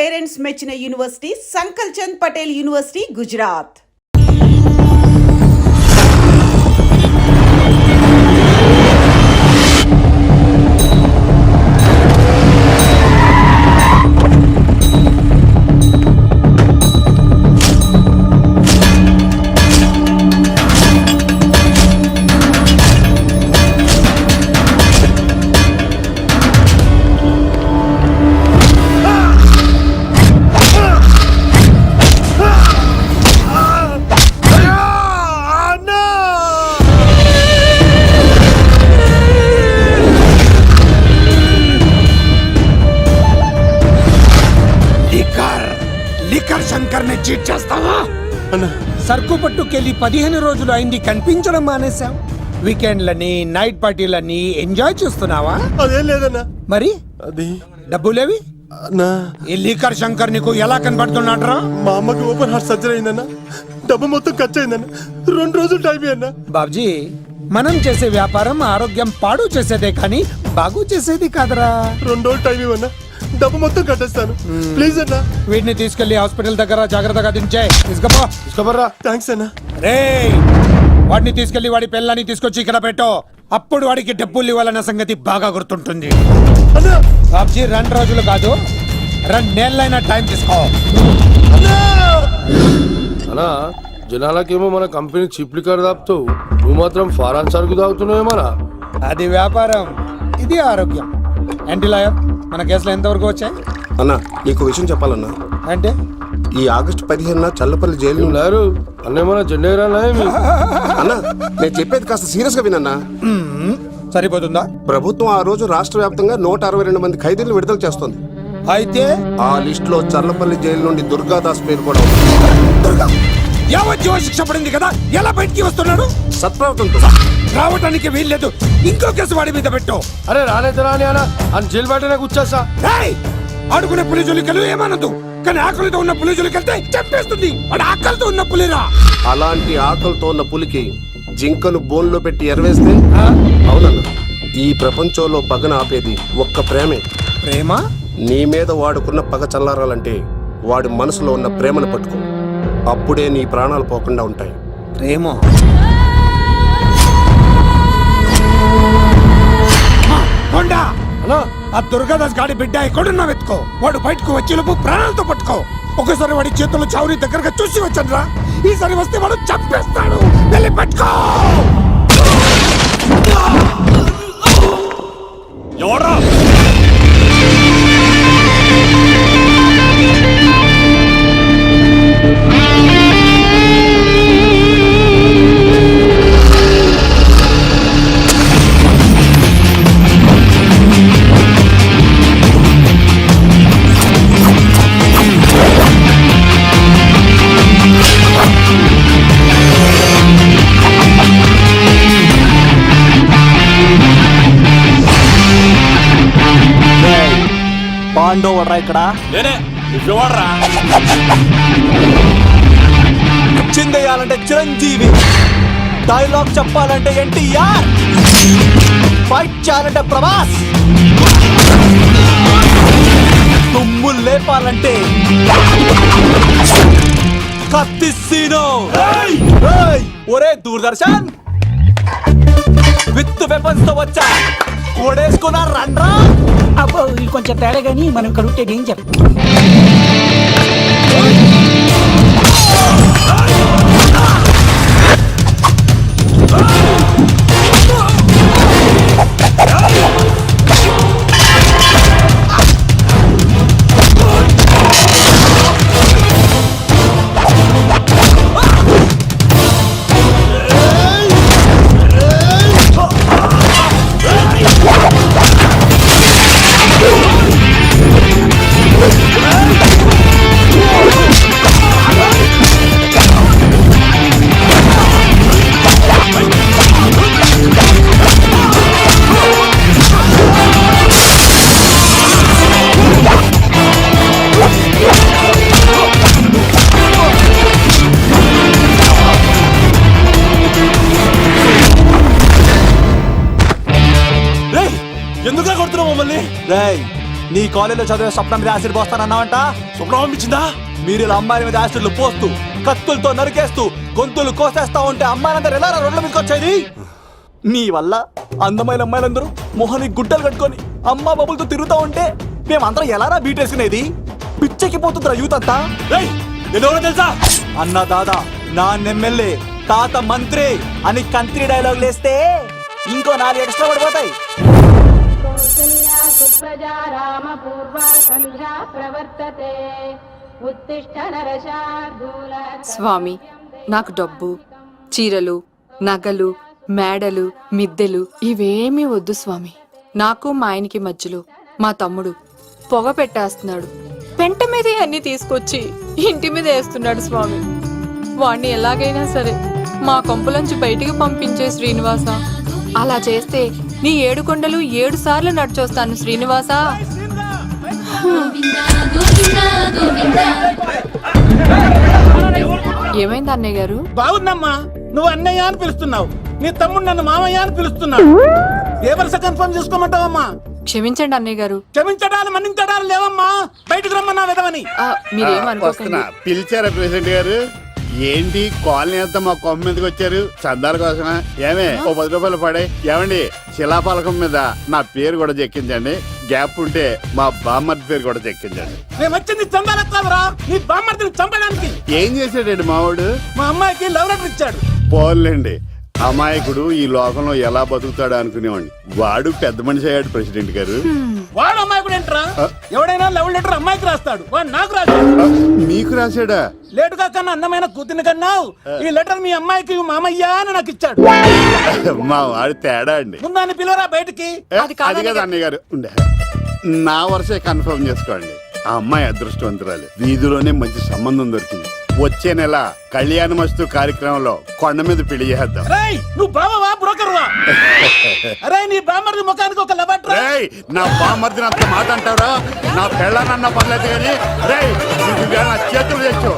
Parents మెచ్చిన university Sankal Chand Patel university Gujarat. Cheat చేస్తావా సరుకు పట్టుకెళ్ళి 15 రోజులు అయింది, కనిపించడం మానేశాం. వీకెండ్లని నైట్ పార్టీలని ఎంజాయ్ చేస్తున్నావా? అదేం లేదన్నా. మరి అది డబ్బులేవి? ఈ లీకర్ శంకర్ నీకు ఎలా కనబడుతున్నాడ్రా? మా అమ్మకి ఓపెన్ హార్ట్ సర్జరీ అయిందన్నా, డబ్బు మొత్తం ఖర్చు అయిందన్నా. 2 రోజులు టైం అన్నా. బాబ్జీ, మనం చేసే వ్యాపారం ఆరోగ్యం పాడు చేసేదే కానీ బాగు చేసేది కాదరా. 2 రోజులు టైం ఇవ్వన్నా, డబ్బు మొత్తం కట్టేస్తాను. ప్లీజ్ అన్నా. వీటిని తీసుకెళ్లి హాస్పిటల్ దగ్గర జాగ్రత్తగా దించాయి. తీసుకోబర్రా. థ్యాంక్స్ అన్నా. వాడిని తీసుకెళ్లి వాడి పిల్లని తీసుకొచ్చి ఇక్కడ పెట్టు. అప్పుడు వాడికి డబ్బులు ఇవ్వాలన్న సంగతి బాగా గుర్తుంటుంది. బాబ్జీ 2 రోజులు కాదు, 2 నెలలైనా టైం తీసుకో. అన్నా, జనాలకేమో మన కంపెనీ చిప్ లిక్కర్ తాపుతావు, నువ్వు మాత్రం ఫారెన్ సరుకు తాగుతున్నావేమన్నా? అది వ్యాపారం, ఇది ఆరోగ్యం. ఏంటి లాయర్, మన కేసులో ఎంతవరకు వచ్చాయి? అన్నా, నీకు విషయం చెప్పాలన్నా. అంటే ఈ ఆగస్టు 15 చల్లపల్లి జైలు లేరు అన్నేమన్నా జెండేరానా? అన్నా, నేను చెప్పేది కాస్త సీరియస్ గా వినన్నా. సరిపోతుందా? ప్రభుత్వం ఆ రోజు రాష్ట్ర వ్యాప్తంగా 162 మంది ఖైదీలను విడుదల చేస్తుంది. అయితే ఆ లిస్ట్ లో చల్లపల్లి జైలు నుండి దుర్గాదాస్ పేరు కూడా దుర్గా యావజ్జీవ శిక్ష పడింది కదా, ఎలా బయటికి వస్తున్నాడు? సత్ప్రవర్తనతో రావటానికి వీల్లేదు. ఇంకో కేసు వాడి మీద పెట్టు. అరే రాలేదు రాని అన్న అని జైలు బయటనే కూర్చోసా. ఆడుకునే పులిజులికలు ఏమనదు, కానీ ఆకలితో ఉన్న పులిజులికెళ్తే చంపేస్తుంది. వాడు ఆకలితో ఉన్న పులిరా. అలాంటి ఆకలితో ఉన్న పులికి జింకను బోన్లో పెట్టి ఎరవేస్తే అవునన్నా, ఈ ప్రపంచంలో పగన ఆపేది ఒక్క ప్రేమే. ప్రేమ? నీ మీద వాడుకున్న పగ చల్లారాలంటే వాడి మనసులో ఉన్న ప్రేమను పట్టుకో. అప్పుడే నీ ప్రాణాలు పోకుండా ఉంటాయి. ప్రేమ? ఆ దుర్గాదాస్ గాడి బిడ్డ ఎక్కడున్నా వెతుకో. వాడు బయటకు వచ్చేలోపు ప్రాణాలతో పట్టుకో. ఒకసారి వాడి చేతుల్లో చావుని దగ్గరగా చూసి వచ్చానురా. ఈసారి వస్తే వాడు చంపేస్తాడు. వెళ్ళి పట్టుకో. ఎవరా? పాండవరా ఇక్కడ చిందేయాలంటే చిరంజీవి, డైలాగ్ చెప్పాలంటే ఎన్టీఆర్, ఫైట్ చేయాలంటే ప్రభాస్, తుమ్ము లేపాలంటే కత్తిసీను. ఒరే దూరదర్శన్, విత్ వెపన్స్ తో వచ్చా, ఓడేసుకున్నా రండ్రా. అబ్బో, ఇది కొంచెం తేడా కానీ మనం ఇక్కడ ఉంటే ఏం చెప్ప. కాలేజీలో చదివే స్వప్నం మీద యాసిడ్ పోస్తానన్నావంట. స్వప్నం పంపించిందా? మీరు ఇలా అమ్మాయిల మీద యాసిడ్లు పోస్తూ కత్తులతో నరికేస్తూ గొంతులు కోసేస్తా ఉంటే అమ్మాయిలందరూ ఎలా రోడ్ల మీదకి వచ్చేది? నీ వల్ల అందమైన అమ్మాయిలందరూ మొహానికి గుడ్డలు కట్టుకొని అమ్మా బాబులతో తిరుగుతా ఉంటే మేమందరం ఎలారా బీటేసుకునేది? పిచ్చెక్కి పోతుందిరా యూత్ అంతా. ఏయ్, నేనెవరో తెలుసా? అన్న దాదా, నా ఎమ్మెల్యే, తాత మంత్రి అని కంత్రి డైలాగ్ లేస్తే ఇంకో 4 ఎక్స్ట్రా పడిపోతాయి. కౌసల్యా సుప్రజా రామ పూర్వ సంధ్యా ప్రవర్తతే ఉత్తిష్ట నరశార్దూల. స్వామి, నాకు డబ్బు, చీరలు, నగలు, మేడలు, మిద్దెలు ఇవేమీ వద్దు స్వామి. నాకు మా ఆయనకి మధ్యలో మా తమ్ముడు పొగ పెట్టేస్తున్నాడు. పెంట మీదే అన్ని తీసుకొచ్చి ఇంటి మీద వేస్తున్నాడు స్వామి. వాణ్ణి ఎలాగైనా సరే మా కొంపలోంచి బయటికి పంపించే శ్రీనివాస. అలా చేస్తే నీ 7 కొండలు 7 సార్లు నడిచొస్తాను శ్రీనివాస. ఏమైంది అన్నయ్య గారు? బాగుందమ్మా, నువ్వు అన్నయ్య అని పిలుస్తున్నావు, నీ తమ్ముడు నన్ను మామయ్య అని పిలుస్తున్నాడు. ఏ వరుస కన్ఫర్మ్ చేసుకోమంటావమ్మా? క్షమించండి అన్నయ్య గారు. క్షమించడాలు మన్నించడాలు లేవమ్మా, బయటకు రమ్మన్నా విధవని. మీరేమనుకోకండి. పిలిచారా ప్రెసిడెంట్ గారు? ఏంటి కాలనీ అంతా మా కొమ్మ మీదకి వచ్చారు? చందాల కోసమా? ఏమే ఓ 10 రూపాయలు పడే. ఏమండి, శిలాపాలకం మీద నా పేరు కూడా చెక్కించండి. గ్యాప్ ఉంటే మా బామ్మర్ది పేరు కూడా చెక్కించండి. నేను వచ్చింది చందాలెత్తావరా, నీ బామ్మర్దిని చంపడానికి. ఏం చేశాడండి మావాడు? మా అమ్మాయికి లవ్ లెటర్ ఇచ్చాడు. పోన్లేండి, అమాయకుడు ఈ లోకంలో ఎలా బతుకుతాడు అనుకునేవాడిని. వాడు పెద్ద మనిషి అయ్యాడు ప్రెసిడెంట్ గారు. వాడు అమ్మాయికుడు ఏంట్రా? ఎవడైనా లవ్ లెటర్ అమ్మాయికి రాస్తాడు, వాడు నాకు రాశాడు. నీకు రాశాడా? లేటుగా కన్నా అందమైన కూతుని కన్నావు. ఈ లెటర్ మీ అమ్మాయికి మామయ్య అని నాకు ఇచ్చాడు. మా వాడు తేడా అండి. ముందాన్ని పిలవరా బయటికి. అది కదా అన్నయ్య గారు. ఉండే నా వరుసే కన్ఫర్మ్ చేసుకోండి. ఆ అమ్మాయి అదృష్టవంతురాలు. వీధిలోనే మంచి సంబంధం దొరికింది. వచ్చే నెల కళ్యాణమస్తు కార్యక్రమంలో కొండ మీద పెళ్లి చేద్దాం. నువ్వు బావవా బ్రోకర్వా? అరే, నీ బామ్మర్ది ముఖానికి ఒక లెటర్. నా బామ్మర్దిని అంత మాట అంటారా? నా పెళ్ళానన్న పర్లేదు కానీ నా చేతులు తెచ్చు.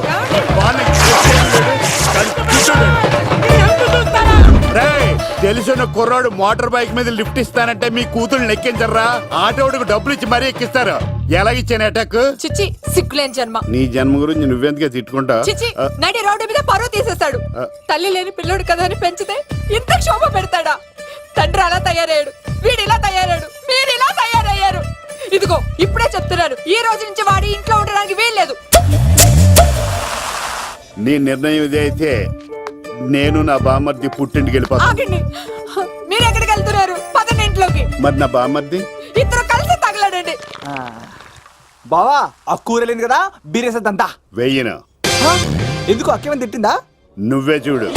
తెలిసిన కుర్రాడు మోటార్ బైక్ మీద లిఫ్ట్ ఇస్తానంటే మీ కూతురు ఎక్కించరా? ఆటోడికి డబ్బులు ఇచ్చి మరీ ఎక్కిస్తారు. ఎలాగిచ్చాను అటాక్? చిచ్చి, సిగ్గులేని జన్మ. నీ జన్మ గురించి నువ్వెందుకే తిట్టుకుంటా? చిచ్చి, నడి రోడ్డు మీద పరువు తీసేస్తాడు. తల్లి లేని పిల్లోడు కదా అని పెంచితే ఇంత క్షోభ పెడతాడా? తండ్రి అలా తయారయ్యాడు, వీడు ఇలా తయారయ్యాడు, మీరు ఇలా తయారయ్యారు. ఇదిగో ఇప్పుడే చెప్తున్నాను, ఈ రోజు నుంచి వాడి ఇంట్లో ఉండడానికి వీల్లేదు. నీ నిర్ణయం ఇదే అయితే నేను నా బామ్మర్ది పుట్టింటికి వెళ్ళిపోతాను. ఆగండి, మీరు ఎక్కడికి వెళ్తున్నారు? పదండి ఇంట్లోకి. మరి నా బామ్మర్ది? ఇద్దరు కలిసి తగలడండి. బావా, ఆ కూర లేదు కదా, బీరేసేద్దంతా. వెయ్యను. ఎందుకు అక్కేమని తిట్టిందా? నువ్వే చూడు.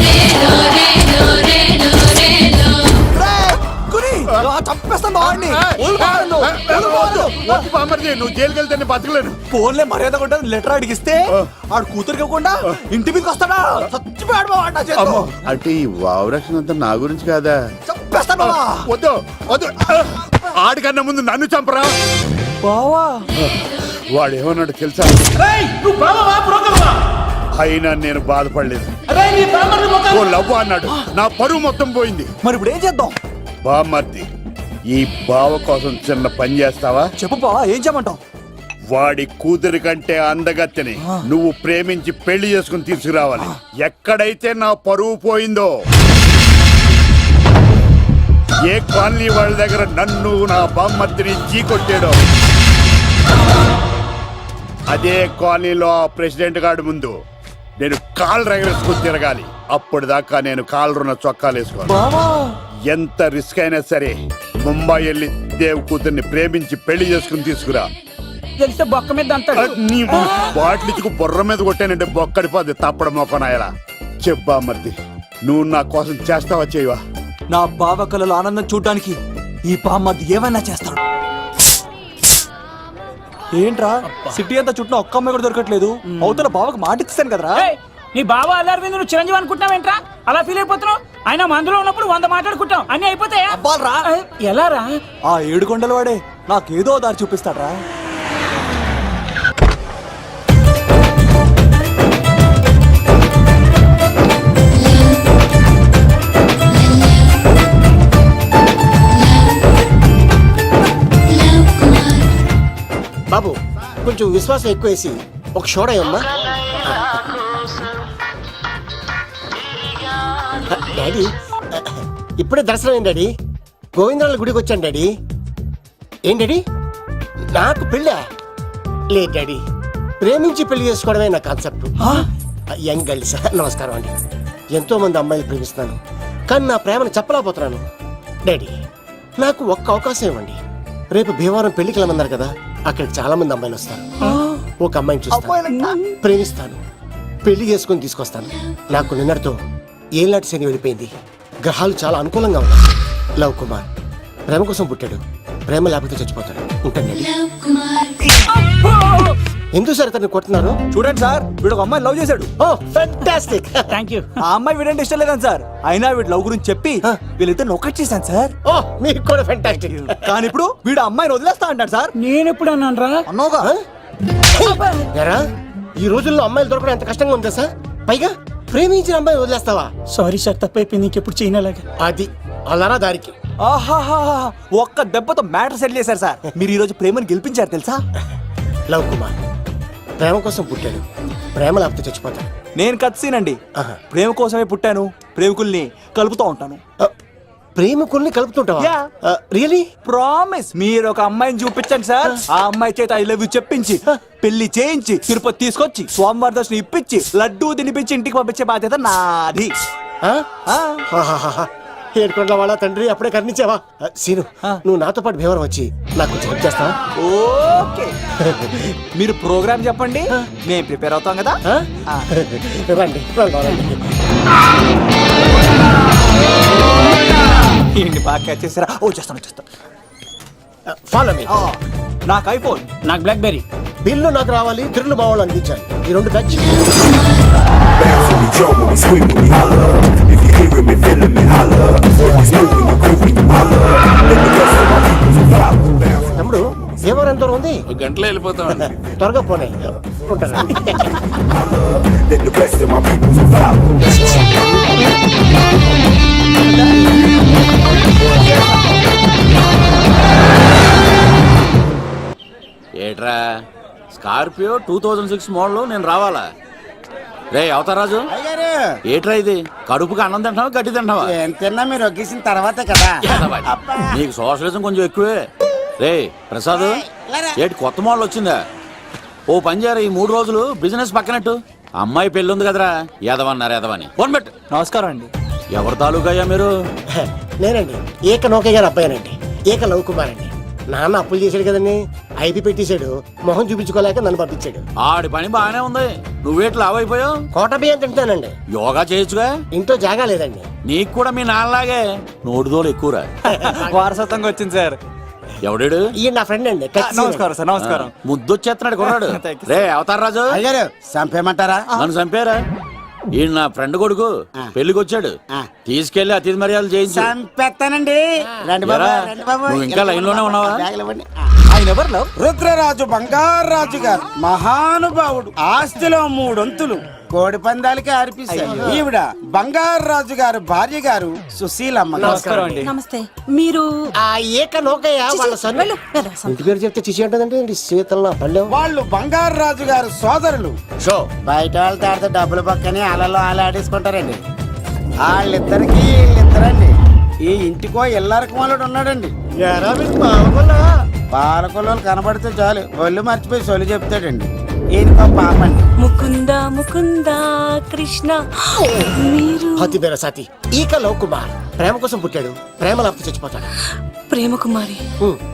చంపేస్తాను బావాడిని. నువ్వు జైలుకి వెళ్తే బతకలేను. ఫోన్లే మర్యాద కూడా లెటర్ అడిగిస్తే ఆడు కూతురికి ఇవ్వకుండా ఇంటి మీదకి వస్తాడా? చచ్చిపోయాడు బావాడు నా చేతిలో. అంటే ఈ వావరక్షణ అంతా నా గురించి కాదా? చంపేస్తాను బావా. వద్దు వద్దు, ఆడికన్నా ముందు నన్ను చంపరా. బావా, వాడు ఏమన్నాడు తెలుసా? నువ్వు బావవా బ్రోకర్వా? అయినా నేను బాధపడలేదు. అరే, నీ బామ్మర్ది ముఖానికి. ఓ లవ్వ అన్నాడు, నా పరువు మొత్తం పోయింది. మరి ఇప్పుడు ఏం చేద్దాం? బామ్మర్ది, ఈ బావ కోసం చిన్న పని చేస్తావా? చెప్పు బావా, ఏం చేయమంటావు? వాడి కూతురి కంటే అందగత్తెని నువ్వు ప్రేమించి పెళ్లి చేసుకుని తీసుకురావాలి. ఎక్కడైతే నా పరువు పోయిందో, ఏ కాలనీ వాళ్ళ దగ్గర నన్ను నా బామ్మర్దిని చీకొట్టాడో, అదే కాలనీలో ఆ ప్రెసిడెంట్ గారి ముందు నేను కాళ్ళు రగరేసుకుని తిరగాలి. అప్పుడు దాకా నేను కాళ్ళున్న చొక్కాలు వేసుకోను. ఎంత రిస్క్ అయినా సరే ముంబై వెళ్ళి దేవ్ కూతుర్ని ప్రేమించి పెళ్లి చేసుకుని తీసుకురా. తెలిస్తే బొక్క మీద అంటాడు. నీ బాటిలికి బుర్ర మీద కొట్టానంటే బొక్కడిపోద్ది తప్పడం మొక్కనాయలా. చెప్పా మర్ది, నువ్వు నా కోసం చేస్తావా చేయవా? నా బావ కళలో ఆనందం చూడడానికి ఈ బామ్మది ఏమైనా చేస్తాడు. ఏంట్రా, సిటీ అంతా చుట్టూ ఒక్క అమ్మాయి కూడా దొరకట్లేదు. అవతల బావకు మాట ఇస్తాను కదరా. నీ బావ అల్లరి మీద నువ్వు చిరంజీవి అనుకుంటున్నావేంట్రా? అలా ఫీల్ అయిపోతున్నావు. ఆయన మందులో ఉన్నప్పుడు 100 మాట్లాడుకుంటాం, అన్ని అయిపోతాయా? అబ్బాల్రా, ఎలా రా? ఆ 7 కొండల వాడే నాకేదో దారి చూపిస్తాడ్రా. కొంచెం విశ్వాసం ఎక్కువేసి ఒక షోడయమ్మా. డాడీ ఇప్పుడే దర్శనం అయింది డాడీ. గోవిందరాల గుడికి వచ్చాను డాడీ. ఏం డాడీ నాకు పెళ్ళా? లేదు డాడీ, ప్రేమించి పెళ్లి చేసుకోవడమే నా కాన్సెప్ట్. యంగ్ గర్ల్స్ నమస్కారం అండి. ఎంతో మంది అమ్మాయిలు ప్రేమిస్తున్నాను, కానీ నా ప్రేమను చెప్పలేకపోతున్నాను. డాడీ నాకు ఒక్క అవకాశం ఇవ్వండి. రేపు భీమవరం పెళ్లికి వెళ్ళమన్నారు కదా, అక్కడికి చాలా మంది అమ్మాయిలు వస్తారు. ఒక అమ్మాయిని చూస్తాను, ప్రేమిస్తాను, పెళ్లి చేసుకుని తీసుకొస్తాను. నాకు నిన్నటితో ఏళ్ళనాటి శని వెళ్ళిపోయింది. గ్రహాలు చాలా అనుకూలంగా ఉన్నాయి. లవ్ కుమార్ ప్రేమ కోసం పుట్టాడు, ప్రేమ లేకపోతే చచ్చిపోతాడు. ఉంటానండి. ఎందుకు సార్ అతన్ని కొట్టున్నారు? చూడండి సార్, వీడు ఒక అమ్మాయి లవ్ చేశాడు. Oh fantastic. Thank you. ఆ అమ్మాయి వీడంటే ఇష్టం లేదని సార్, అయినా వీడు లవ్ గురించి చెప్పి వీళ్ళిద్దరు ఒకటి చేశాను సార్. ఓ మీకు కూడా ఫెంటాస్టిక్. కానీ ఇప్పుడు వీడు అమ్మాయిని వదిలేస్తా అంటాడు సార్. నేను ఎప్పుడు అన్నాను రా? అన్నోగా ఎరా ఈ రోజుల్లో అమ్మాయిలు దొరకడం ఎంత కష్టంగా ఉందా సార్? పైగా ప్రేమించిన అమ్మాయి వదిలేస్తావా? సారీ సార్, తప్పైపోయింది. ఇంకెప్పుడు చేయనలాగా. అది అలారా దారికి. ఆహాహా, ఒక్క దెబ్బతో మ్యాటర్ సెటిల్ చేశారు సార్. మీరు ఈ రోజు ప్రేమను గెలిపించారు తెలుసా? లవ్ కుమార్ ప్రేమ కోసం పుట్టాడు, ప్రేమ లేకపోతే చచ్చిపోతాడు. నేను కత్సీనండి. ఆహా. ప్రేమ కోసమే పుట్టాను, ప్రేమికుల్ని కలుపుతూ ఉంటాను. ప్రేమికుల్ని కలుపుతుంటావా? Yeah. రియలీ? ప్రామిస్. మీరు ఒక అమ్మాయిని చూపించండి సార్, ఆ అమ్మాయి చేత ఐ లవ్ యూ చెప్పించి పెళ్లి చేయించి తిరుపతి తీసుకొచ్చి స్వామివారి దర్శనం ఇప్పించి లడ్డూ తినిపించి ఇంటికి పంపించే బాధ్యత నాది. ఏడుకొండల వాళ్ళ తండ్రి అప్పుడే కర్ణించావా? సీను నువ్వు నాతో పాటు భీవరం వచ్చి నాకు కొంచెం హెల్ప్ చేస్తావా? ఓకే. మీరు ప్రోగ్రామ్ చెప్పండి, మేము ప్రిపేర్ అవుతాం కదా. రండి రండి. ఏంటి బాగా క్యాచ్ చేసారా? ఓ చేస్తాను. Follow me. నాకు ఐఫోన్, నాకు బ్లాక్ బెర్రీ. బిల్లు నాకు రావాలి, తిరులు మా వాళ్ళు అందించాలి. ఈ రెండు ఖర్చు. తమ్ముడు భీమవరం ఎంత దూరం ఉంది? గంటలో వెళ్ళిపోతాం. త్వరగా పోనీ. ఉంటాను. ఏట్రా స్కార్పియో 2006 మోడల్ నేను రావాలా? రే అవతారాజు, ఏట్రా ఇది? కడుపుకి అన్నం తింటావా గడ్డి తింటావా? తిన్నా మీరు ఒగ్గేసిన తర్వాతే కదా. నీకు సోషలిజం కొంచెం ఎక్కువే. రే ప్రసాద్, ఏటి కొత్త మోడల్ వచ్చిందా? ఓ పని చేయరా, ఈ 3 రోజులు బిజినెస్ పక్కనట్టు. అమ్మాయి పెళ్ళి ఉంది కదరా, ఎదవన్నారు ఎదవని. ఫోన్ పెట్టు. నమస్కారం అండి. ఎవరి తాలూకయ్యా మీరు? నేనండి ఏక నౌకయ్య గారు అబ్బాయినండి. ఏక లవ్ కుమార్ అండి. నాన్న అప్పులు చేశాడు కదండి, ఐపీ పెట్టేశాడు. మొహం చూపించుకోలేక నన్ను పంపించాడు. ఆడి పని బాగానే ఉంది, నువ్వేట్లు లావైపోయావు. కోట బియ్యం తింటానండి. యోగా చేయొచ్చుగా. ఇంట్లో జాగా లేదండి. నీకు కూడా మీ నాన్నలాగే నోటిదోలు ఎక్కువరా. వారసత్వంగా వచ్చింది సార్. ఎవడాడు? ఈయన నా ఫ్రెండ్ అండి. నమస్కారం సార్. నమస్కారం. ముద్దొచ్చేస్తున్నాడు కొన్నాడు. Thank you, రే అవతార్ రాజు, అయ్యారు చంపేయమంటారా? నన్ను చంపారా? ఈయన నా ఫ్రెండ్ కొడుకు పెళ్లికి వచ్చాడు, తీసుకెళ్లి అతిథి మర్యాదలు చేయించు. చంపేస్తానండి. రండి బాబు, రండి బాబు. నువ్వు ఇంకా లైన్ లోనే ఉన్నావా? బ్యాగులు ఇవ్వండి. ఆయన ఎవరు లవ్? రుద్రరాజు బంగారాజు గారు మహానుభావుడు. ఆస్తిలో 3 వంతులు కోడి పందాలకి అర్పిస్తారు. ఈవిడ బంగారాజు గారు భార్య గారు సుశీలమ్మ. నమస్కారం అండి. నమస్తే. మీరు ఆ ఏక నౌకయ్య వాళ్ళ సన్ను. ఇంటి పేరు చెప్తే చిచి అంటుందంటే శీతల పల్లెం. వాళ్ళు బంగారాజు గారు సోదరులు. షో బయట వాళ్ళతో ఆడితే డబ్బులు పక్కనే అలలో ఆలాడేసుకుంటారండి. వాళ్ళిద్దరికి వీళ్ళిద్దరండి. ఈ ఇంటికో ఇల్లరకం వాళ్ళు ఉన్నాడండి. పాలకొల్లు కనబడితే చాలు ఒళ్ళు మర్చిపోయి సొలి చెప్తాడండి. ఈయనకో పాపండి. ముకుంద ముకుంద కృష్ణ. మీరు హతి బేర సాతి ఈక లవ్ కుమార్ ప్రేమ కోసం పుట్టాడు, ప్రేమ లేకపోతే చచ్చిపోతాడు. ప్రేమ కుమారి.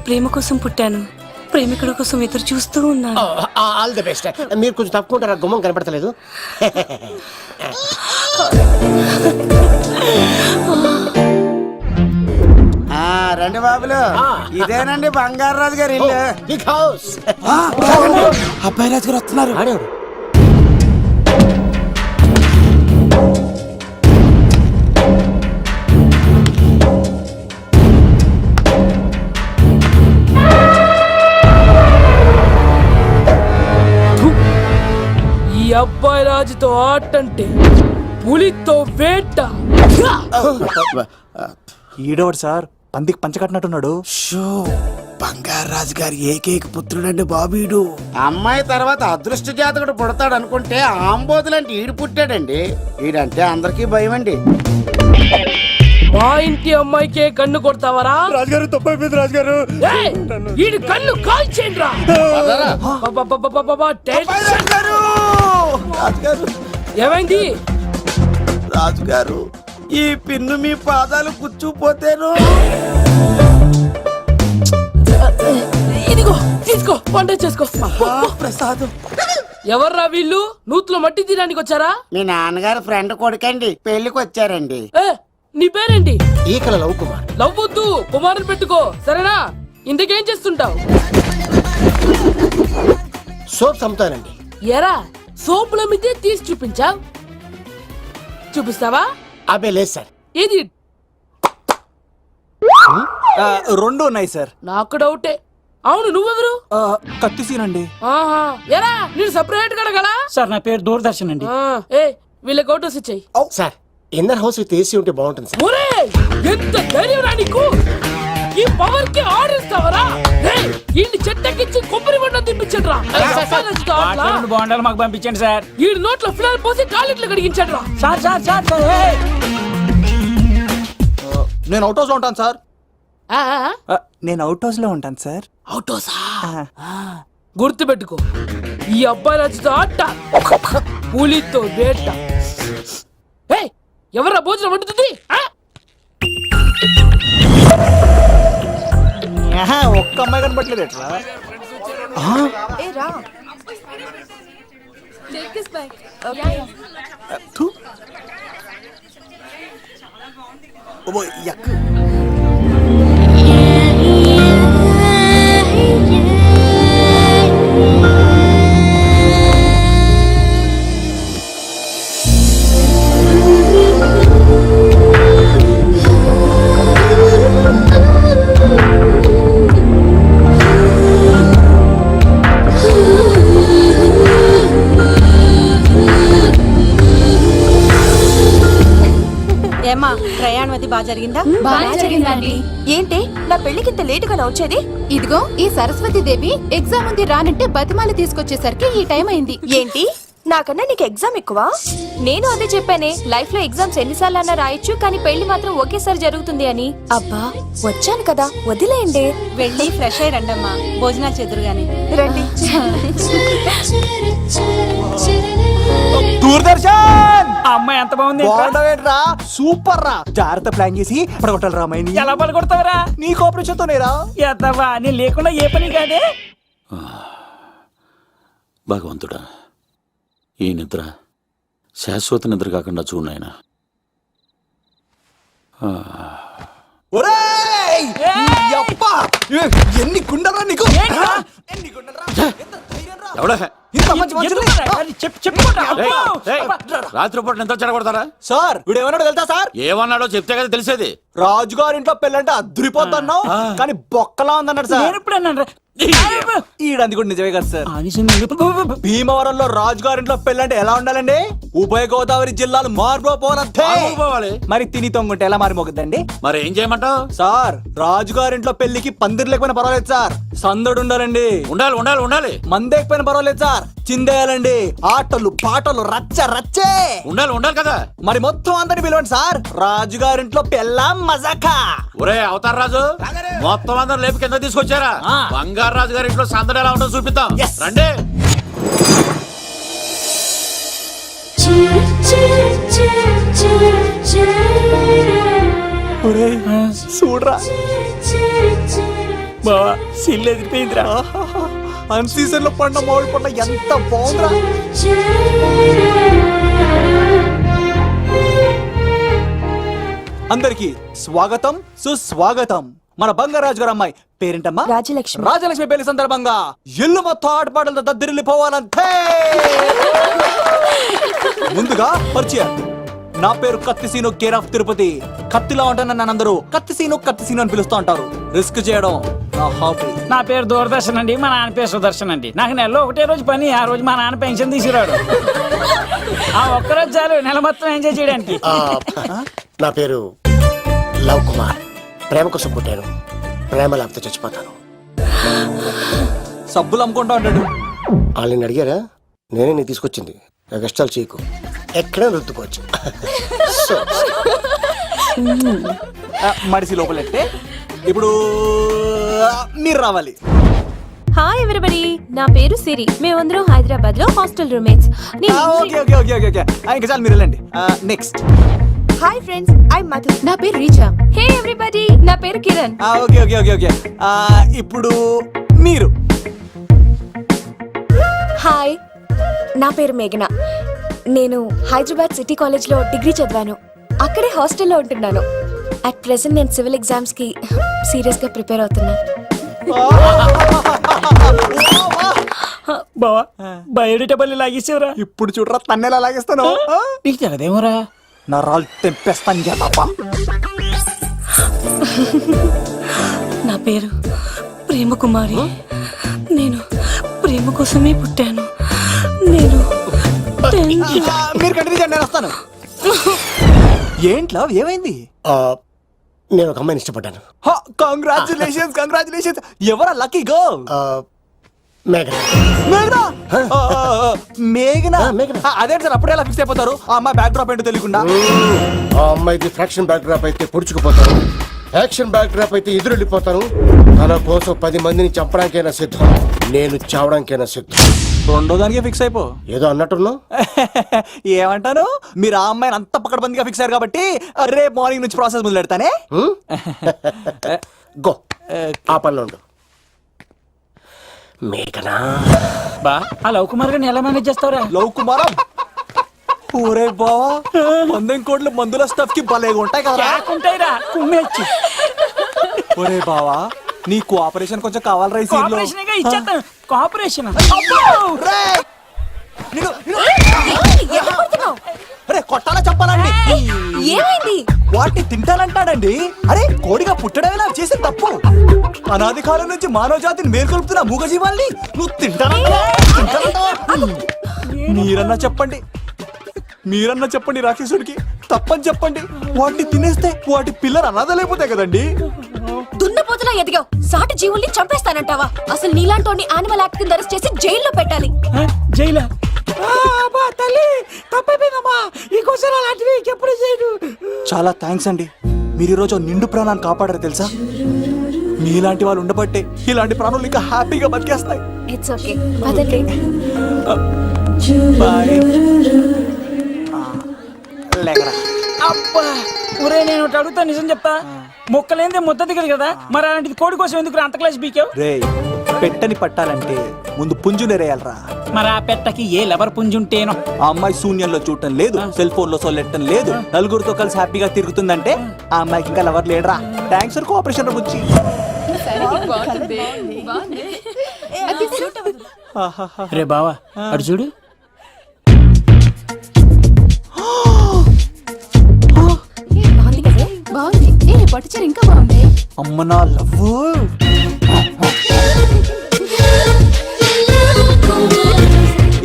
ప్రేమ కోసం పుట్టాను, ప్రేమికుడు కోసం ఎదురు చూస్తూ ఉన్నాను. All the best. మీరు కొంచెం తప్పుకుంటారా? గుమ్మం కనపడతలేదు. రండి బాబులు, ఇదేనండి బంగారాజు గారి ఇల్లు. Big house. అబ్బాయి రాజు గారు వస్తున్నారు. ఆడేవాడు ఈ అబ్బాయి రాజుతో ఆటంటే పులితో వేట. ఈడోడు సార్ పందికి పంచకట్టినట్టున్నాడు. బంగారు రాజు గారి ఏకైక పుత్రుడండి బాబీడు. అమ్మాయి తర్వాత అదృష్ట జాతకుడు పుడతాడు అనుకుంటే ఆంబోతులంటే ఈడు పుట్టాడండి. ఈడంటే అందరికీ భయం అండి. మా ఇంటి అమ్మాయికే కన్ను కొడతావరా? రాజుగారు తప్పైపోయింది రాజుగారు. ఈడు కన్ను కాల్చేయండి రా. ఏమైంది? రాజుగారు ఈ పిన్ను మీ పాదాలు కూర్చుపోతేను. ఇదిగో తీసుకో, వంట చేసుకో. ప్రసాదం. ఎవర్రా వీళ్ళు? నూతులో మట్టి తీయడానికి వచ్చారా? మీ నాన్నగారు ఫ్రెండ్ కొడుకండి, పెళ్లికి వచ్చారండి. నీ పేరేంటి? ఈకల లవ్ కుమార్. నవ్వొద్దు, కుమారుని పెట్టుకో సరేనా? ఇంతకేం చేస్తుంటావు? సోప్స్ అమ్ముతానండి. ఎరా సోపుల మీద తీసి చూపించావు, చూపిస్తావా? అబ్బే లేదు సార్. ఏది? రెండు ఉన్నాయి సార్. నాకు డౌటే. అవును, నువ్వెవరు? కత్తిసీనండి. ఆహా, ఎరా నేను సపరేట్ కడగలా? సార్ నా పేరు దూరదర్శన్ అండి. ఏ వీళ్ళకి అవుటోస్ ఇచ్చాయి. Sir inner house with AC ఉంటే బాగుంటుంది సార్. ఒరే ఎంత ధైర్యం రా నీకు! ఈ పవర్ కి ఆర్డర్ ఇస్తావరా? ఈ చెట్టెక్కించి కొబ్బరి బండ తిప్పించండి రా. బాండాలు మాకు పంపించండి సార్. ఈ నోట్లో ఫినాల్ పోసి టాయిలెట్లు కడిగించండి రా. సార్ సార్ సార్ నేను అవుట్ హౌస్ లో ఉంటాను సార్. నేను అవుట్ హౌస్ లో ఉంటాను సార్. అవుటోసా? గుర్తు పెట్టుకో, ఈ అబ్బాయి రాజుతో ఆట, పులితో వేట. ఎవరా భోజనం వండుతుంది? ఒక్క అమ్మాయి కనపట్లేదు ఎట్లా? ఏమా ప్రయాణం అది బాగా జరిగిందా? బాగా జరిగిందండి. ఏంటి నా పెళ్లికి ఇంత లేటుగా వచ్చేది? ఇదిగో ఈ సరస్వతి దేవి ఎగ్జామ్ ఉంది రానంటే బతిమాలి తీసుకొచ్చేసరికి ఈ టైం అయింది. ఏంటి నాకన్నా నీకు ఎగ్జామ్ ఎక్కువ? నేను అదే చెప్పానే, లైఫ్ లో ఎగ్జామ్స్ ఎన్నిసార్లు అన్నా రాయొచ్చు, కానీ పెళ్లి మాత్రం ఒకేసారి జరుగుతుంది అని. అబ్బా వచ్చాను కదా వదిలేయండి. వెళ్ళి ఫ్రెష్ అయ్యి రండమ్మా, భోజనాలు చెదురు గాని రండి. దూరదర్శన్ అమ్మాయి ఎంత బాగుంది. బాగుండవేట్రా, సూపర్ రా. జాగ్రత్త ప్లాన్ చేసి పడగొట్టాలి రా అమ్మాయిని. ఎలా పడగొడతావరా? నీ కోఆపరేషన్ తోనేరా. ఎత్తవా నేను లేకుండా ఏ పని కాదే. భగవంతుడా, ఈ నిద్ర శాశ్వత నిద్ర కాకుండా చూడాయన. ఎన్ని గుండెలరా నీకు? రాత్రిపూట ఎంత చెడగొడతారా సార్? వీడు ఏమన్నాడు తెలుసా సార్? ఏమన్నాడో చెప్తే కదా తెలిసేది. రాజుగారింట్లో పెళ్ళంటే అద్దరిపోతున్నావు, కానీ బొక్కలా ఉందన్నాడు సార్. ఈడంది కూడా నిజమే కదా సార్. భీమవరంలో రాజుగారింట్లో పెళ్ళంటే ఎలా ఉండాలండి? ఉభయ గోదావరి జిల్లాలు మారిపోవాలి. మరి తిని తొంగుంటే ఎలా మారిపోతుందండి? మరి ఏం చేయమంటావు సార్? రాజుగారింట్లో పెళ్లికి పందిరి లేకపోయినా పర్వాలేదు సార్, సందడు ఉండాలండి. ఉండాలి ఉండాలి ఉండాలి. మందేకపోయినా పర్వాలేదు సార్, చిందేయాలండి. ఆటలు పాటలు రచ్చ రచ్చే ఉండాలి ఉండాలి కదా. మరి మొత్తం అందరిని పిలవండి సార్. రాజుగారింట్లో పెళ్ళాం మజాకా. ఒరే అవతార్ రాజు, మొత్తం అందరు లేపు కింద తీసుకొచ్చారా? బంగారు రాజు గారి ఇంట్లో సందడి ఎలా ఉంటుందో చూపిద్దాం రండి. చూడరా బావా, సిల్లు ఎదిరిపోయిందిరా. అన్ సీజన్ లో పండ మామిడి పండ ఎంత బాగుందిరా. అందరికి స్వాగతం సుస్వాగతం. మన బంగారాజు గారు అమ్మాయి పేరేంటమ్మా? రాజలక్ష్మి. రాజలక్ష్మి పెళ్లి సందర్భంగా ఇల్లు మొత్తం ఆటపాటలతో దద్దరిల్లిపోవాలంతే. ముందుగా పరిచయం. నా పేరు కత్తిసీను, కేర్ ఆఫ్ తిరుపతి. కత్తిలా ఉంటాను నన్ను అందరూ కత్తిసీను అని పిలుస్తూ ఉంటారు. రిస్క్ చేయడం నా హాబీ. నా పేరు దూరదర్శన్ అండి, మా నాన్న పేరు సుదర్శన్ అండి. నాకు నెలలో ఒకటే రోజు పని, ఆ రోజు మా నాన్న పెన్షన్ తీసుకురాడు. ఆ ఒక్కరోజు చాలు నెల మొత్తం ఎంజాయ్ చేయడానికి. నా పేరు లవ్ కుమార్. ప్రేమ కోసం పుట్టాను, ప్రేమ లేకపోతే చచ్చిపోతాను. సబ్బులు అమ్ముకుంటా ఉంటాడు. వాళ్ళని అడిగారా? నేనే నీకు తీసుకొచ్చింది. కష్టాలు చేయకు, ఎక్కడ రుద్దుకోవచ్చు. మడిసి లోపలెట్టే ఇప్పుడు మీరు రావాలి. హాయ్ ఎవరిబడి, నా పేరు సిరి. మేమందరం హైదరాబాద్ లో hostel roommates. Okay okay okay okay okay ఇంకా చాలు, మీరు వెళ్ళండి. Next. Hi friends, I Madhu. నా పేరు రీచా. హే ఎవ్రీబడి, నా పేరు Kiran. Okay okay okay okay ఇప్పుడు మీరు. హాయ్, నా పేరు మేఘన. నేను హైదరాబాద్ సిటీ కాలేజ్ లో డిగ్రీ చదివాను. అక్కడే హాస్టల్లో ఉంటున్నాను. అట్ ప్రెసెంట్ నేను సివిల్ ఎగ్జామ్స్ కి సీరియస్ గా ప్రిపేర్ అవుతున్నా. బావా బయోడేటా లాగేసేవరా? ఇప్పుడు చూడరా తన్నెలా లాగేస్తాను. నీకు తెగదేమోరా. నరాలు తెంపేస్తాను చేతప్ప. నా పేరు ప్రేమ కుమారి. నేను ప్రేమ కోసమే పుట్టాను. నేను మీరు కంటిన్యూ చేయండి, నేను వస్తాను. ఏంట్లో ఏమైంది? నేను ఒక అమ్మాయిని ఇష్టపడ్డాను. Congratulations congratulations. ఎవరా లక్కీ గర్ల్? మేఘన. మేఘనా? మేఘనా? మేఘనా. అదే సార్, అప్పుడే ఎలా ఫిక్స్ అయిపోతారు? ఆ అమ్మాయి బ్యాక్ డ్రాప్ ఏంటో తెలియకుండా. ఆ అమ్మాయికి ఫ్రాక్షన్ బ్యాక్ డ్రాప్ అయితే పొడుచుకుపోతాను, యాక్షన్ బ్యాక్ డ్రాప్ అయితే ఎదురెళ్ళిపోతాను. తన కోసం 10 మందిని చంపడానికైనా సిద్ధం, నేను చావడానికైనా సిద్ధం. రెండో దానికి ఫిక్స్ అయిపో. ఏదో అన్నట్టున్నావు. ఏమంటాను, మీరు ఆ అమ్మాయిని అంత పక్కడబందిగా ఫిక్స్ అయ్యారు కాబట్టి రేపు మార్నింగ్ నుంచి ప్రాసెస్ మొదలు పెడతానే. గో, ఆ పనిలో ఉండు. మేఘనా. బా ఆ లవ్ కుమార్ గారిని ఎలా మేనేజ్ చేస్తావురా? లవ్ కుమారం? ఊరే బావా, మందెం కోట్లు మందుల స్టఫ్ కి భలేగా ఉంటాయి కదా. ఉంటాయిరా, కుమ్మేచ్చి. ఒరే బావా, నీ కోఆపరేషన్ కొంచెం కావాలరా ఈ సీన్ లో. ఇచ్చేస్తాను. కోఆపరేషన్ అరే కొట్టాలా చెప్పాలండి? ఏమైంది? వాటిని తింటానంటాడండి. అరే కోడిగా పుట్టడమేలా చేసిన తప్పు. అనాది కాలం నుంచి మానవ జాతిని మేల్కొల్పుతున్న మూగజీవాల్ని నువ్వు తింటానంటావా? మీరన్నా చెప్పండి రాక్షసుడికి, తప్పని చెప్పండి. వాటిని తినేస్తే వాటి పిల్లలు అనాథలైపోతాయి కదండి. దున్నపోతులా ఎదిగావు, సాటి జీవుల్ని చంపేస్తానంటావా? అసలు నీలాంటి యానిమల్ యాక్ట్ కింద అరెస్ట్ చేసి జైల్లో పెట్టాలి. జైలా? తల్లి తప్పైపోయిందమ్మా, ఇంకోసారి అలాంటివి ఎప్పుడు చేయడు. చాలా థ్యాంక్స్ అండి, మీరు ఈరోజు నిండు ప్రాణాన్ని కాపాడారు తెలుసా. మీలాంటి వాళ్ళు ఉండబట్టే ఇలాంటి ప్రాణులు ఇంకా హ్యాపీగా బతికేస్తాయి. ఇట్స్ ఓకే, వదలండి. అబ్బా ఒరే, నేను ఒకటి అడుగుతా, నిజం చెప్తా. మొక్కలేందే ముద్ద దిగదు కదా, మరి అలాంటిది కోడి కోసం ఎందుకు అంత క్లాస్ బీకావు? రే, పెట్టని పట్టాలంటే ముందు పుంజు నెరేయాలరా. మరి ఆ పెట్టకి ఏ లవర్ పుంజుంటేనో. ఆ అమ్మాయి శూన్యంలో చూడటం లేదు, సెల్ ఫోన్ లో సొల్లెట్టడం లేదు, నలుగురితో కలిసి హ్యాపీగా తిరుగుతుందంటే ఆ అమ్మాయికి ఇంకా లవర్ లేడరా. థ్యాంక్స్ ఫర్ కోఆపరేషన్ గురించి. రే బావా అడు చూడు. బాగుంది కదా? బాగుంది. పట్టుచారు ఇంకా బాగుంది. అమ్మ నా లవ్.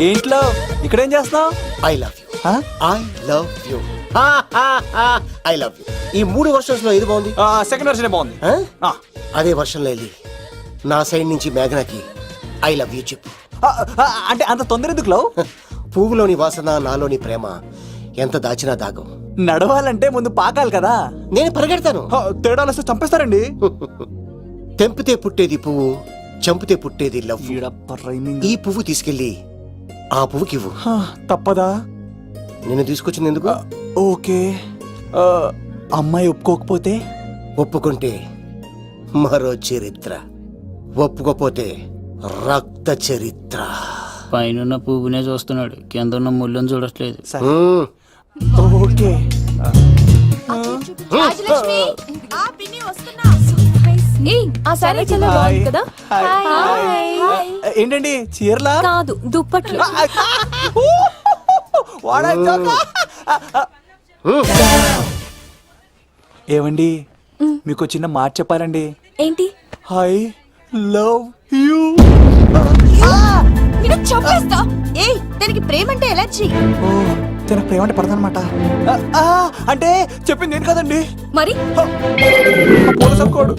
ఏంట్లో ఇక్కడేం చేస్తున్నావు? I love you. I love you. I love you. ఈ 3 వర్షన్స్ లో ఏది బాగుంది? సెకండ్ వర్షన్ బాగుంది. అదే వర్షంలో వెళ్ళి నా సైడ్ నుంచి మేఘనాకి ఐ లవ్ యూ చెప్పు. అంటే అంత తొందర ఎందుకు లవ్? పువ్వులోని వాసన, నాలోని ప్రేమ ఎంత దాచినా దాగం. నడవాలంటే ముందు పాకాలి కదా. నేను పరిగెడతాను. తేడాలు వస్తే చంపేస్తారండి. తెంపితే పుట్టేది పువ్వు, చంపితే పుట్టేది లవ్. ఈ పువ్వు తీసుకెళ్ళి ఆ పువ్వుకి ఇవ్వు. తప్పదా? నేను తీసుకొచ్చింది ఎందుకు? ఓకే. అమ్మాయి ఒప్పుకోకపోతే? ఒప్పుకుంటే మరో చరిత్ర, ఒప్పుకోపోతే రక్త చరిత్ర. పైన పువ్వునే చూస్తున్నాడు, కింద ఉన్న ముళ్ళని చూడట్లేదు. ఓకే. రాజలక్ష్మి, ఆ పిన్ని వస్తున్నా. ఆ సారీ చాలా బాగుంది కదా. ఏంటండి చీరలా? కాదు, దుప్పట్లు. ఏమండి, మీకు చిన్న మాట చెప్పాలండి. ఏంటి? I love you. చంపేస్తా. ఏయ్, దానికి ప్రేమ అంటే ఎలర్జీ. అయితే నాకు ప్రేమ అంటే పడదనమాట. అంటే చెప్పింది ఏంటి కదండి, మరి పోలీసోడు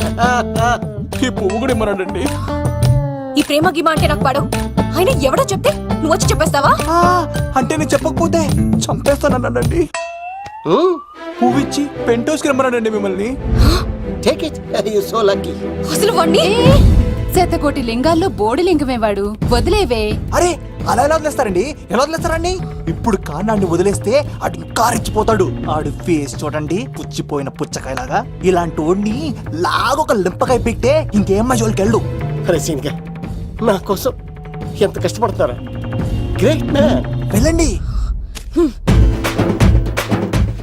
ఈ పువ్వు కూడా ఇమ్మన్నాడండి. ఈ ప్రేమ గిమ అంటే నాకు పడవు. అయినా ఎవడో చెప్తే నువ్వు వచ్చి చెప్పేస్తావా? అంటే నేను చెప్పకపోతే చంపేస్తానన్నాడండి. పువ్వు ఇచ్చి పెంటోస్కి రమ్మన్నాడండి మిమ్మల్ని. Take it, you so lucky. అసలు వాణ్ణి శతకోటి లింగాల్లో బోడి లింగమే వాడు, వదిలేవే. అరే అలా ఎలా వదిలేస్తారండి, ఎలా వదిలేస్తారండి? ఇప్పుడు కాన్నాడిని వదిలేస్తే ఆడు ఇంకా రెచ్చిపోతాడు. ఆడు ఫేస్ చూడండి, పుచ్చిపోయిన పుచ్చకాయలాగా. ఇలాంటి వాడిని లాగొక లింపకాయ పెట్టే ఇంకేం మజోలికి వెళ్ళు. అరే సీన్గా, నా కోసం ఎంత కష్టపడతారా? Great man. వెళ్ళండి.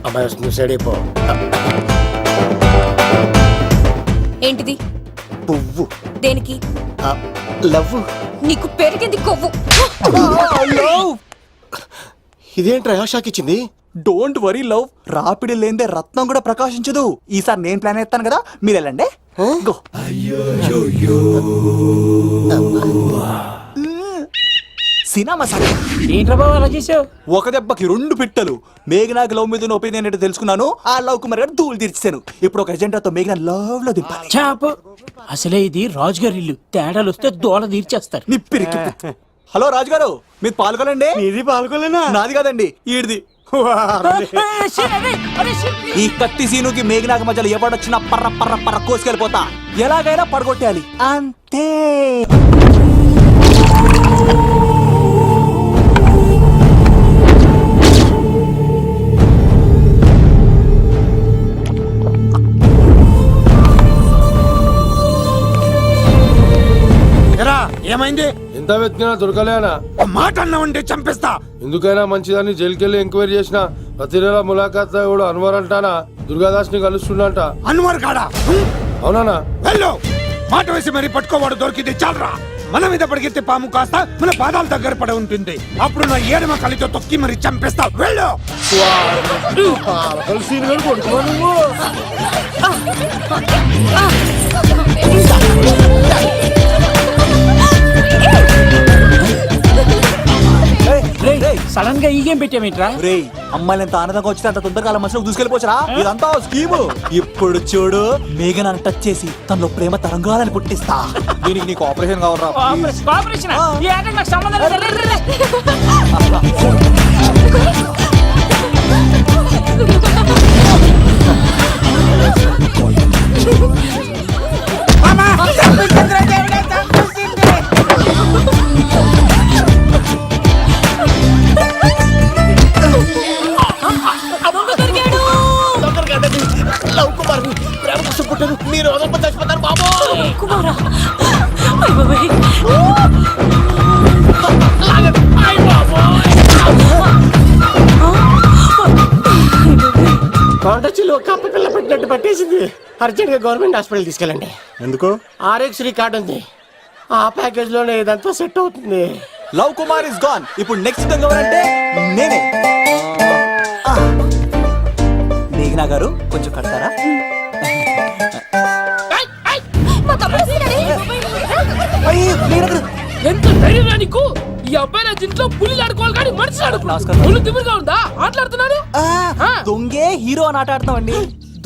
అమ్మాయి వస్తుంది, సైడ్ అయిపో. ఏంటిది? పువ్వు. దేనికి? లవ్. నీకు పెరిగింది కొవ్వు. ఇదేంట్రా షాక్ ఇచ్చింది? డోంట్ వరీ లవ్, రాపిడి లేదే రత్నం కూడా ప్రకాశించదు. ఈసారి నేను ప్లాన్ ఎత్తాను కదా, మీరు వెళ్ళండి. గో. సినిమా సార్ ఏంట్రా బాబు అలా చేసావు? ఒక దెబ్బకి 2 పిట్టలు. మేఘనాకి లవ్ మీద ఒపీనియన్ ఏంటో తెలుసుకున్నాను. ఆ లవ్ కుమార్ గారు ధూళి తీర్చాను. ఇప్పుడు ఒక ఎజెండాతో మేఘనా లవ్ లో దింపాలి. చాపు. అసలే ఇది రాజుగారి ఇల్లు, తేడాలు వస్తే దోళ తీర్చేస్తారు. నిప్పిరికి. హలో రాజుగారు, మీరు పాల్గొనండి. ఇది పాల్గొలేనా? నాది కాదండి, ఈడిది. ఈ కత్తి సీనుకి మేఘనాకి మధ్యలో ఎవడొచ్చినా పర్ర పర్ర పర్ర కోసుకెళ్ళిపోతా. ఎలాగైనా పడగొట్టాలి అంతే. ఏమైంది? ఎంత వెతికినా దొరకలేనా? మాట అన్నావంటే చంపేస్తా. ఎందుకైనా మంచిదని జైలుకెళ్ళి ఎంక్వైరీ చేసిన ప్రతి నెల ములాఖాత్ కూడా అన్వర్ అంటానా దుర్గాదాస్ ని కలుస్తుండంట. అన్వర్ కాడా? అవునా? వెళ్ళు. మాట వేసి మరి పట్టుకోవాడు దొరికింది చాలరా. మన మీద పడిగితే పాము కాస్త మన పాదాల దగ్గర పడి ఉంటుంది. అప్పుడు నా ఏడమ కలితో తొక్కి మరి చంపేస్తా. వెళ్ళు. సడన్ గా ఈ గేమ్ పెట్టామేంట్రా? రే అమ్మాయిలు ఎంత ఆనందంగా వచ్చితే అంత తొందరగా మనుషులకు దూసుకెళ్ళిపోవచ్చురా. ఇదంతా స్కీము. ఇప్పుడు చూడు, మేఘనాన్ని టచ్ చేసి తనలో ప్రేమ తరంగాలని పుట్టిస్తా. దీనికి నీకు ఆపరేషన్ కావాలరా? కోఆపరేషన్ ఈ ఆటకు నాకు సంబంధం లేదు. రే, రే, లవ్ కుమార్ ప్రేమ కోసం పుట్టారు. మీరు వదలప చచ్చిపోతారు బాబు. కుమారా, కొండచిలో కప్ప పిల్ల పట్టినట్టు పట్టేసింది. అర్జెంట్ గా గవర్నమెంట్ హాస్పిటల్ తీసుకెళ్ళండి. ఎందుకు? ఆర్ఎక్స్ కార్డు ఉంది, ఆ ప్యాకేజ్ లోనే ఇదంతా సెట్ అవుతుంది. Love Kumar is gone. ఇప్పుడు నెక్స్ట్ దొంగ ఎవరంటే నేనే. మేఘనా గారు కొంచెం కడతారా? ఎంత ధైర్యం నీకు? ఈ అబ్బాయి నా ఇంట్లో పులి ఆడుకోవాలి కానీ మనిషి ఆడుకో. పులి తిమ్మిగా ఉందా? ఆటలాడుతున్నాడు. దొంగే హీరో అని ఆట ఆడతామండి.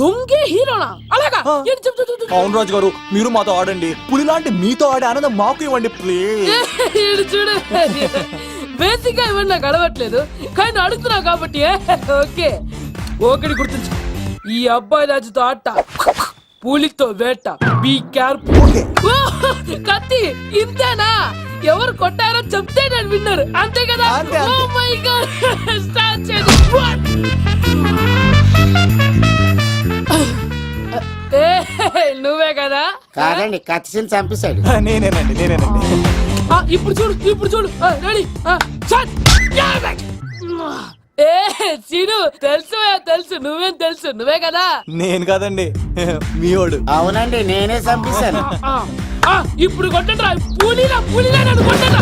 దొంగే హీరోనా? అలాగా? అవును రాజు గారు, మీరు మాతో ఆడండి. పులి లాంటి మీతో ఆడే ఆనందం మాకు ఇవ్వండి ప్లీజ్. చూడు, బేసిక్ గా ఇవన్నీ నాకు అడవట్లేదు, కానీ అడుగుతున్నా కాబట్టి ఓకే. ఒకటి గుర్తుంచు, ఈ అబ్బాయి రాజుతో ఆట, పులితో వేట. Be careful. కత్తి ఇంతేనా? ఎవరు కొట్టారో చెప్తే నేను విన్నారు, అంతే కదా? ఓ మై గాడ్, స్టార్ట్ చేయండి. నువ్వే కదా? కాదండి, కత్తిని చంపేశాడు. నేనేనండి. ఇప్పుడు చూడు. రెడీ. సీను, తెలుసు నువ్వేం తెలుసు, నువ్వే కదా? నేను కాదండి, మీవాడు. అవునండి, నేనే చంపేశాను. ఇప్పుడు కొట్టండి. పులిలా నన్ను కొట్టండి.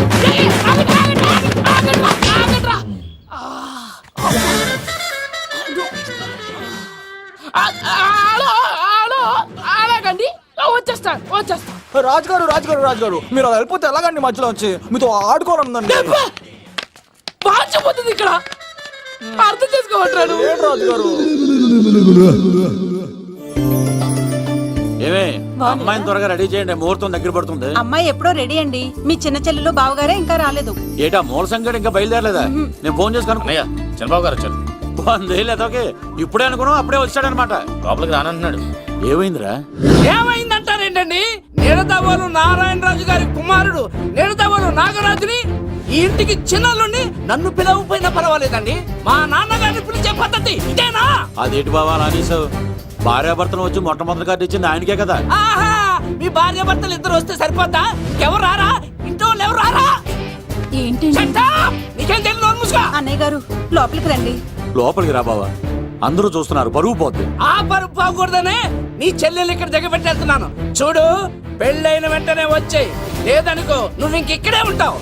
అలాగండి, వచ్చేస్తా. రాజుగారు మీరు అలా వెళ్ళిపోతే ఎలాగండి? మధ్యలో వచ్చి మీతో ఆడుకోవాలనుందండి. పాచిపోతుంది ఇక్కడ. అర్థం చేసుకోమంటాడు ఏమే అమ్మాయిని త్వరగా రెడీ చేయండి, ముహూర్తం దగ్గర పడుతుంది. అమ్మాయి ఎప్పుడో రెడీ అండి, మీ చిన్న చెల్లెలు బావగారే ఇంకా రాలేదు. ఏటా మూల సంగతి ఇంకా బయలుదేరలేదా? నేను ఫోన్ చేసి కనుక్కున్నాయా చంద్రబాబు గారు వచ్చారు. లేదా ఇప్పుడే అనుకున్నావు, అప్పుడే వచ్చాడనమాట. లోపలికి రానంటున్నాడు. ఏమైందిరా? ఏమైందంటారేంటండి? నిడదవోలు నారాయణరాజు గారి కుమారుడు నిడదవోలు నాగరాజుని ఈ ఇంటికి చిన్నల్లుండి నన్ను పిలవకపోయినా పర్వాలేదండి, మా నాన్నగారిని పిలిచే పద్ధతి ఇదేనా? అదేంటి బాబా అలా అనేసావు? భార్యాభర్తను వచ్చి మొట్టమొదటి కార్డు ఇచ్చింది ఆయనకే కదా. ఆహా, మీ భార్య భర్తలు ఇద్దరు వస్తే సరిపోతా? ఇంకెవరు రారా? ఇంట్లో వాళ్ళు ఎవరు రారా? ఏంటి నీకేం తెలియదు ముసుగా. అన్నయ్య గారు లోపలికి రండి. లోపలికి రా బాబా, అందరూ చూస్తున్నారు, పరువు పోద్ది. ఆ పరుపు పోకూడదనే నీ చెల్లెలు ఇక్కడ దిగబెట్టేస్తున్నాను. చూడు, పెళ్ళైన వెంటనే వచ్చాయి, లేదనుకో నువ్వు ఇంకెక్కడే ఉంటావు.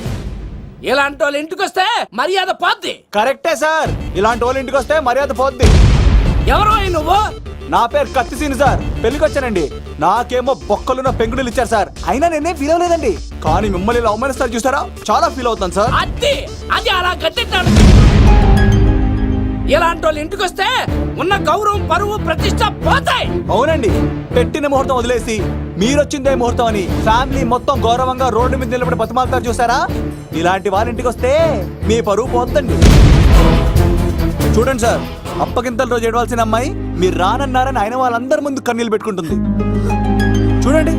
ఇలాంటి వాళ్ళు ఇంటికి వస్తే మర్యాద పోద్ది. కరెక్టే సార్, ఇలాంటి వాళ్ళ ఇంటికి వస్తే మర్యాద పోద్ది. ఎవరో నువ్వు? నా పేరు కత్తిసీని సార్, పెళ్లికి వచ్చానండి. నాకేమో బొక్కలున్న పెంగుడులు ఇచ్చారు సార్, అయినా నేనే ఫీల్ అవ్వలేదండి. కానీ మిమ్మల్ని ఇలా అవమానిస్తారు చూసారా, చాలా ఫీల్ అవుతాను సార్. అది అలా గట్టెట్టాడు. ఇలాంటి వాళ్ళు ఇంటికి వస్తే ఉన్న గౌరవం, పరువు, ప్రతిష్ట పోతాయి. అవునండి, పెట్టిన ముహూర్తం వదిలేసి మీరొచ్చిందే ముహూర్తం అని ఫ్యామిలీ మొత్తం గౌరవంగా రోడ్డు మీద నిలబడి బతిమాలుతారు చూసారా, ఇలాంటి వాళ్ళ ఇంటికి వస్తే మీ పరువు పోతుందండి. చూడండి సార్, అప్పగింతల రోజు ఏడవలసిన అమ్మాయి మీరు రానన్నారని ఆయన వాళ్ళందరి ముందు కన్నీళ్ళు పెట్టుకుంటుంది. చూడండి,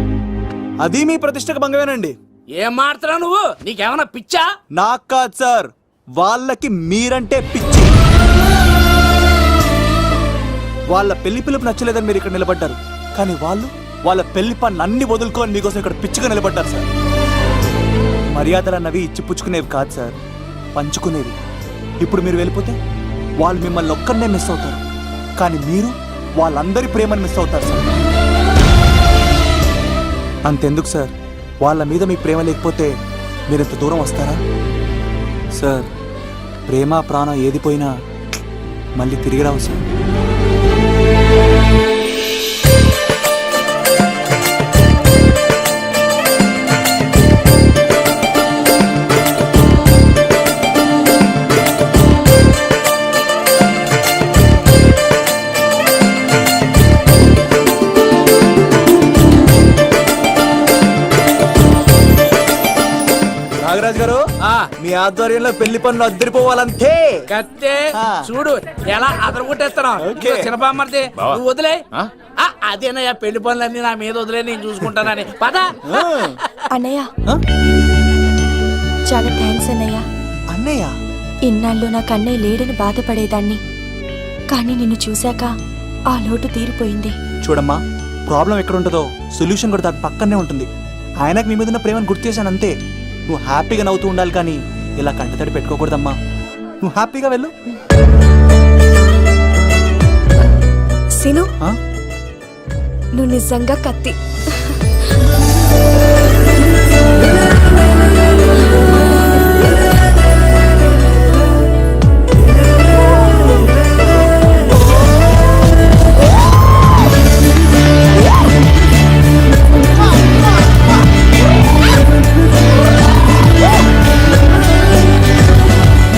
అది మీ ప్రతిష్టకు భంగమేనండి. ఏం మాట్లాడుతున్నావు నువ్వు? నీకేమన్నా పిచ్చా? నాకు కాదు సార్, వాళ్ళకి మీరంటే పిచ్చి. వాళ్ళ పెళ్లి పిలుపు నచ్చలేదని మీరు ఇక్కడ నిలబడ్డారు, కానీ వాళ్ళు వాళ్ళ పెళ్లి పన్ను అన్ని వదులుకొని మీకోసం ఇక్కడ పిచ్చిగా నిలబడ్డారు సార్. మర్యాదలు అన్నవి ఇచ్చిపుచ్చుకునేవి కాదు సార్, పంచుకునేవి. ఇప్పుడు మీరు వెళ్ళిపోతే వాళ్ళు మిమ్మల్ని ఒక్కరినే మిస్ అవుతారు, కానీ మీరు వాళ్ళందరి ప్రేమను మిస్ అవుతారు సార్. అంతెందుకు సార్, వాళ్ళ మీద మీ ప్రేమ లేకపోతే మీరు ఇంత దూరం వస్తారా సార్? ప్రేమ ప్రాణం ఏది పోయినా మళ్ళీ తిరిగి రావు సార్. నాగరాజ్ గారు, మీ ఆధ్వర్యంలో పెళ్లి పనులు అద్దరిపోవాలంతే. కత్తే చూడు ఎలా అదరగొట్టేస్తున్నావు. చిన్నపామర్ది నువ్వు వదిలే. అదేనయ్యా, పెళ్లి పనులన్నీ నా మీద వదిలే, నేను చూసుకుంటానని. పద అన్నయ్య, చాలా థ్యాంక్స్ అన్నయ్య. అన్నయ్య, ఇన్నాళ్ళు నాకు అన్నయ్య లేడని బాధపడేదాన్ని, కానీ నిన్ను చూశాక ఆ లోటు తీరిపోయింది. చూడమ్మా, ప్రాబ్లం ఎక్కడ ఉంటుందో సొల్యూషన్ కూడా దాని పక్కనే ఉంటుంది. ఆయనకు మీ మీద ఉన్న ప్రేమను గుర్తు చేశాను అంతే. నువ్వు హ్యాపీగా నవ్వుతూ ఉండాలి, కానీ ఇలా కంటతడి పెట్టుకోకూడదమ్మా. నువ్వు హ్యాపీగా వెళ్ళు. సీను, నువ్వు నిజంగా కత్తి.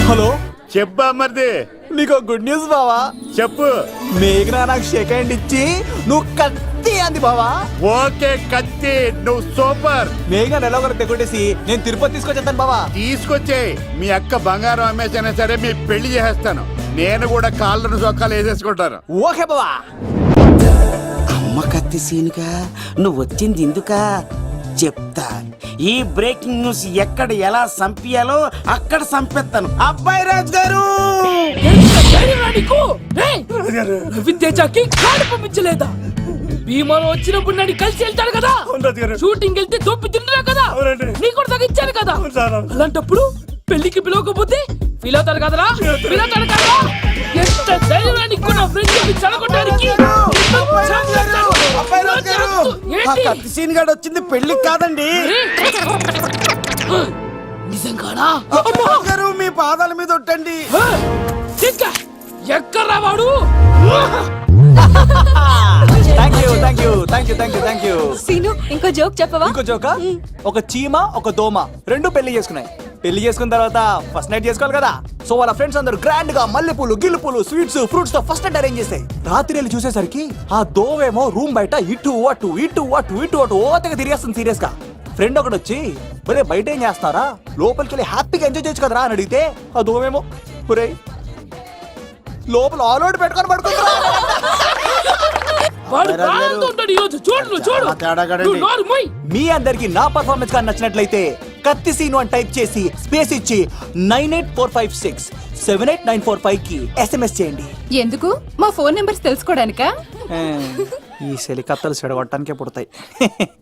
హలో, చెప్పా మరిది. నీకు గుడ్ న్యూస్ బావా. చెప్పు. మేఘనా నాకు షేక్ హ్యాండ్ ఇచ్చి నువ్వు కత్తి అంది బావా. ఓకే కత్తి, నువ్వు సూపర్. మేఘనా ఎలా ఒకరు తెగొట్టేసి నేను తిరుపతి తీసుకొచ్చేస్తాను బావా. తీసుకొచ్చే మీ అక్క బంగారం అమ్మేసైనా సరే మీ పెళ్లి చేసేస్తాను. నేను కూడా కాళ్ళను చొక్కాలు వేసేసుకుంటాను. ఓకే బావా. అమ్మ కత్తి సీనుగా నువ్వు వచ్చింది ఎందుకా చెప్తా. ఈ బ్రేకింగ్ న్యూస్ ఎక్కడ ఎలా సంపియాలో అక్కడ సంపెత్తాను. అబ్బాయి రాజు గారు, విద్యాచాకి కాడు పంపించలేదా? భీమాలో వచ్చినప్పుడు నన్ను కలిసి వెళ్తాడు కదా, షూటింగ్ వెళ్తే దొప్పి తింటున్నా కదా, నీ కూడా తగ్గించాను కదా. అలాంటప్పుడు పెళ్లికి పిలవకపోతే ఫీల్ అవుతాడు కదరా, ఫీల్ అవుతాడు కదా. ఎంత ధైర్యాన్ని కూడా ఫ్రెండ్షిప్ చెడగొట్టడానికి. కత్తి సీన్ గాడు వచ్చింది పెళ్లికి కాదండి. నిజంగానా? గారు, మీ పాదాల మీద ఒట్టండి. ఎక్కడ్రా వాడు? Thank you, thank you, thank you, thank you, thank you. Seenu, ఇంకో ఇంకో జోక్ చెప్పవా? ఇంకో జోక ఒక చీమ ఒక దోమ రెండు పెళ్లి చేసుకున్నాయి. పెళ్లి చేసుకున్న తర్వాత ఫస్ట్ నైట్ చేసుకోవాలి కదా. సో వాళ్ళ ఫ్రెండ్స్ అందరూ గ్రాండ్ గా మల్లెపూలు గిల్లుపూలు స్వీట్స్ ఫ్రూట్స్ తో ఫస్ట్ నైట్ అరేంజ్ చేస్తాయి. రాత్రి వెళ్ళి చూసేసరికి ఆ దోవేమో రూమ్ బయట ఇటు అటు ఇటు అటు ఇటు అటు ఓతగా తిరిగేస్తుంది సీరియస్ గా. ఫ్రెండ్ ఒకటి వచ్చి ఒరే బయట ఏం చేస్తారా, లోపలికి వెళ్ళి హ్యాపీగా ఎంజాయ్ చేయొచ్చు కదరా అని అడిగితే ఆ దోవేమో ఒరే లోపల ఆల్ అవుట్ పెట్టుకొని పడుకుంటా. వాడు ప్రాణంతో ఉంటాడు ఈరోజు. చూడు చూడు నువ్వు నోరు మూయ్. మీ అందరికి నా పర్ఫార్మెన్స్ గా నచ్చినట్లయితే కత్తి సీను అని టైప్ చేసి స్పేస్ ఇచ్చి 98456789445 కి SMS చేయండి. ఎందుకు? మా ఫోన్ నెంబర్స్ తెలుసుకోవడానికా? ఈ సెలికత్తలు చెడగొట్టడానికే పుడతాయి.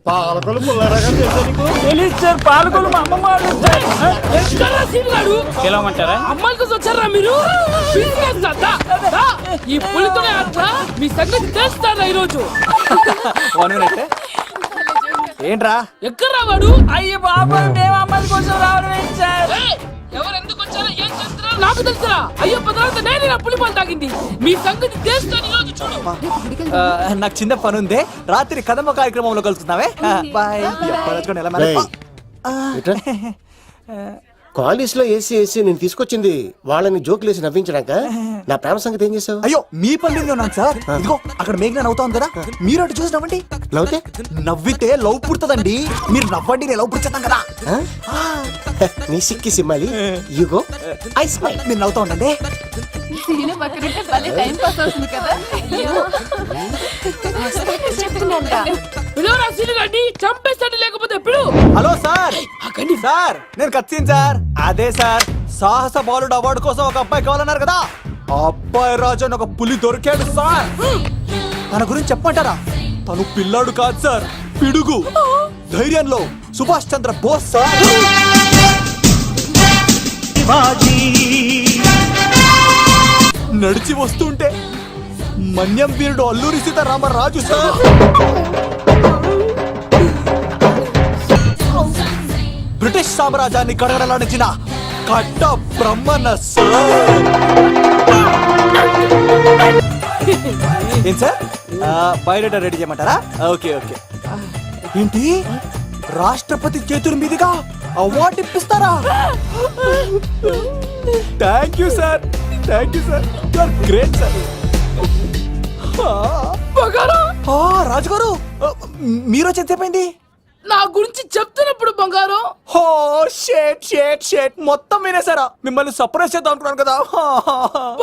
పాలకొలు మా అమ్మమ్మ వాళ్ళు ఇచ్చారు. ఎక్కడ్రా సీన్ గాడు? పిలవమంటారా? అమ్మాయిల కోసం వచ్చారా మీరు? బిజినెస్ అద్దా. దా. ఈ పులితోనే అట్లా మీ సంగతి తెలుస్తారా ఈరోజు? ఏంట్రా ఎక్కడ్రా వాడు? అయ్యో బాబు మేము అమ్మాయిల కోసం రావడం ఏంటి సార్? ఏయ్, ఎవరు ఎందుకు వచ్చారో ఏం చేస్తున్నారో నాకు తెలుసురా. అయ్యో పదార్థ నేనే నా పులిపాలు తాగింది. మీ సంగతి తెలుస్తాను ఈరోజు. చూడు నాకు చిన్న పని ఉంది, రాత్రి కదమ్మ కార్యక్రమంలో కలుసుకుందామే. బాయ్. కాలేజ్ లో ఏసీ నేను తీసుకొచ్చింది వాళ్ళని జోకులేసి నవ్వించడాక. నా ప్రేమ సంగతి ఏం చేసావు? అయ్యో మీ పని ఉన్నాను సార్. ఇదిగో అక్కడ మేఘన నవ్వుతాం కదా, మీరు అటు చూసి నవ్వండి. నవ్వుతే నవ్వితే లవ్ పుడుతుందండి. మీరు నవ్వండి, నేను లవ్ పుడుతాం కదా. నీ సిక్కి సిమ్మాలి యుగో ఐ స్మైల్. మీరు నవ్వుతా ఉండండి. పిలవరా సీన్ గాడిని, చంపేస్తాడు లేకపోతే పిలు. Hello sir. సార్ నేను కత్తిన్ సార్. అదే సార్ సాహస బాలుడు అవార్డు కోసం ఒక అబ్బాయి కావాలన్నారు కదా. ఆ అబ్బాయి రాజు అని ఒక పులి దొరికాడు సార్. తన గురించి చెప్పమంటారా? తను పిల్లాడు కాదు సార్, పిడుగు. ధైర్యంలో సుభాష్ చంద్ర బోస్ సార్. నడిచి వస్తుంటే మన్యం వీరుడు అల్లూరి సీతారామరాజు సార్. బ్రిటిష్ సామ్రాజ్యాన్ని కడగడలాడించిన కట్ట బ్రహ్మన్న సార్. ఏం సార్ బయోడేటా రెడీ చేయమంటారా? Okay okay. ఏంటి రాష్ట్రపతి చేతుల మీదుగా అవార్డు ఇప్పిస్తారా? Thank you sir, thank you sir, you are great sir. రాజుగారు మీరు ఎంతసేపైంది? నా గురించి చెప్తున్నప్పుడు బంగారం. హో షేట్ షేట్ షేట్ మొత్తం వినేసారా? మిమ్మల్ని సర్ప్రైజ్ చేద్దాం అనుకున్నాను కదా.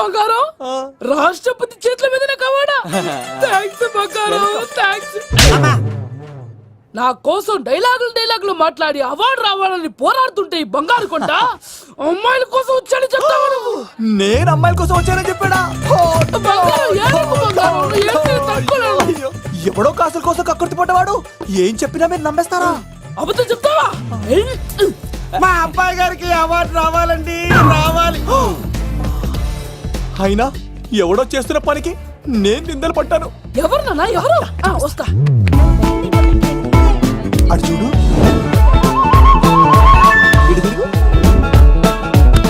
బంగారం రాష్ట్రపతి చేతుల మీదనే కావాడా? థ్యాంక్స్ బంగారం, థ్యాంక్స్. నా కోసం డైలాగులు మాట్లాడి అవార్డు రావాలని పోరాడుతుంటే ఈ బంగారు కొండ అమ్మాయిల కోసం వచ్చాడని చెప్తావా నువ్వు? నేను అమ్మాయిల కోసం వచ్చానని చెప్పాడా? ఎవడో కాసుల కోసం కక్కుర్తి పడ్డవాడు ఏం చెప్పినా మీరు నమ్మేస్తారా? అబద్ధం చెప్తావా? మా అబ్బాయి గారికి అవార్డు రావాలండి, రావాలి. అయినా ఎవడో చేస్తున్న పనికి నేను నిందలు పడ్డాను. ఎవరు నాన్న ఎవరు? వస్తా. అటు చూడు, ఇటు తిరుగు.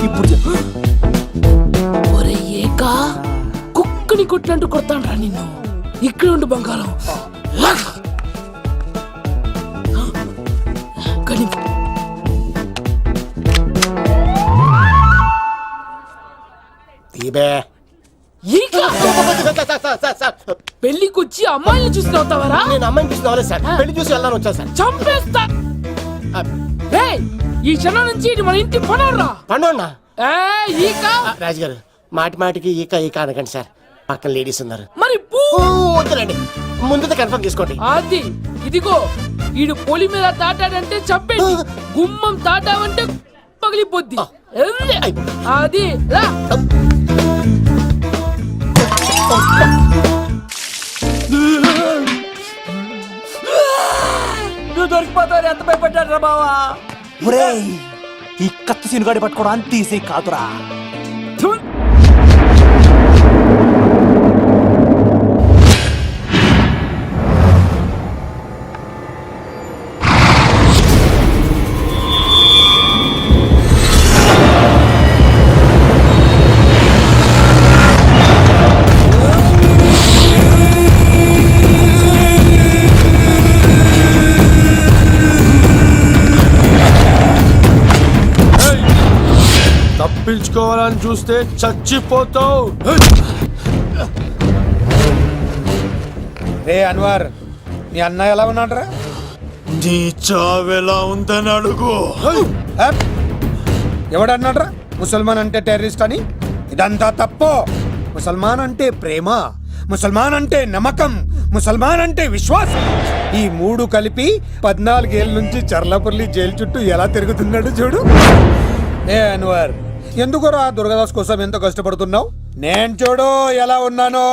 ఇప్పుడు చెప్పు. ఒరే ఏకా, కుక్కని కొట్టినట్టు కొడతాను రా నిన్ను. ఇక్కడ ఉండు బంగారం. పెళ్లికొచ్చి అమ్మాయిని చూసి నవ్వుతావరా? నేను అమ్మాయిని చూసి నవ్వలేదు సార్, పెళ్లి చూసి వెళ్ళాలని వచ్చా సార్. చంపేస్తా. ఈ క్షణం నుంచి ఇది మన ఇంటి పనోడ్రా. పండున్నా ఈక రాజుగారు మాటి మాటికి ఈక ఈక అనకండి సార్, పక్కన లేడీస్ ఉన్నారు. మరి వద్దులండి, ముందు కన్ఫర్మ్ చేసుకోండి. అది ఇదిగో ఈడు పొలి మీద తాటాడంటే చంపేసి, గుమ్మం తాటావంటే పగిలిపోద్ది. అది రా. నువ్వు దొరికిపోతావు. ఎంత భయపడ్డాడు రా బావా. ఈ కత్తి సీనుగాడి పట్టుకోవడం అంత ఈజీ కాదురా. తప్పించుకోవాలని చూస్తే చచ్చిపోతావు. రే అన్వర్, మీ అన్న ఎలా ఉన్నాడ్రా? నీ చావెలా ఉందని అడుగు. ఎవడన్నాడ్రా ముసల్మాన్ అంటే టెర్రరిస్ట్ అని? ఇదంతా తప్పు. ముసల్మాన్ అంటే ప్రేమ, ముసల్మాన్ అంటే నమ్మకం, ముసల్మాన్ అంటే విశ్వాసం. ఈ మూడు కలిపి 14 ఏళ్ళ నుంచి చర్లపల్లి జైలు చుట్టూ ఎలా తిరుగుతున్నాడు చూడు. ఏ అన్వర్, ఎందుకురా దుర్గాదాస్ కోసం ఎంతో కష్టపడుతున్నావు? నేను చూడు ఎలా ఉన్నానో.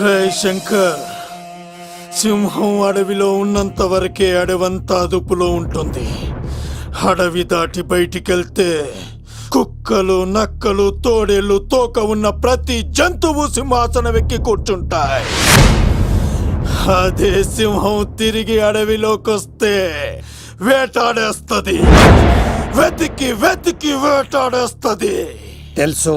రే శంకర్, సింహం అడవిలో ఉన్నంత వరకే అడవంతా అదుపులో ఉంటుంది. అడవి దాటి బయటికెళ్తే కుక్కలు, నక్కలు, తోడేళ్లు, తోక ఉన్న ప్రతి జంతువు సింహాసనం ఎక్కి కూర్చుంటాయి. అదే సింహం తిరిగి అడవిలోకి వస్తే వేటాడేస్తది, వెతికి వెతికి వేటాడేస్తది. తెలుసు,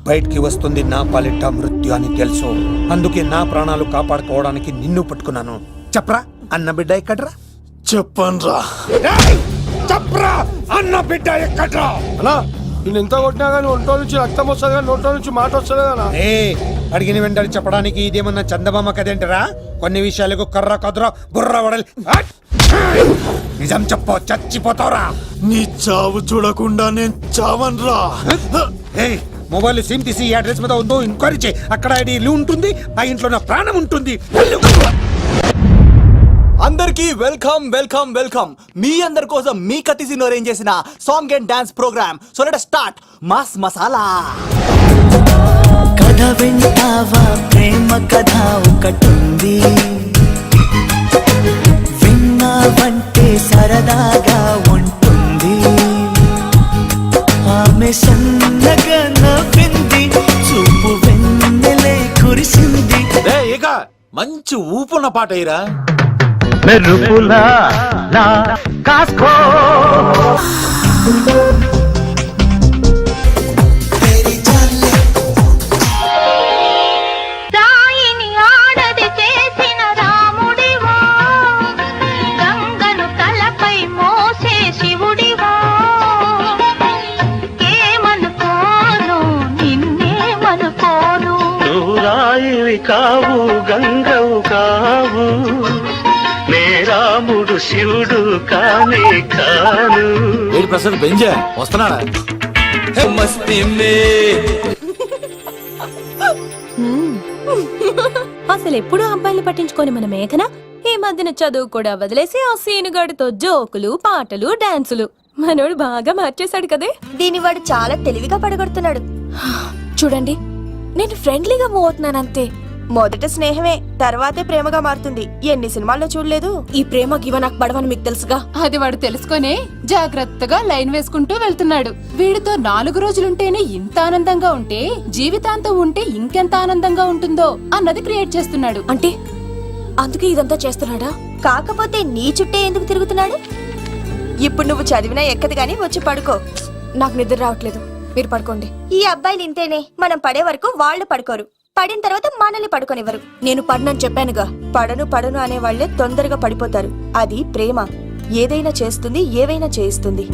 బయటికి వస్తుంది నా పాలిట మృత్యు అని తెలుసు. అందుకే నా ప్రాణాలు కాపాడుకోవడానికి నిన్ను పట్టుకున్నాను. చెప్పరా అన్న బిడ్డ ఎక్కడ్రా? చెప్పన్రా. చెప్పరా అన్న బిడ్డ ఎక్కడ్రా? అన్నా నేను ఎంత కొట్టినా కానీ ఒంటో నుంచి రక్తం వస్తుంది కానీ నోట్లో నుంచి మాట వస్తుంది కదా. అడిగిన వెంటనే చెప్పడానికి ఇదేమన్నా చందమామ కదేంటరా? కొన్ని విషయాలకు కర్ర కదరా బుర్ర వడలి. నిజం చెప్పు, చచ్చిపోతావురా. నీ చావు చూడకుండా నేను చావన్రా. మొబైల్ సిమ్ తీసి ఈ అడ్రస్ మీద ఉందో ఎంక్వైరీ చేయి. అక్కడ ఐడి ఇల్లు ఉంటుంది, ఆ ఇంట్లో నా ప్రాణం ఉంటుంది. అందరికీ వెల్కమ్ వెల్కమ్ వెల్కమ్. మీ అందరి కోసం మీ కత్తిసీన్ అరేంజ్ చేసిన song and dance programme. So let us start mass masala. కథ వింటావా, ప్రేమ కథ ఒకటుంది, విన్నావంటే సరదాగా ఉంటుంది. ఆమె సన్నగా నవ్వింది, చూపు వెన్నెలే కురిసింది. ఇక మంచి ఊపున్న పాట అయ్యిరా. మెరుపులా నా కాస్కో రాయిని ఆడది చేసిన రాముడివా, గంగను తలపై మోసే శివుడివా. ఏమనుకోను నిన్నేమనుకోను, నువ్వు రాయివి కావు, గంగవు కావు, నే రాముడు శివుడు కానే కాను. ఏంటి ప్రసాద్ బెంజా వస్తున్నాడా? అసలు ఎప్పుడు అబ్బాయిలు పట్టించుకొని మన మేఘన ఈ మధ్యన చదువు కూడా వదిలేసి ఆ సీనుగాడితో జోకులు, పాటలు, డాన్సులు. మనోడు బాగా మార్చేశాడు కదే. దీని వాడు చాలా తెలివిగా పడగొడుతున్నాడు. చూడండి, నేను ఫ్రెండ్లీగా మూవ్ అవుతున్నాను అంతే. మొదట స్నేహమే, తర్వాతే ప్రేమగా మారుతుంది. ఎన్ని సినిమాల్లో చూడలేదు? ఈ ప్రేమ గివ నాకు పడవని మీకు తెలుసుగా. అది వాడు తెలుసుకొనే జాగ్రత్తగా లైన్ వేసుకుంటూ వెళ్తున్నాడు. వీడితో 4 రోజులుంటేనే ఇంత ఆనందంగా ఉంటే జీవితాంతం ఉంటే ఇంకెంత ఆనందంగా ఉంటుందో అన్నది క్రియేట్ చేస్తున్నాడు. అంటే అందుకే ఇదంతా చేస్తున్నాడా? కాకపోతే నీ చుట్టే ఎందుకు తిరుగుతున్నాడు? ఇప్పుడు నువ్వు చదివినా ఎక్కదు గానీ వచ్చి పడుకో. నాకు నిద్ర రావట్లేదు, మీరు పడుకోండి. ఈ అబ్బాయిలు ఇంతేనే, మనం పడే వరకు వాళ్ళు పడుకోరు, పడిన తర్వాత మనల్ని పడుకోనివ్వరు. నేను పడనని చెప్పానుగా. పడను అనే వాళ్లే తొందరగా పడిపోతారు. అది ప్రేమ, ఏదైనా చేస్తుంది, ఏవైనా చేయిస్తుంది.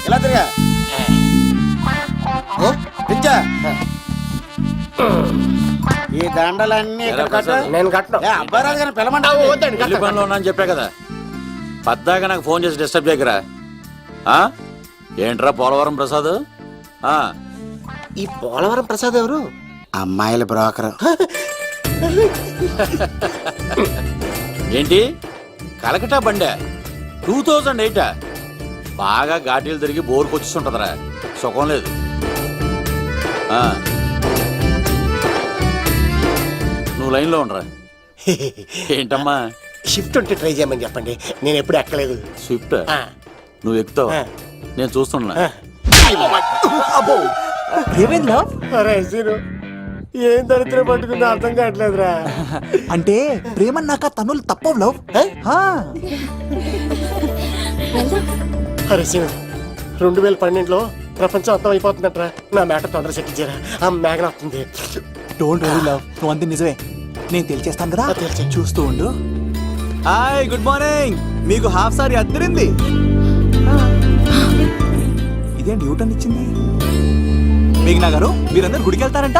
ఇలా తిరిగా ఈ దండలన్నీ నేను కట్టను. అబ్బాయి రాజు గారిని పిలమంటావు? పెళ్లి పనిలో ఉన్నా అని చెప్పా కదా. పద్దాక నాకు ఫోన్ చేసి డిస్టర్బ్ చేయకరా. ఏంట్రా పోలవరం ప్రసాద్? ఈ పోలవరం ప్రసాద్ ఎవరు? అమ్మాయిల బ్రోకర్. ఏంటి కలకటా బండే 2008? బాగా ఘాటీలు తిరిగి బోర్కి వచ్చేస్తుంటదరా, సుఖం లేదు. నువ్వు లైన్లో ఉండరా. ఏంటమ్మా? షిఫ్ట్ ఉంటే ట్రై చేయమని చెప్పండి, నేను ఎప్పుడు ఎక్కలేదు. స్విఫ్ట్ నువ్వు ఎక్కుతావు, నేను చూస్తున్నా. ఏమైందిరా? ఏం దరిద్రం పట్టుకుందో అర్థం కావట్లేదురా. అంటే ప్రేమన్నాక తనులు తప్పవు లవ్. అరే సీను, 2012లో ప్రపంచం అర్థం అయిపోతుందట్రా. నా మ్యాటర్ తొందర సెట్ చేయరా, ఆ మేఘన వస్తుంది. డోంట్ వరీ లవ్, నువ్వు అంతే నిజమే. నేను తెలిచేస్తాను కదా, చూస్తూ ఉండు. Hi good morning. మీకు హాఫ్ సారీ అద్దరింది. ఇదేంటి యూటర్న్ ఇచ్చింది? మేఘనా గారు మీరందరూ గుడికి వెళ్తారంట.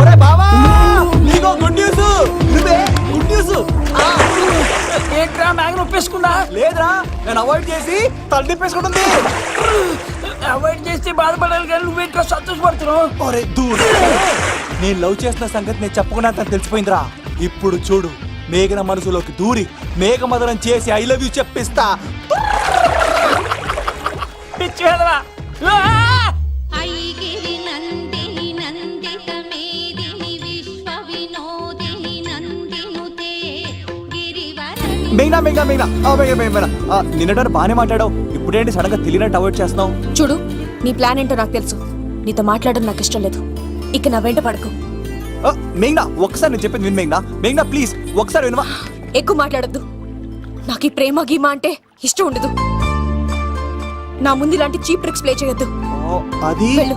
ఒరే బావా నీకో గుడ్ న్యూస్. నువ్వే గుడ్ న్యూస్. ఏంట్రా మ్యాగ్ ఒప్పేసుకుందా? లేదురా నేను అవాయిడ్ చేసి తల తిప్పేసుకుంటుంది. అవాయిడ్ చేస్తే బాధపడాలి కానీ నువ్వేంట్రా సంతోషపడుతున్నావు? ఒరే దూర్, నేను లవ్ చేస్తున్న సంగతి నేను చెప్పకుండా తనకు తెలిసిపోయిందిరా. ఇప్పుడు చూడు, మేఘన మనసులోకి దూరి మేఘమదనం చేసి ఐ లవ్ యూ చెప్పిస్తా. పిచ్చి వెధవా. మేఘనా మేఘనా మేఘనా మేఘనా నిన్నటి బానే మాట్లాడావు, ఇప్పుడేంటి సడన్ గా తెలియనట్టు అవాయిడ్ చేస్తున్నావు? చూడు, నీ ప్లాన్ ఏంటో నాకు తెలుసు. నీతో మాట్లాడడం నాకు ఇష్టం లేదు. ఇక నా వెంట పడకు. మేఘనా ఒకసారి నేను చెప్పింది విను. మేఘనా మేఘనా ప్లీజ్ ఒకసారి వినవా? ఎక్కువ మాట్లాడొద్దు. నాకు ఈ ప్రేమ గీమా అంటే ఇష్టం ఉండదు. నా ముందు ఇలాంటి చీప్ ట్రిక్స్ ప్లే చేయొద్దు. అది వెళ్ళు.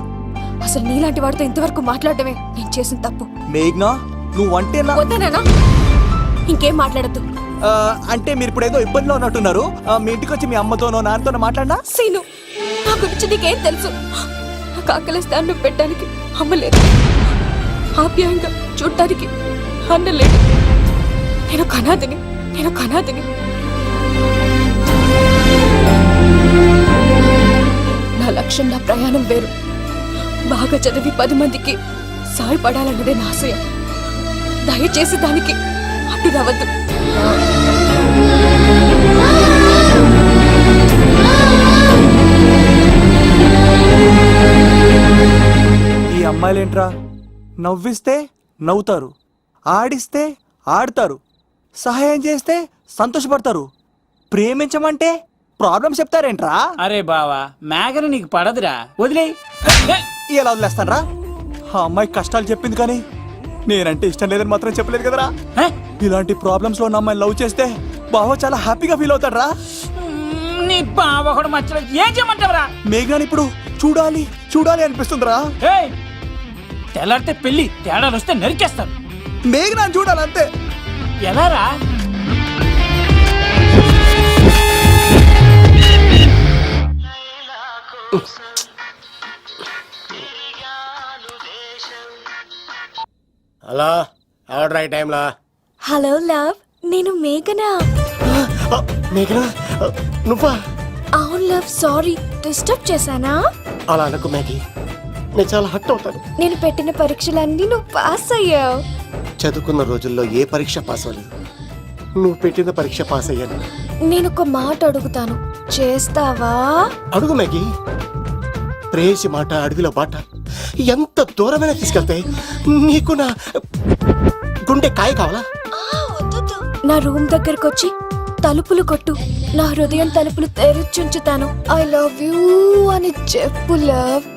అసలు నీలాంటి వాడితో ఇంతవరకు మాట్లాడటమే నేను చేసిన తప్పు. మేఘనా నువ్వంటే వద్దనా? ఇంకేం మాట్లాడద్దు. అంటే మీరు ఇప్పుడు ఏదో ఇబ్బందిలో ఉన్నట్టున్నారు. మీ ఇంటికి వచ్చి మీ అమ్మతోనో నాన్నతోనో మాట్లాడినా? సీను, నా గురించి నీకేం తెలుసు? నాకు ఆకలిస్తే అన్నం పెట్టడానికి అమ్మ లేదు, ఆప్యాయంగా చూడటానికి అన్న లేడు. నేను కనాదిని. నా లక్ష్యం, నా ప్రయాణం వేరు. బాగా చదివి 10 మందికి సాయపడాలన్నదే నా ఆశయం. దయచేసి దానికి అడ్డు రావద్దు. ఈ అమ్మాయిలేంట్రా, నవ్విస్తే నవ్వుతారు, ఆడిస్తే ఆడతారు, సహాయం చేస్తే సంతోషపడతారు, ప్రేమించమంటే ప్రాబ్లం చెప్తారేంట్రా? అరే బావా, మేఘన నీకు పడదురా, వదిలే. ఎలా వదిలేస్తానరా? ఆ అమ్మాయి కష్టాలు చెప్పింది కానీ నేనంటే ఇష్టం లేదని మాత్రం చెప్పలేదు కదరా. ఇలాంటి ప్రాబ్లమ్స్ లో ఉన్న అమ్మాయిని లవ్ చేస్తే బావ చాలా హ్యాపీగా ఫీల్ అవుతాడరా. నీ బావ కూడా మచ్చలేదు. ఏం చేయమంటావరా? మేఘనాని ఇప్పుడు చూడాలి అనిపిస్తుందిరా. తెల్లారితే పెళ్లి, తేడాలు వస్తే నరికేస్తారు. మేఘనాని చూడాలంతే. ఎలా రా? హలో, ఎవరు రైట్ టైంలా? హలో లవ్, నేను మేఘనా. మేఘనా నువ్వా? అవును లవ్, సారీ డిస్టర్బ్ చేశానా? అలా అనకు మ్యాగీ, నేను చాలా హర్ట్ అవుతాను. నేను పెట్టిన పరీక్షలన్నీ నువ్వు పాస్ అయ్యావు. చదువుకున్న రోజుల్లో ఏ పరీక్ష పాస్ అవ్వలేదు. నువ్వు పెట్టిన పరీక్ష పాస్ అయ్యాను. నేను ఒక మాట అడుగుతాను, చేస్తావా? అడుగు మ్యాగీ. ప్రేయసి మాట అడవిలో బాట ఎంత దూరమైనా తీసుకెళ్తాయి. నీకు నా గుండె కాయ కావాలా? నా రూమ్ దగ్గరకు వచ్చి తలుపులు కొట్టు, నా హృదయం తలుపులు తెరిచుంచుతాను. ఐ లవ్ యూ అని చెప్పు లవ్.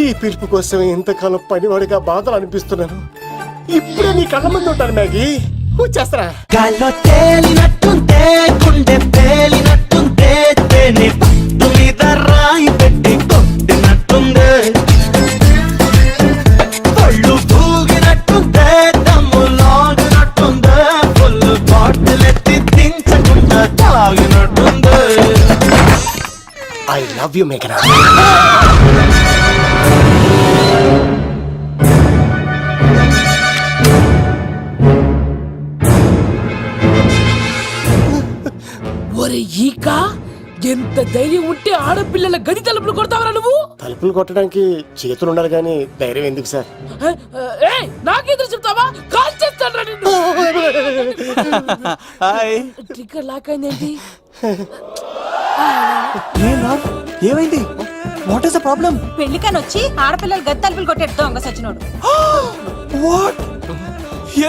ఈ పిలుపు కోసం ఇంతకాలం పనివాడిగా బాధలు అనిపిస్తున్నాను. ఇప్పుడే నీ కళ్ళ ముందు ఉంటాను మ్యాగీ. వచ్చేస్తారా? గాల్లో తేలినట్టుంటే, గుండె పేలినట్టుంటే, తేనె పట్టు మీద రాయి పెట్టి కొట్టినట్టుందే, పళ్ళు తూగినట్టుంటే, దమ్ము లాగినట్టుందే, ఫుల్ బాటిల్ ఎత్తి దించకుండా తాగినట్టుందే. ఐ లవ్ యూ మేఘనా. ఒరే ఈక, ఎంత ధైర్యం ఉంటే ఆడపిల్లల గది తలుపులు కొడతావరా నువ్వు? తలుపులు కొట్టడానికి చేతులు ఉండాలి కానీ ధైర్యం ఎందుకు సార్? నాకెదురు చెప్తావా? కాల్ చేస్తాను నిన్ను. ట్రిగ్గర్ లాక్ అయిందేంటి? ఏమైంది? What is the problem? పెళ్లికని వచ్చి ఆడపిల్లలు గది తలుపులు కొట్టేడు దొంగ సచ్చినోడు. వాట్?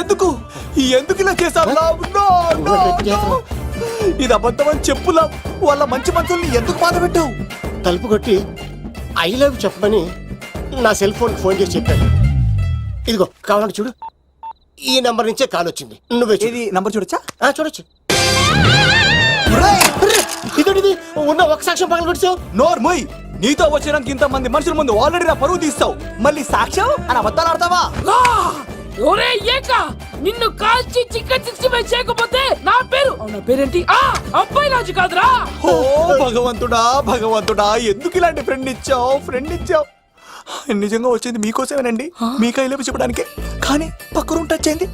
ఎందుకు ఇలా చేశావు? ఇది అబద్ధం అని చెప్పులా. వాళ్ళ మంచి మనుషుల్ని ఎందుకు బాధ పెట్టావు? తలుపు కొట్టి ఐ లవ్ చెప్పమని నా సెల్ ఫోన్ ఫోన్ చేసి చెప్పాను. ఇదిగో కావాలంటే చూడు, ఈ నంబర్ నుంచే కాల్ వచ్చింది. నువ్వే ఇది నంబర్ చూడొచ్చా? చూడొచ్చు. ఇదేంటిది? ఉన్న ఒక సాక్ష్యం పగల కొట్టావు. నోర్ మొయ్. నీతో వచ్చినాక ఇంతమంది మనుషుల ముందు ఆల్రెడీ నా పరువు తీస్తావు, మళ్ళీ సాక్ష్యం అని అబద్ధాలు ఆడతావా? ఒరే ఏక, నిన్ను కాల్చి చికెన్ 65 చేయకపోతే నా పేరేంటి? అబ్బాయి రాజు కాదురా. ఓ భగవంతుడా భగవంతుడా, ఎందుకు ఇలాంటి ఫ్రెండ్ ఇచ్చావు? నిజంగా వచ్చింది మీకోసమేనండి, మీకు ఐ లవ్ చెప్పడానికే. కానీ పక్క రూమ్ టచ్ అయింది.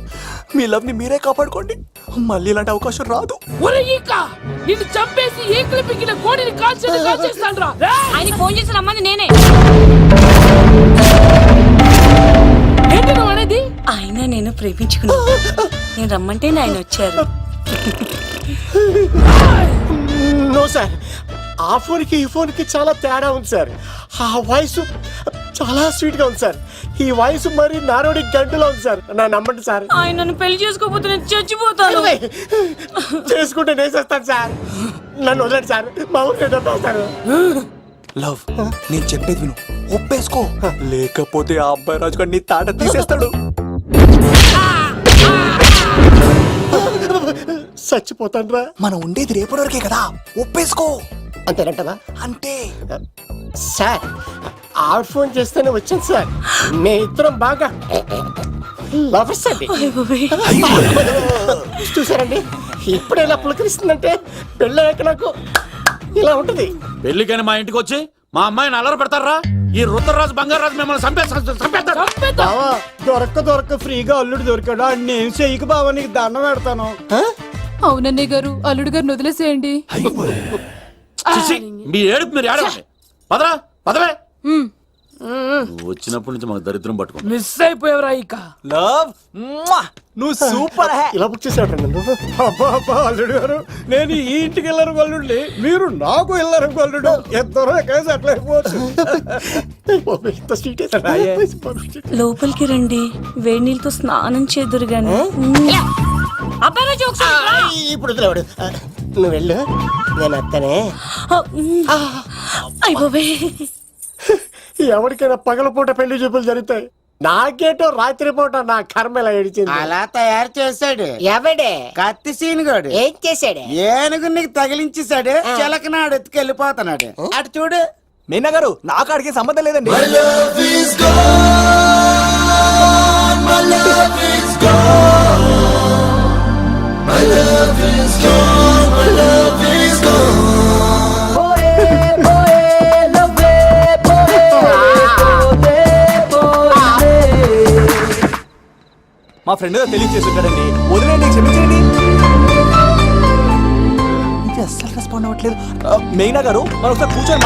మీ లవ్ ని మీరే కాపాడుకోండి, మళ్ళీ ఇలాంటి అవకాశం రాదు. ఒరే ఈక, నిన్ను చంపేసి ఏకలు పిగిన కోడిని కాల్చేస్తాను రా. ఆయన ఫోన్ చేసి రమ్మని నేనే. ఏంటి నువ్వు అనేది? ఆయన నేను ప్రేమించుకున్నా, నేను రమ్మంటే ఆయన వచ్చారు. నో సార్, ఆ ఫోన్కి ఈ ఫోన్కి చాలా తేడా ఉంది సార్. ఆ వాయిస్ చాలా స్వీట్ గా ఉంది సార్. ఈ వాయిస్ మరి నారోడి గంటలో ఉంది సార్. నా నమ్మండి సార్. ఆయన నన్ను పెళ్లి చేసుకోకపోతే నేను చచ్చిపోతాను. చేసుకుంటే నేను చేస్తాను సార్. నన్ను వదలండి సార్, మా ఊరికి వస్తారు. లవ్, నేను చెప్పేది విను, ఒప్పేసుకో, లేకపోతే ఆ అబ్బాయి రాజు గారిని తాట తీసేస్తాడు. చచ్చిపోతాను రా. మనం ఉండేది రేపటి వరకే కదా, ఒప్పేసుకో. అంతేనంటవా? అంటే సార్, ఆ ఫోన్ చేస్తేనే వచ్చాను సార్. మీ ఇద్దరం బాగా లవర్స్ అండి. చూసారండి, ఇప్పుడు ఎలా పులకరిస్తుందంటే పెళ్ళయ్యాక నాకు ఇలా ఉంటది. పెళ్లికని మా ఇంటికి వచ్చి మా అమ్మాయిని అల్లరి పెడతారా? ఈ రుద్రరాజు బంగారాజు మిమ్మల్ని చంపేస్తారు. బావా, దొరక్క ఫ్రీగా అల్లుడు దొరికాడు. నేను చెయ్యికి బావా, నీకు దండం పెడతాను. అవునన్నయ్య గారు, అల్లుడు గారిని వదిలేసేయండి. మీ ఏడుపు మీరు ఏడవండి. పదవే వచ్చినప్పటి నుంచి మాకు దరిద్రం పట్టుకో. మిస్ అయిపోయావురా ఈక. లవ్, నువ్వు సూపర్. ఇలా బుక్ చేసాడు. అబ్బా అల్లుడు గారు, నేను ఈ ఇంటికి వెళ్ళరు గల్లుండి, మీరు నాకు వెళ్ళరు గల్లుడు. ఎంతరో కేసు అట్లా లోపలికి రండి, వేడి నీళ్ళతో స్నానం చేదురు గాని. ఇప్పుడు వదిలేవాడు. నువ్వు వెళ్ళు, నేను అత్తనే. అయిపోవే, ఎవరికైనా పగలపూట పెళ్లి చూపులు జరుగుతాయి. నాకేటో రాత్రిపూట నా కర్మ ఇలా ఏడిచింది. అలా తయారు చేశాడు ఎవడే? కత్తి సీనుగాడు. ఏం చేశాడు? ఏనుగు నీకు తగిలించేశాడు, చిలకనాడు ఎత్తుకెళ్ళిపోతున్నాడు. అటు చూడు. మీనా గారు, నాకు అడిగే సంబంధం లేదండి. మా ఫ్రెండ్ తెలియజేస్తుంటాడండి, వదిలేండి, క్షమించండి. ఇది అస్సలు రెస్పాండ్ అవ్వట్లేదు. మెయినా గారు, మనం ఒకసారి కూర్చొని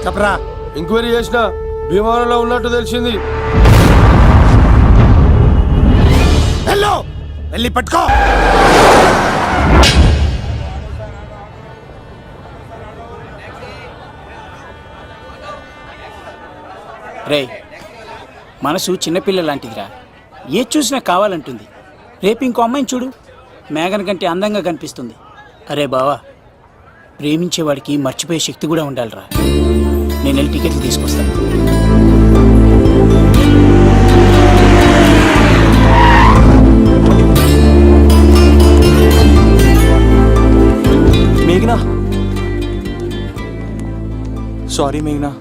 చెప్పరా. ఎంక్వైరీ చేసిన భీమవరంలో ఉన్నట్టు తెలిసింది. వెళ్ళి పట్టుకో. రే, మనసు చిన్నపిల్ల లాంటిదిరా, ఏ చూసినా కావాలంటుంది. రేపు ఇంకో అమ్మాయిని చూడు, మేఘన కంటే అందంగా కనిపిస్తుంది. అరే బావా, ప్రేమించేవాడికి మర్చిపోయే శక్తి కూడా ఉండాలిరా. నేను వెళ్ళి టికెట్లు తీసుకొస్తాను. మేఘనా, సారీ మేఘనా,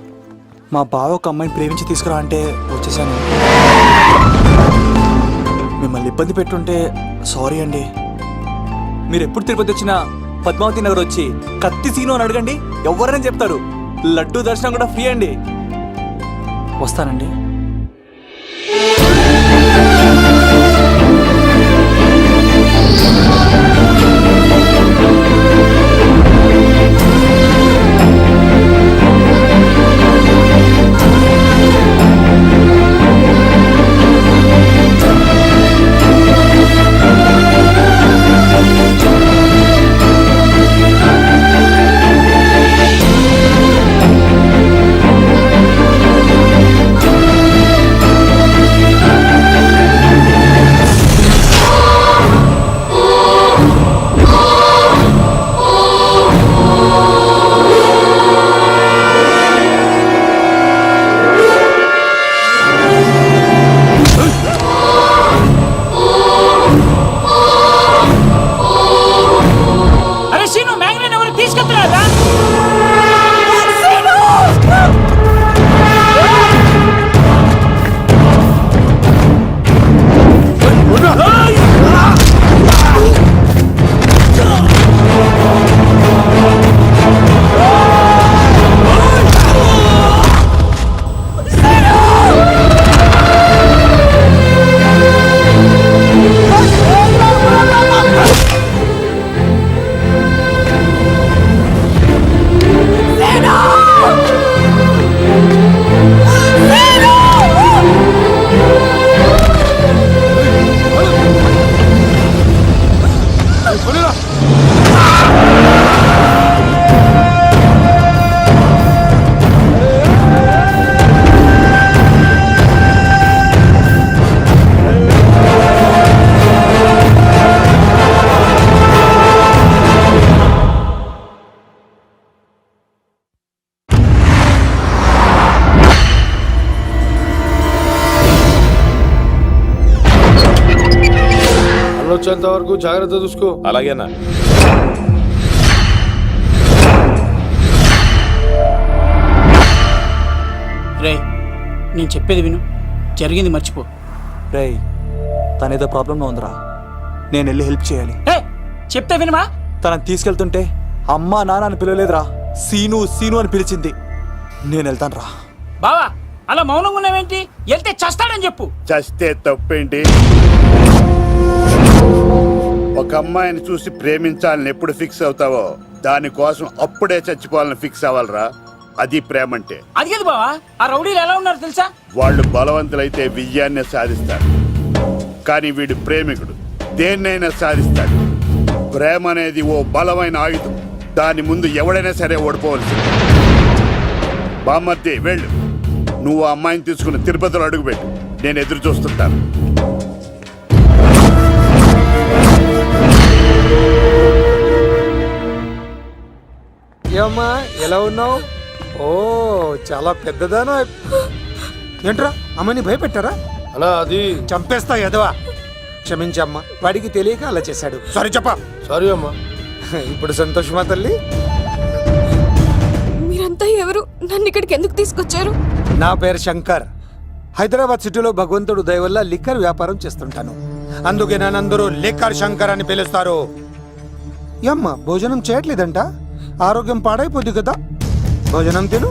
మా బావ ఒక అమ్మాయిని ప్రేమించి తీసుకురా అంటే వచ్చేసాను. మిమ్మల్ని ఇబ్బంది పెట్టుంటే సారీ అండి. మీరు ఎప్పుడు తిరుపతి వచ్చినా పద్మావతి నగర్ వచ్చి కత్తి సీను అని అడగండి, ఎవరైనా చెప్తారు. లడ్డూ దర్శనం కూడా ఫ్రీ అండి. వస్తానండి. అన్న వచ్చేంత వరకు జాగ్రత్త చూసుకో. అలాగేనా? రే నేను చెప్పేది విను, జరిగింది మర్చిపో. రేయ్ తనేదో ప్రాబ్లంలో ఉందిరా, నేను వెళ్ళి హెల్ప్ చేయాలి. చెప్తే వినమా? తనని తీసుకెళ్తుంటే అమ్మా నాన్న అని పిలవలేదురా, సీను సీను అని పిలిచింది. నేను వెళ్తాను రా. బావా అలా మౌనంగా ఉన్నావేంటి? వెళ్తే చస్తాడని చెప్పు. చస్తే తప్పేంటి? ఒక అమ్మాయిని చూసి ప్రేమించాలని ఎప్పుడు ఫిక్స్ అవుతావో దానికోసం అప్పుడే చచ్చిపోవాలని ఫిక్స్ అవ్వాలరా. అది ప్రేమంటే. అది కాదు బావా, ఆ రౌడీలు ఎలా ఉన్నారు తెలుసా? వాళ్ళు బలవంతులైతే విజయాన్ని సాధిస్తారు, కానీ వీడు ప్రేమికుడు దేన్నైనా సాధిస్తాడు. ప్రేమ అనేది ఓ బలమైన ఆయుధం, దాని ముందు ఎవడైనా సరే ఓడిపోవలసింది. బామ్మర్ది వెళ్ళు, నువ్వు ఆ అమ్మాయిని తీసుకుని తిరుపతిలో అడుగుపెట్టు, నేను ఎదురు చూస్తుంటాను. ఏమ్మా ఎలా ఉన్నావు? ఓ చాలా పెద్దదానా. ఏంట్రా అమ్మని భయపెట్టారా? అన్నా అది చంపేస్తా ఎదవా. క్షమించమ్మా, వాడికి తెలియక అలా చేశాడు. సారీ చెప్పా. సారీ అమ్మా. ఇప్పుడు సంతోషమా తల్లి? మీరంతా ఎవరు? నన్ను ఇక్కడికి ఎందుకు తీసుకొచ్చారు? నా పేరు శంకర్. హైదరాబాద్ సిటీలో భగవంతుడు దయ వల్ల లిక్కర్ వ్యాపారం చేస్తుంటాను, అందుకే నన్నందరూ లిక్కర్ శంకర్ అని పిలుస్తారు. అమ్మ భోజనం చేయట్లేదంట, ఆరోగ్యం పాడైపోద్ది కదా, భోజనం తిను.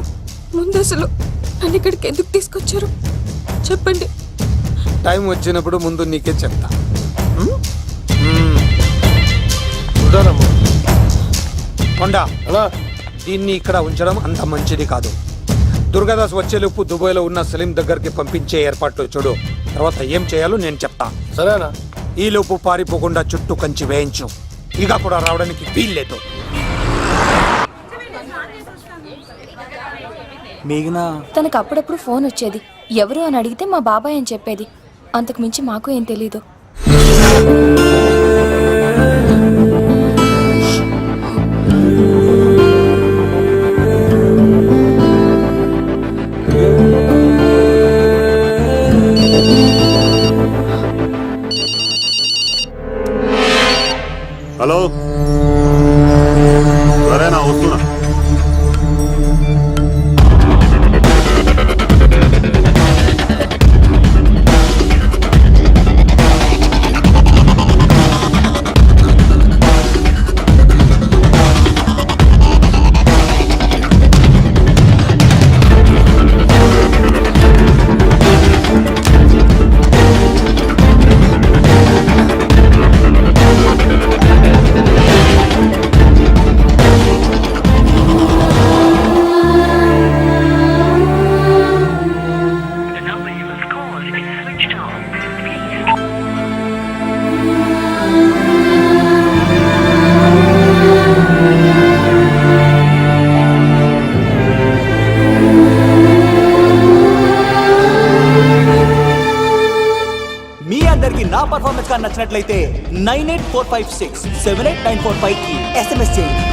ముందు అసలు నన్ను ఇక్కడికి ఎందుకు తీసుకొచ్చారు చెప్పండి. టైం వచ్చినప్పుడు ముందు నీకే చెప్తా. కొండా దీన్ని ఇక్కడ ఉంచడం అంత మంచిది కాదు. దుర్గాదాస్ వచ్చేలోపు దుబాయ్లో ఉన్న సలీం దగ్గరికి పంపించే ఏర్పాట్లు చూడు, తర్వాత ఏం చేయాలో నేను చెప్తా. సరేనా? ఈ లోపు పారిపోకుండా చుట్టూ కంచి వేయించు, ఇక కూడా రావడానికి వీల్లేదు. మేఘనా తనకు అప్పుడప్పుడు ఫోన్ వచ్చేది, ఎవరు అని అడిగితే మా బాబాయ్ అని చెప్పేది. అంతకు మించి మాకు ఏం తెలీదు. హలో, సరేనా వస్తున్నా. నా పర్ఫార్మెన్స్ కానీ నచ్చినట్లయితే 9845678945 కి SMS చేయండి.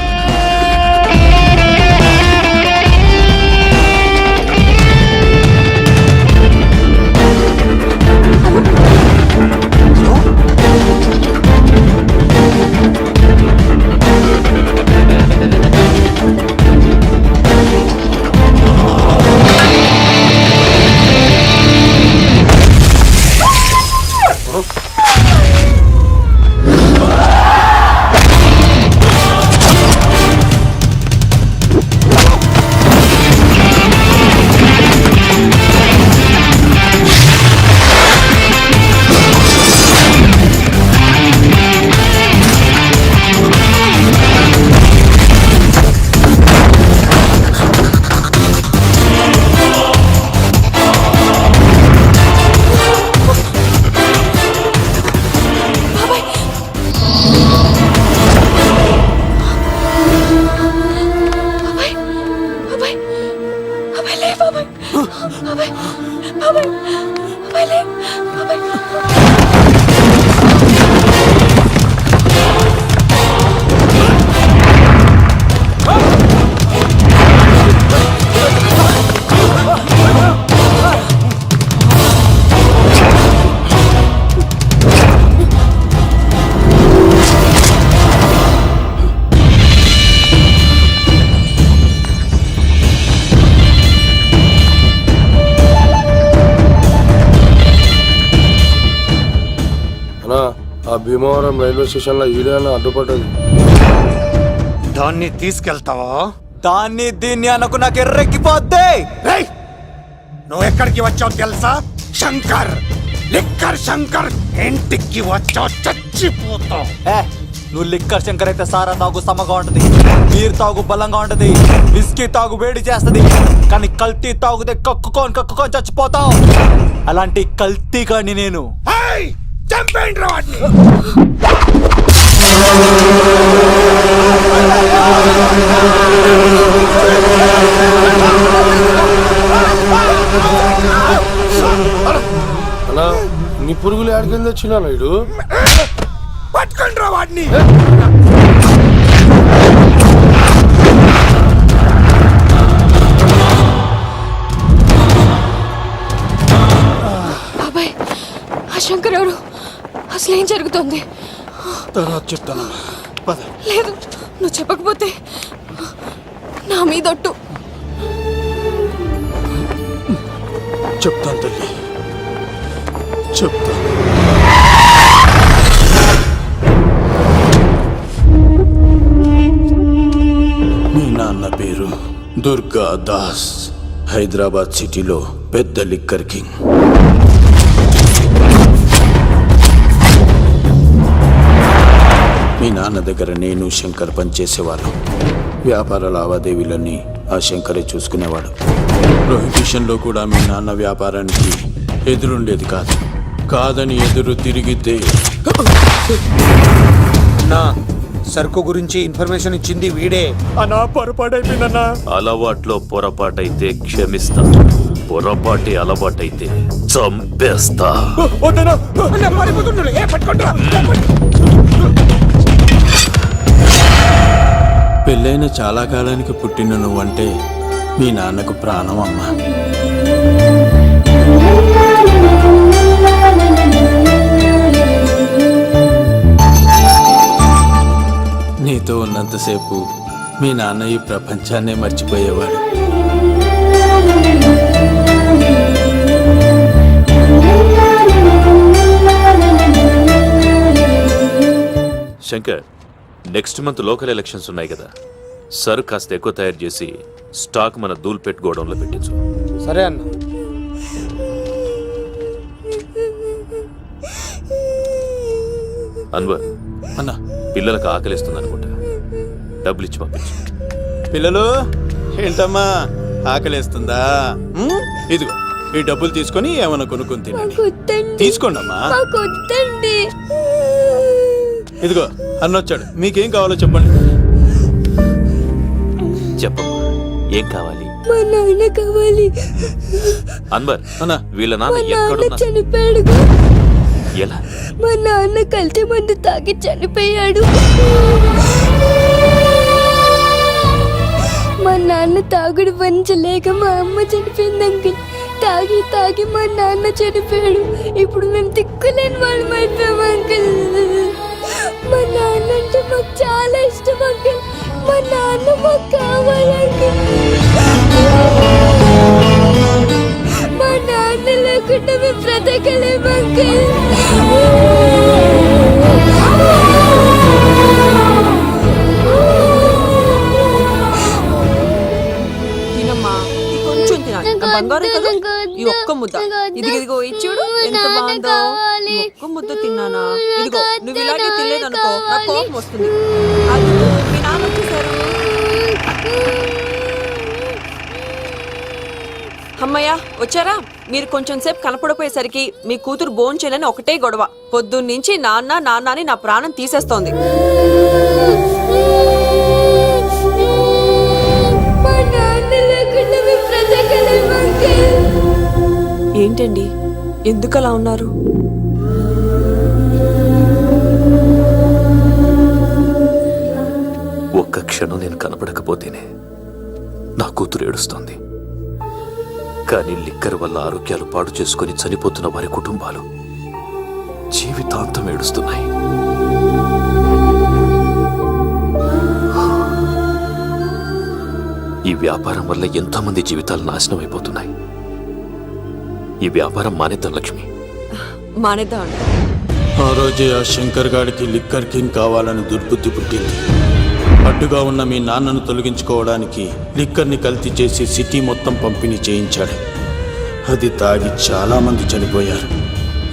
భీమవరం రైల్వే స్టేషన్ లో ఈడేనా అడ్డుపడ్డది. దాన్ని తీసుకెళ్తావా? దాన్ని దీన్ని అనకు నాకు ఎర్రెక్కిపోద్ది. రేయ్! నువ్వు ఎక్కడికి వచ్చావు తెలుసా? శంకర్, లిక్కర్ శంకర్ ఇంటికి వచ్చావు, చచ్చిపోతావు. నువ్వు లిక్కర్ శంకర్ అయితే సారా తాగు సమ్మగా ఉంటది, బీర్ తాగు బలంగా ఉంటది, విస్కీ తాగు వేడి చేస్తది, కానీ కల్తీ తాగుతే కక్కుకొని చచ్చిపోతావు. అలాంటి కల్తీ కానీ నేను. చంపేయండి రా వాడిని. అన్నా నీ పురుగులు ఆడికింద వచ్చినా ఇడు పట్టుకోండి రా వాడిని. బాబాయ్, ఆ శంకర్ ఎవరు? అసలు ఏం జరుగుతుంది? తర్వాత చెప్తాను. లేదు, నువ్వు చెప్పకపోతే నా మీదొట్టు. చెప్తాను తల్లి, చెప్తాను. మీ నాన్న పేరు దుర్గా దాస్, హైదరాబాద్ సిటీలో పెద్ద లిక్కర్ కింగ్. మీ నాన్న దగ్గర నేను శంకర్ పనిచేసేవాళ్ళం. వ్యాపార లావాదేవీలన్నీ ఆ శంకరే చూసుకునేవాడు. ప్రొహిబిషన్లో కూడా మీ నాన్న వ్యాపారానికి ఎదురుండేది కాదు. కాదని ఎదురు తిరిగితే నా సరుకు గురించి ఇన్ఫర్మేషన్ ఇచ్చింది వీడే. అన్నా పొరపాటైపోయిందన్నా. అలవాట్లో పొరపాటైతే క్షమిస్తా, పొరపాటి అలవాటైతే చంపేస్తా. పెళ్ళైన చాలా కాలానికి పుట్టిన నువ్వంటే మీ నాన్నకు ప్రాణం అమ్మా. నీతో ఉన్నంతసేపు మీ నాన్న ఈ ప్రపంచాన్నే మర్చిపోయేవాడు. Shankar, next month local elections ఉన్నాయి కదా, సరు కాస్త ఎక్కువ తయారు చేసి స్టాక్ మన దూల్పేట్ గోడౌన్లో పెట్టించు. సరే అన్న. అన్వర్ అన్నా, పిల్లలకు ఆకలిస్తుంది అనుకుంటా, డబ్బులు ఇచ్చి పంపించు. పిల్లలు ఏంటమ్మా ఆకలేస్తుందా? ఇదిగో ఈ డబ్బులు తీసుకొని ఏమైనా కొనుక్కొని తినండి. తీసుకోండి అమ్మా. ఇదిగో అన్నొచ్చాడు, మీకేం కావాలో చెప్పండి. చెప్పమ్మా, ఏం కావాలి? మా నాన్న కావాలి. అన్వర్ అన్నా, వీళ్ళ మా నాన్న నాన్న ఎక్కడున్నా? చనిపోయాడు. ఎలా? మా నాన్న కల్తీ మందు తాగి చనిపోయాడు. మా నాన్న తాగుడు భరించలేక మా అమ్మ చనిపోయింది అంకిల్. తాగి తాగి మా నాన్న చనిపోయాడు. ఇప్పుడు మేము దిక్కులేని వాళ్ళం అయిపోయాం అంకిల్. మా నాన్న అంటే మాకు చాలా ఇష్టం అంకిల్. మా నాన్న మాకు కావాలి అంకిల్. మా నాన్న లేకుండా మేము బ్రతకలేము అంకిల్. తినమ్మా, ఈ కొంచెం తినాలి. నా బంగారం కదా, ఈ ఒక్క ముద్ద. ఇదిగో ఇచ్చుడు ఎంత బాగుందో. ఈ ఒక్క ముద్ద తిన్నానా? ఇదిగో నువ్వు ఇలాగే తినలేదనుకో నాకు కోపం వస్తుంది. అది మీ నాన్న వచ్చేసారు. అమ్మయ్య వచ్చారా? మీరు కొంచెం సేపు కనపడపోయేసరికి మీ కూతురు భోంచేయాలని ఒకటే గొడవ. పొద్దున్నుంచి నాన్న నాన్న అని నా ప్రాణం తీసేస్తోంది. ఏంటండి, ఎందుకలా ఉన్నారు? ఒక్క క్షణం నేను కనపడకపోతేనే నా కూతురు ఏడుస్తోంది. కానీ లిక్కర్ వల్ల ఆరోగ్యాలు పాడు చేసుకుని చనిపోతున్న వారి కుటుంబాలు జీవితాంతం ఏడుస్తున్నాయి. ఈ వ్యాపారం వల్ల ఎంతోమంది జీవితాలు నాశనం అయిపోతున్నాయి. ఈ వ్యాపారం మానేద్దాం లక్ష్మి. మానేద్దాం అండి. ఆ రోజే ఆ శంకర్ గాడికి లిక్కర్ కింగ్ కావాలని దుర్బుద్ధి పుట్టింది. అడ్డుగా ఉన్న మీ నాన్నను తొలగించుకోవడానికి లిక్కర్ని కల్తీ చేసి సిటీ మొత్తం పంపిణీ చేయించాడు. అది తాగి చాలా మంది చనిపోయారు.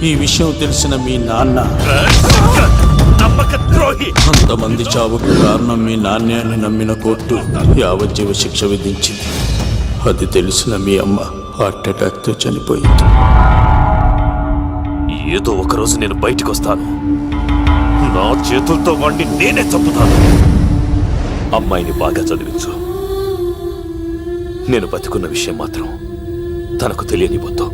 ఈ విషయం తెలిసిన మీ నాన్న అంతమంది చావుకు కారణం మీ నాన్నే అని నమ్మిన కోర్టు యావజ్జీవ శిక్ష విధించింది. అది తెలిసిన మీ అమ్మ హార్ట్ అటాక్తో చనిపోయింది. ఏదో ఒకరోజు నేను బయటకు వస్తాను. నా చేతులతో వాడిని నేనే చంపుతాను. అమ్మాయిని బాగా చదివించు. నేను బతికున్న విషయం మాత్రం తనకు తెలియనిపోతాం.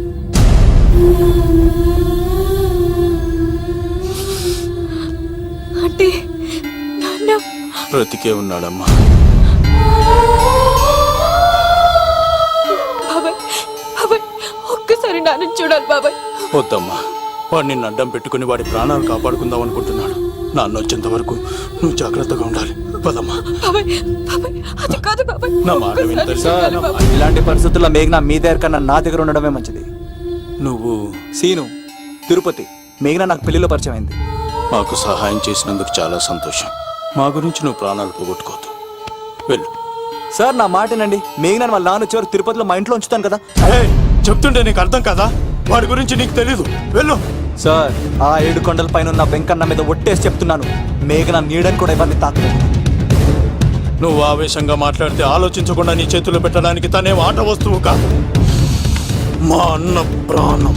అంటే నాన్న బ్రతికే ఉన్నాడమ్మా. బాబాయ్ బాబాయ్ ఒక్కసారి నాన్న చూడాలి బాబాయ్. వద్దమ్మా, వాడు నిన్ను అడ్డం పెట్టుకుని వాడి ప్రాణాలు కాపాడుకుందాం అనుకుంటున్నాడు. నాన్న వచ్చేంత వరకు నువ్వు జాగ్రత్తగా ఉండాలి. పదమ్మా. బాబాయ్ బాబాయ్ అది కాదు బాబాయ్. నా మాట విని సార్, ఇలాంటి పరిస్థితుల్లో మేఘన మీ దగ్గర కన్నా నా దగ్గర ఉండడమే మంచిది. నువ్వు సీను, తిరుపతి, మేఘన నాకు పెళ్లిలో పరిచయం అయింది. మాకు సహాయం చేసినందుకు చాలా సంతోషం. మా గురించి నువ్వు ప్రాణాలు పోగొట్టుకోవద్దు. వెళ్ళు. సార్ నా మాటనండి, మేఘన వాళ్ళ నాన్న చివరి తిరుపతిలో మా ఇంట్లో ఉంచుతాను కదా. చెప్తుంటే నీకు అర్థం కదా? వాడి గురించి నీకు తెలీదు. వెళ్ళు. సార్, ఆ 7 కొండల పైన ఉన్న వెంకన్న మీద ఒట్టేసి చెప్తున్నాను, మేఘన నీడని కూడా ఎవరిని తాకలేదు. నువ్వు ఆవేశంగా మాట్లాడితే ఆలోచించకుండా నీ చేతుల్లో పెట్టడానికి తనే ఆట వస్తువు కాదు, మా అన్న ప్రాణం.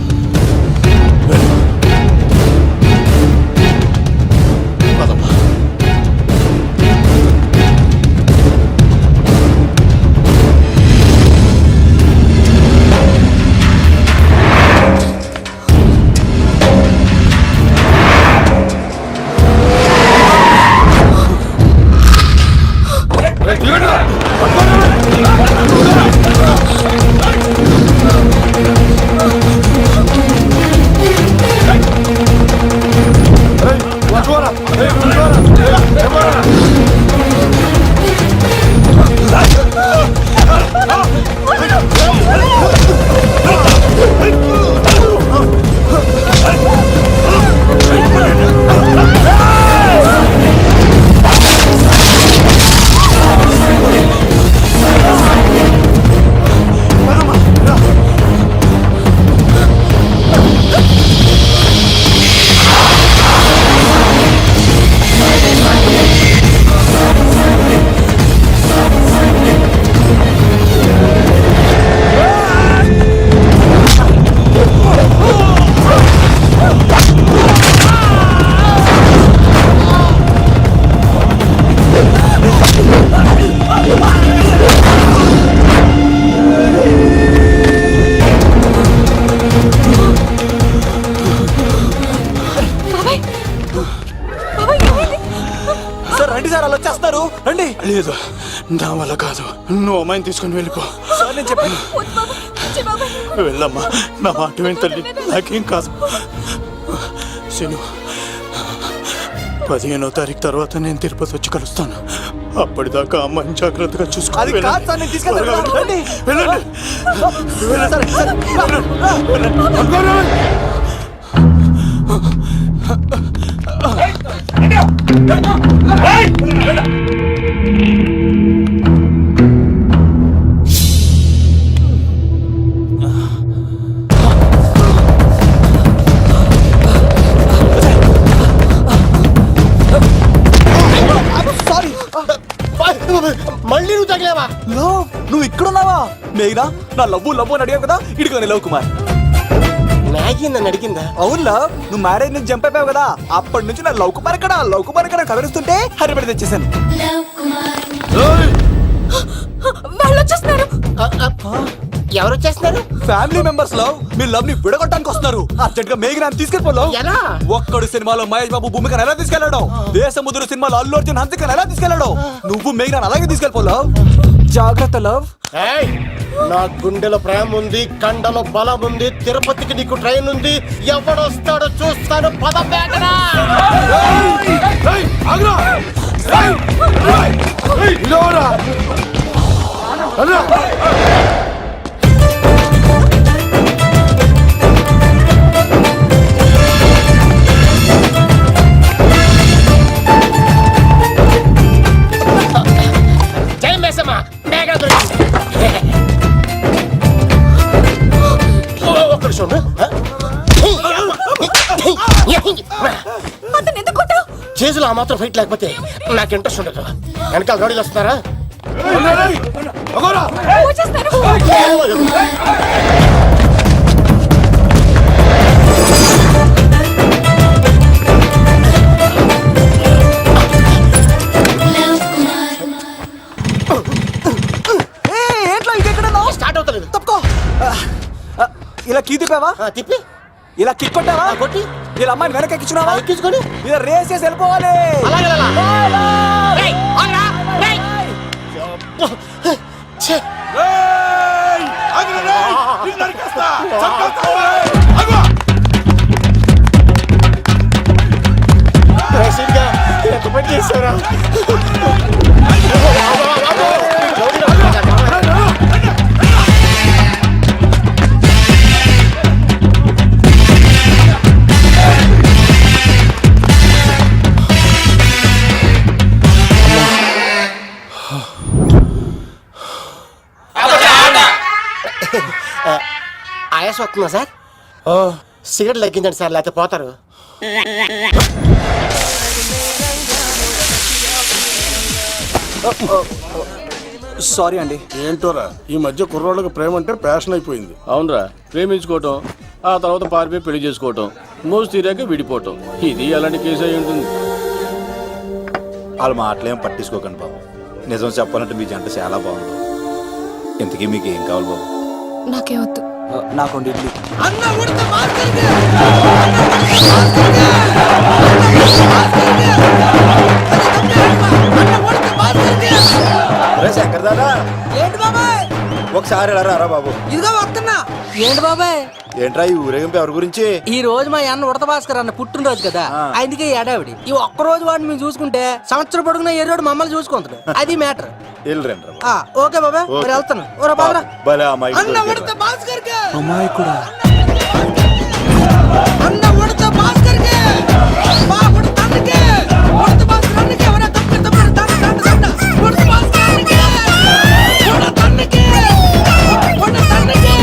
పదమ్మా. లేదు, నా వల్ల కాదు. నువ్వు అమ్మాయిని తీసుకుని వెళ్ళిపో. వెళ్ళమ్మా, నా మాట విని తల్లి, నాకేం కాదు. శను, 15వ తారీఖు తర్వాత నేను తిరుపతి వచ్చి కలుస్తాను. అప్పటిదాకా అమ్మాయిని జాగ్రత్తగా చూసుకోవాలి. మళ్ళీ నువ్వు తగిలేవా? నువ్వు ఇక్కడున్నావా? మేఘనా, నా లవ్వు అని అడిగావు కదా, ఇడుకోని లవ్ కుమార్. మ్యాగీ నన్ను అడిగిందా? అవునులా, నువ్వు మ్యారేజ్ నుంచి జంప్ అయిపోయావు కదా, అప్పటి నుంచి నా లవ్ కుమార్ ఇక్కడ కవరిస్తుంటే హరిపడి తెచ్చేసాను. వాళ్ళు వచ్చేస్తున్నారు. ఎవరు వచ్చేస్తున్నారు? ఫ్యామిలీ మెంబర్స్ లవ్, మీ లవ్ ని విడగొట్టడానికి వస్తున్నారు. అర్జెంట్ గా మేఘనా తీసుకెళ్ళిపోలేవు. ఎలా? ఒక్కడు సినిమాలో మహేష్ బాబు భూమికను ఎలా తీసుకెళ్లాడు, దేశముద్రు సినిమాలో అల్లు అర్జున్ హన్సికను ఎలా తీసుకెళ్లాడు, నువ్వు మేఘనా అలాగే తీసుకెళ్ళిపోలేవు. జాగ్రత్త లవ్. నా గుండెలో ప్రేమ ఉంది, కండలో బలం ఉంది, తిరుపతికి నీకు ట్రైన్ ఉంది. ఎవడొస్తాడో చూస్తాను. పద మేఘనా. స్టేజ్లో ఆ మాత్రం ఫైట్ లేకపోతే నాకు ఇంట్రెస్ట్ ఉండదు. వెనకాల రౌడీలు వస్తున్నారా? స్టార్ట్ అవుతలేదు. తప్పుకో. ఇలా కీ తిప్పావా? తిప్పి ఇలా కిక్ కొట్టావా? కొట్టి ఇలా అమ్మాయిని వెనక ఎక్కించున్నావా? ఎక్కించుకొని ఇలా రేస్ చేసి వెళ్ళిపోవాలి. ఛే! రేసింగ్గా ఎంత పని చేశారా? ఆయాసం వస్తుందా సార్? సిగరెట్ లెక్కించండి సార్, లేకపోతే పోతారు. సారీ అండి. ఏంటోరా ఈ మధ్య కుర్రోళ్ళకి ప్రేమ అంటే ప్యాషన్ అయిపోయింది. అవునరా, ప్రేమించుకోవటం ఆ తర్వాత పారిపోయి పెళ్లి చేసుకోవటం, మోజు తీరాక విడిపోవటం, ఇది అలాంటి కేసు అయి ఉంటుంది. వాళ్ళ మాటలేం పట్టించుకోకండి బాబు. నిజం చెప్పాలంటే మీ జంట చాలా బాగుంది. ఇంతకీ మీకు ఏం కావాలి బాబు? నాకే వద్దు. నాకు ఇడ్లీ. శంకర్ దాదా, ఏంటి బాబాయ్? ఒకసారి ఇలా రారా బాబు. ఇదిగో వస్తున్నా. ఏంటి బాబాయ్? ఏంట్రా ఈ ఊరేగింపు ఎవరి గురించి? ఈ రోజు మా అన్న ఉడత భాస్కర్ అన్న పుట్టినరోజు కదా, అందుకే ఏడావిడి. ఈ ఒక్క రోజు వాడిని మేము చూసుకుంటే సంవత్సరం పొడుగున ఎర్రోడు మమ్మల్ని చూసుకుంటాడు. అది మ్యాటర్. ఓకే బాబాయ్, మరి వెళ్తాను. అన్న ఉడత భాస్కర్ అమ్మాయి కూడా అన్న ఉడత భాస్కర్ మా ఉడత అన్నకే ఉడత భాస్కర్ అన్నకే ఎవరైనా తప్పు తప్పు తండ ఉడత భాస్కర్ అన్నకే ఉడత అన్నకే ఉడత అన్నకే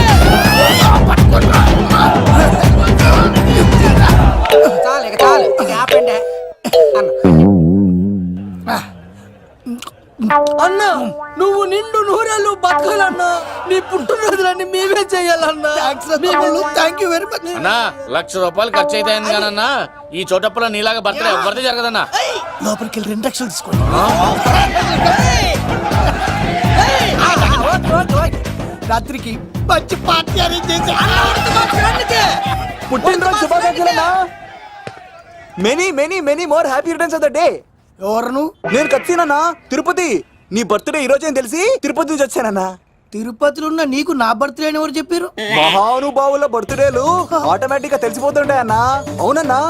చాలు ఇక ఆపండి. అన్న నువ్వు నిండు నూరేళ్ళు బతకాలన్నా, నీ పుట్టినరోజులన్నీ మేమే చెయ్యాలన్నా. థ్యాంక్ యూ వెరీ మచ్ అన్నా. 1,00,000 రూపాయలు ఖర్చు అయితే గానన్నా ఈ చోటప్పులో నీలాగా బర్త్డే ఎవరిది జరగదన్నా. లోపలికి వెళ్ళి 2 లక్షలు తీసుకోండి. రాత్రికి మంచి పార్టీ అరేంజ్ చేసి పుట్టినరోజు శుభాకాంక్షలన్నా. Many many many more happy returns of the day. ఎవరు? నేను కత్తినన్నా, తిరుపతి. నీ బర్త్డే ఈ రోజే తెలిసి తిరుపతి నుంచి వచ్చానన్నా. తిరుపతిలో ఉన్న నీకు నా బర్త్డే అని ఎవరు చెప్పారు? మహానుభావుల బర్త్డేలు ఆటోమేటిక్ గా తెలిసిపోతుంటాయన్నా. అవునన్నా,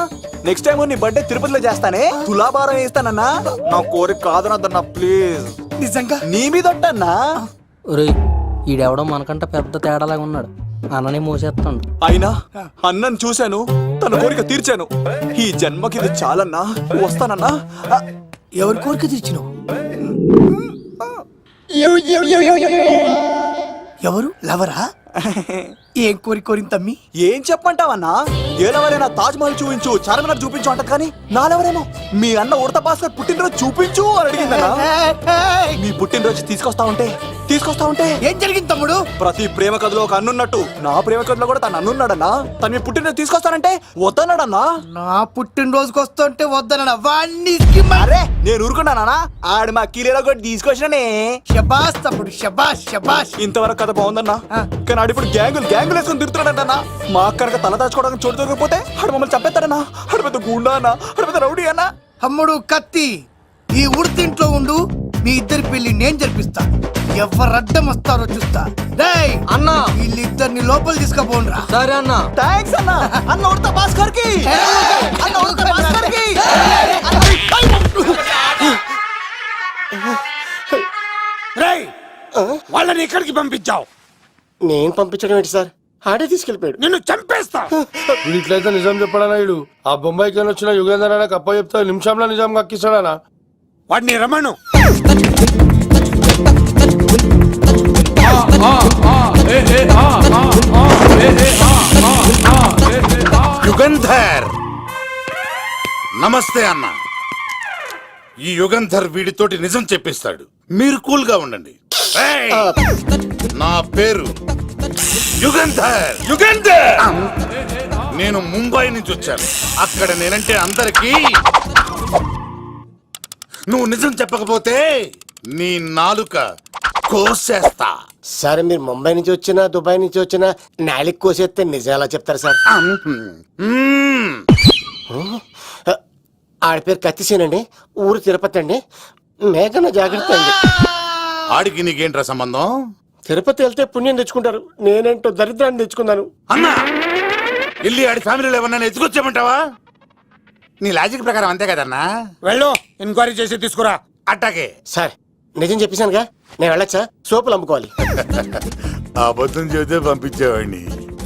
నెక్స్ట్ టైం నీ బర్త్డే తిరుపతిలో చేస్తానే, తులాభారం వేస్తానన్నా. నా కోరిక కాదనద్దన్నా ప్లీజ్. నిజంగా నీ మీద ఉంటాన్నా. ఈడెవడో మనకంట పెద్ద తేడాలాగా ఉన్నాడు. అన్ననే మోసేస్తాడు. అయినా అన్నను చూశాను, తన కోరిక తీర్చాను. ఈ జన్మకి ఇది చాలన్నా, వస్తానన్నా. ఎవరి కోరిక తీర్చినావు? ఎవరు? లవరా? ఏం కోరిన తమ్మి? ఏం చెప్పంటావన్నా? ఏలవరైనా తాజ్ మహల్ చూపించు, చార్మినార్ చూపించు అంటది కానీ నాలెవరేమో మీ అన్న ఉడత భాస్కర్ పుట్టినరోజు చూపించు అని అడిగిందన్నా. మీ పుట్టినరోజు తీసుకొస్తా ఉంటే ఏం జరిగింది తమ్ముడు? ప్రతి ప్రేమ కథలో ఒక అన్నున్నట్టు నా ప్రేమ కథలో కూడా తను అన్నున్నాడన్నా. తను మీ పుట్టినరోజు తీసుకొస్తానంటే వద్దన్నాడన్నా. నా పుట్టినరోజుకి వస్తుంటే వద్దన్నా వాణ్ణి. అరే నేను ఊరుకున్నానా? ఆడు మా కీలేలో కూడా తీసుకొచ్చిననే. శబాష్ తమ్ముడు, శబాష్ శబాష్. ఇంతవరకు కథ బాగుందన్నా, కానీ ఆడు ఇప్పుడు గ్యాంగులు వేసుకుని తిరుగుతాడంటన్నా. మా అక్కడికి తల దాచుకోవడానికి చోటు దొరికిపోతే ఆడు మమ్మల్ని చంపేస్తాడన్నా. ఆడు పెద్ద గుండా అన్నా, ఆడు పెద్ద రౌడీ అన్నా. తమ్ముడు కత్తి, ఈ ఉడితింట్లో ఉండు. మీ ఇద్దరి పెళ్లి నేను జరిపిస్తా. ఎవరు అడ్డం వస్తారో చూస్తా. అన్నా వీళ్ళిద్దరిని లోపల తీసుకుపోండ్రా. సరే అన్న. థాంక్స్ అన్నా. అన్న ఉడత భాస్కర్ కి, అన్న ఉడత భాస్కర్ కి. వాళ్ళని ఎక్కడికి పంపించావు? నేను పంపించడం ఏంటి సార్? ఆడే తీసుకెళ్ళిపోయాడు. నిన్ను చంపేస్తా. వీడు ఇట్లయితే నిజం చెప్పడానా? వీడు ఆ బొంబాయికి వచ్చిన యుగేందర్ అన్న కప్ప చెప్తా నిమిషంలో నిజం కక్కిస్తాడానా? వాడిని రమణు. యుగంధర్, నమస్తే అన్న. ఈ యుగంధర్ వీడితోటి నిజం చెప్పిస్తాడు. మీరు కూల్ గా ఉండండి. ఏయ్! నా పేరు యుగంధర్. యుగంధర్ నేను ముంబై నుంచి వచ్చాను. అక్కడ నేనంటే అందరికీ. నువ్వు నిజం చెప్పకపోతే నీ నాలుక కోసేస్తా. సార్ మీరు ముంబై నుంచి వచ్చినా దుబాయ్ నుంచి వచ్చినా నాలిక్ కోసేస్తే నిజం ఎలా చెప్తారు సార్? ఆడ పేరు కత్తిసేనండి, ఊరు తిరుపతి అండి. మేఘన జాగ్రత్త అండి. ఆడికి నీకేంట్రా సంబంధం? తిరుపతి వెళ్తే పుణ్యం తెచ్చుకుంటారు, నేనేంటో దరిద్రాన్ని తెచ్చుకున్నాను. అన్నా ఇల్లి ఆడి ఫ్యామిలీలో ఎవరన్నా ఎత్తుకొచ్చామంటావా? నీ లాజిక్ ప్రకారం అంతే కదన్నా. వెళ్ళు, ఎంక్వైరీ చేసి తీసుకురా. అట్టాకే సార్ నిజం చెప్పేశానుగా, నేను వెళ్ళొచ్చా? సోపులు అమ్ముకోవాలి. అబద్ధం చెబితే పంపించేవాడిని,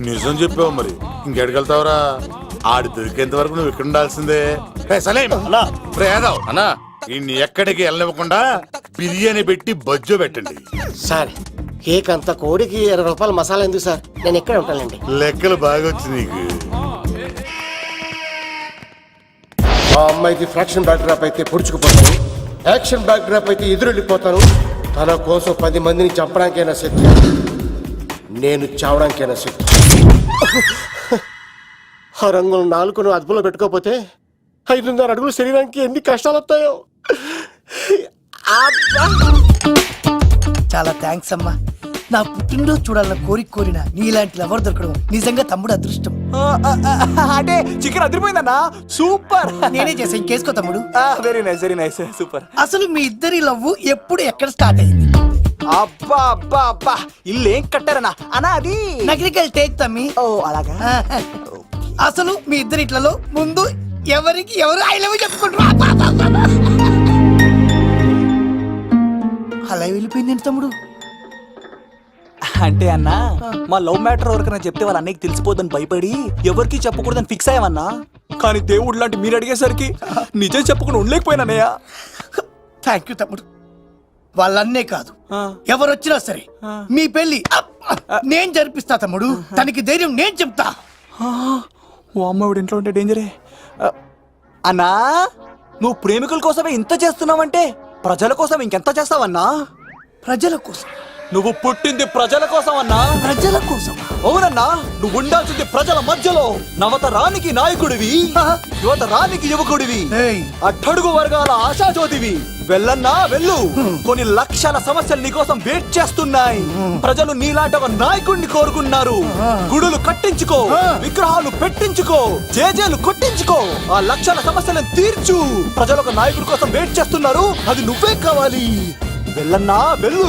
నిజం చెప్పావు మరి ఇంకెడగలుగుతావురా? ఆడి దొరికేంత వరకు నువ్వు ఇక్కడ ఉండాల్సిందే. అన్నా ఇన్ని ఎక్కడికి వెళ్ళనివ్వకుండా బిర్యానీ పెట్టి బజ్జో పెట్టండి. సార్ కేక్ అంత కోడికి 20 రూపాయల మసాలా ఎందుకు సార్? నేను ఎక్కడ ఉంటానండి. లెక్కలు బాగా వచ్చి నీకు. ఆ అమ్మాయికి ఫ్రాక్షన్ బ్యాక్ డ్రాప్ అయితే పొడుచుకుపోతాను, యాక్షన్ బ్యాక్ డ్రాప్ అయితే ఎదురెళ్ళిపోతాను. తన కోసం 10 మందిని చంపడానికైనా శక్తి, నేను చావడానికైనా శక్తి. ఆ రంగులు 4 అదుపులో పెట్టుకోకపోతే 5.5 అడుగుల శరీరానికి ఎన్ని కష్టాలు వస్తాయో. చాలా థ్యాంక్స్ అమ్మా. నా పుట్టినరోజు చూడాలన్న కోరిన నీలాంటి లవర్ దొరకడం నిజంగా తమ్ముడు అదృష్టం. అంటే చికెన్ అదిరిపోయిందన్నా, సూపర్. నేనే చేసా, ఇంకేసుకో తమ్ముడు. Very nice, very nice, super. అసలు మీ ఇద్దరి లవ్ ఎప్పుడు ఎక్కడ స్టార్ట్ అయింది? అబ్బా అబ్బా అబ్బా, ఇల్లు ఏం కట్టారన్నా అన్నా? అది నగరికల్ టేక్ తమ్మి. ఓ అలాగా. అసలు మీ ఇద్దరి ఇట్లలో ముందు ఎవరికి ఎవరు ఐ లవ్ చెప్పుకుంటారు? అలా వెళ్ళిపోయింది తమ్ముడు. అంటే అన్నా మా లవ్ మ్యాటర్ ఎవరికైనా చెప్తే వాళ్ళ అన్నయ్యకి తెలిసిపోద్దని భయపడి ఎవరికి చెప్పకూడదని ఫిక్స్ అయ్యామన్నా. కానీ దేవుడు లాంటి మీరు అడిగేసరికి నిజం చెప్పకుండా ఉండలేకపోయినానయ్యా. థ్యాంక్ యూ తమ్ముడు. వాళ్ళన్నే కాదు, ఎవరొచ్చినా సరే మీ పెళ్లి నేను జరిపిస్తా తమ్ముడు. తనకి ధైర్యం నేను చెప్తా. ఓ అమ్మఒడి ఇంట్లో ఉంటే డేంజరే. అన్నా నువ్వు ప్రేమికుల కోసమే ఇంత చేస్తున్నావంటే ప్రజల కోసం ఇంకెంత చేస్తావన్నా? ప్రజల కోసం? నువ్వు పుట్టింది ప్రజల కోసం అన్నా. ప్రజల కోసం? అవునన్నా, నువ్వు ఉండాల్సింది ప్రజల మధ్యలో. నవతరానికి నాయకుడివి, యువతరానికి యువకుడివి, అట్టడుగు వర్గాల ఆశాజ్యోతివి. వెళ్ళన్నా వెళ్ళు, కొన్ని లక్షల సమస్యలు నీకోసం వెయిట్ చేస్తున్నాయి. ప్రజలు నీలాంటి ఒక నాయకుడిని కోరుకున్నారు. గుడులు కట్టించుకో, విగ్రహాలు పెట్టించుకో, జేజేలు కొట్టించుకో, ఆ లక్షల సమస్యలను తీర్చు. ప్రజలు ఒక నాయకుడి కోసం వెయిట్ చేస్తున్నారు, అది నువ్వే కావాలి. వెళ్ళన్నా వెళ్ళు.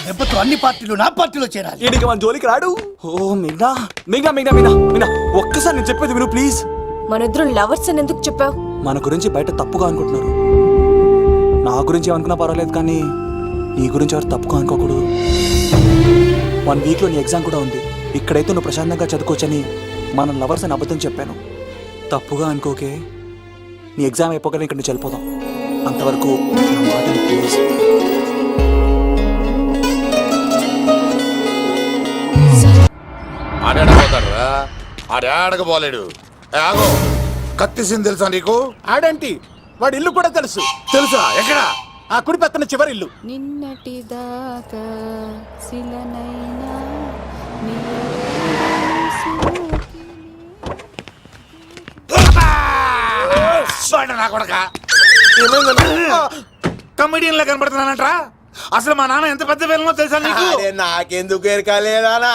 దెబ్బతో అన్ని పార్టీలు నా పార్టీలో చేరాలి. ఈడికి మన జోలికి రాడు. ఓ మిగ్నా మిగ్నా మిగ్నా మిగ్నా మిగ్నా, ఒక్కసారి నేను చెప్పేది విను ప్లీజ్. మనిద్దరం లవర్స్ అని ఎందుకు చెప్పావు? మన గురించి బయట తప్పుగా అనుకుంటున్నారు. నా గురించి ఏమనుకున్నా పర్వాలేదు, కానీ నీ గురించి ఎవరు తప్పుగా అనుకోకూడదు. 1 వీక్లో నీ ఎగ్జామ్ కూడా ఉంది. ఇక్కడైతే నువ్వు ప్రశాంతంగా చదువుకోవచ్చని మన లవర్స్ అని అబద్ధం చెప్పాను. తప్పుగా అనుకోకే. నీ ఎగ్జామ్ అయిపోగానే ఇక్కడ నుంచి వెళ్ళిపోదాం. అంతవరకు నా మాటని ప్లీజ్. ఆడాడపోతాడురా, ఆడాడకపోలేడు. ఆగో, కత్తిసింది తెలుసా నీకు? ఆడంటి వాడి ఇల్లు కూడా తెలుసు. తెలుసా? ఎక్కడ? ఆ కుడి పక్కన చివరి ఇల్లు. నిన్నటి దాకా శిలనైనా కమిడియన్ లా కనబడుతున్నానంట్రా. అసలు మా నాన్న ఎంత పెద్ద విలనో తెలుసా నీకు? నాకెందుకు ఎరకాలేదానా?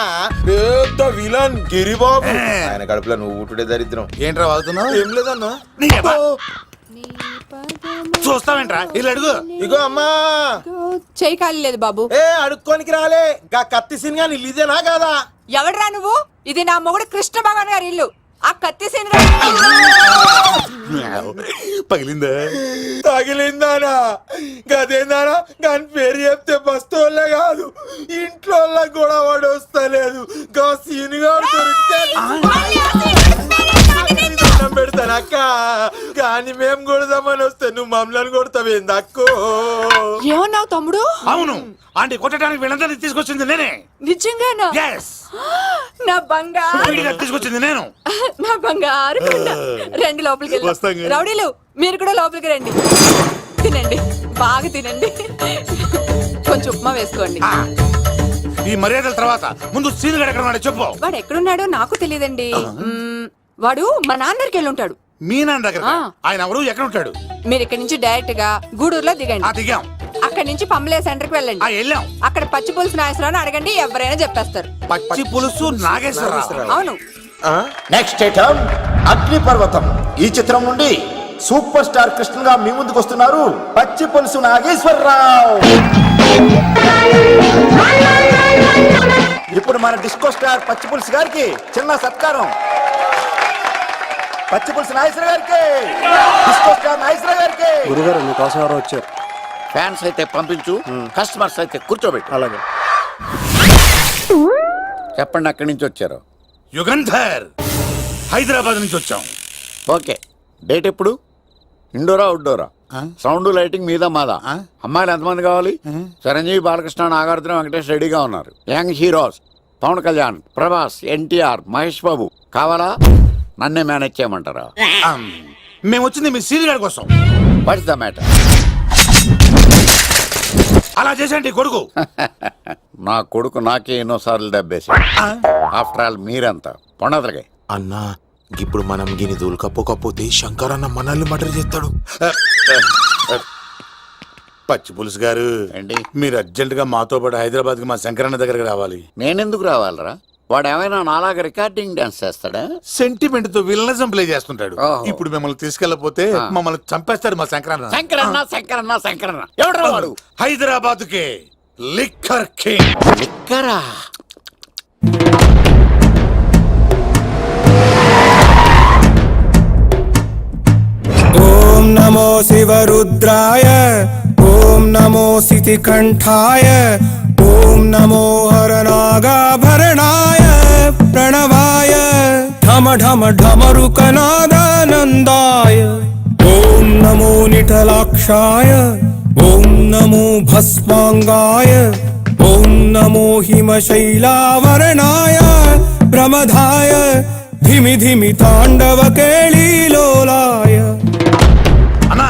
పెద్ద విలన్ గిరిబాబు. ఆయన కడుపులో నువ్వు ఊటుడే దరిద్రం. ఏంట్రా వాగుతున్నావు? ఏం లేదన్నా. చూస్తావేంట్రా? ఇల్లు అడుగు. ఇగో అమ్మా, చేయి ఖాళీ లేదు బాబు. అడుక్కోనికి రాలే. గా కత్తి సినిమా ఇల్లు ఇదేనా కాదా? ఎవడరా నువ్వు? ఇది నా మొగుడు కృష్ణ భగవాన్ గారి ఇల్లు. ఆ కత్తి సీన్ పగిలిందా? తగిలిందానా? గదేందానా? దాని పేరు చెప్తే బస్తోళ్ళే కాదు, ఇంట్లో కూడా వాడు వస్తలేదు. గా సీనుగా దొరికితే దండం పెడతాను అక్క, కానీ మేము కొడదామని వస్తే నువ్వు మమ్మల్ని కొడతావేంది అక్కో? ఏమన్నావు తమ్ముడు? అవును, ఆంటీ కొట్టడానికి వీళ్ళందరినీ తీసుకొచ్చింది నేనే. నిజంగానా? Yes. నా బంగారు వీడిగా తీసుకొచ్చింది నేను. నా బంగారు కొండ. రండి లోపలికి వస్తాం వెళ్దాం. కానీ. రౌడీలు మీరు కూడా లోపలికి రండి. తినండి, బాగా తినండి. కొంచెం ఉప్మా వేసుకోండి. ఈ మర్యాదల తర్వాత ముందు సీన్ గడ ఎక్కడ ఉన్నాడో చెప్పు. వాడు ఎక్కడున్నాడో నాకు తెలియదండి. వాడు మా నాన్న దగ్గరికి వెళ్ళి ఉంటాడు. మీ నాన్న దగ్గర? ఆయన ఎవరు, ఎక్కడ ఉంటాడు? మీరు ఇక్కడ నుంచి డైరెక్ట్ గా గూడూరులో దిగండి. దిగాం. అక్కడ నుంచి పంబలే సెంటర్ కి వెళ్ళండి. వెళ్ళాం. అక్కడ పచ్చి పులుసు నాగేశ్వరరావు అడగండి, ఎవరైనా చెప్పేస్తారు. పచ్చి పులుసు నాగేశ్వరరావు? అవును. నెక్స్ట్ ఐటమ్ అగ్నిపర్వతం. ఈ చిత్రం నుండి సూపర్ స్టార్ కృష్ణగా మీ ముందుకు వస్తున్నారు పచ్చి పులుసు నాగేశ్వరరావు. ఇప్పుడు మన డిస్కో స్టార్ పచ్చి పులుసు గారికి చిన్న సత్కారం. పచ్చి పులుసు నాగేశ్వర గారికి, డిస్కో స్టార్ నాగేశ్వర గారికి. గురుగారు మీకోసం ఎవరో వచ్చారు. ఫ్యాన్స్ అయితే పంపించు, కస్టమర్స్ అయితే కూర్చోబెట్టు. అలాగే. చెప్పండి, అక్కడి నుంచి వచ్చారు? యుగంధర్, హైదరాబాద్ నుంచి వచ్చాం. ఓకే, డేట్ ఎప్పుడు? ఇండోరా అవుట్డోరా? సౌండ్ లైటింగ్ మీద మాదా? అమ్మాయిలు ఎంతమంది కావాలి? చిరంజీవి, బాలకృష్ణ, నాగార్జున, వెంకటేష్ రెడీగా ఉన్నారు. యంగ్ హీరోస్ పవన్ కళ్యాణ్, ప్రభాస్, ఎన్టీఆర్, మహేష్ బాబు కావాలా? నన్నే మేనేజ్ చేయమంటారా? మేము వచ్చింది మీ సీన్ గడ కోసం. What's the matter? అలా చేసేంటి కొడుకు? నా కొడుకు నాకే ఎన్నోసార్లు దెబ్బేసి. ఆఫ్టర్ ఆల్ మీరంతా పొండదలకే. అన్నా, ఇప్పుడు మనం గిని దూలకపోతే శంకర్ అన్న మనల్ని మర్డర్ చేస్తాడు. పచ్చి పులుసు గారు, మీరు అర్జెంట్ గా మాతో పాటు హైదరాబాద్ కి మా శంకరన్న దగ్గరకు రావాలి. నేనెందుకు రావాలరా? వాడు ఏమైనా నాలాగా రికార్డింగ్ డాన్స్ చేస్తాడా? సెంటిమెంట్ తో విలనిజం ప్లే చేస్తుంటాడు. ఇప్పుడు మిమ్మల్ని తీసుకెళ్లపోతే మమ్మల్ని చంపేస్తాడు మా శంకరన్న. శంకరన్న శంకరన్న శంకరన్న ఎవడ్రా వాడు? హైదరాబాద్ కే లిక్కర్ కింగ్. లిక్కరా? ఓం నమో శివరుద్రాయ, ఓం నమో సితికంఠాయ, ఓం నమో హరనాగాభరణాయ ప్రణవాయ ఢమ ఢమ ఢమరుకనాదానందాయ. ఓం నమో నిఠలాక్షాయ, ఓం నమో భస్మాంగాయ, ఓం నమో హిమశైలావరణాయ ప్రమదాయ ధిమి ధిమి తాండవ కేళీలోలాయ. అన్నా,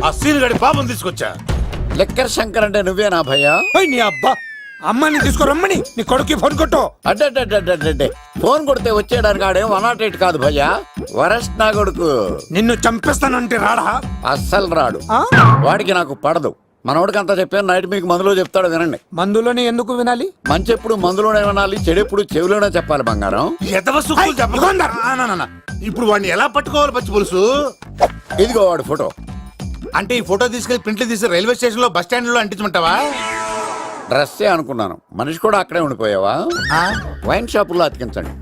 ఆ సీన్ గడి పాపం తీసుకొచ్చా. లిక్కర్ శంకర్ అంటే నువ్వేనా భయ్యా? నీ అబ్బా, అమ్మని తీసుకురమ్మని నీ కొడుకు ఫోన్ కొట్టు. అడ్డే ఫోన్ కొడితే వచ్చేయడానికి ఆడేం 108 కాదు భయ్యా, వరస్ట్ నా కొడుకు. నిన్ను చంపేస్తానంటే రాడా? అస్సలు రాడు. వాడికి నాకు పడదు. మనోడికి అంతా చెప్పాను, నైట్ మీకు మందులో చెప్తాడు వినండి. మందులోనే ఎందుకు వినాలి? మంచి ఎప్పుడు మందులోనే వినాలి, చెడు ఎప్పుడు చెవిలోనే చెప్పాలి బంగారం. ఇప్పుడు వాడిని ఎలా పట్టుకోవాలి పచ్చి పులుసు? ఇదిగో వాడు ఫోటో. అంటే ఈ ఫోటో తీసుకెళ్లి ప్రింట్లు తీసి రైల్వే స్టేషన్ లో బస్ స్టాండ్ లో అంటించమంటావా? డ్రెస్సే అనుకున్నాను, మనిషి కూడా అక్కడే ఉండిపోయావా? వైన్ షాపుల్లో అతికించండి.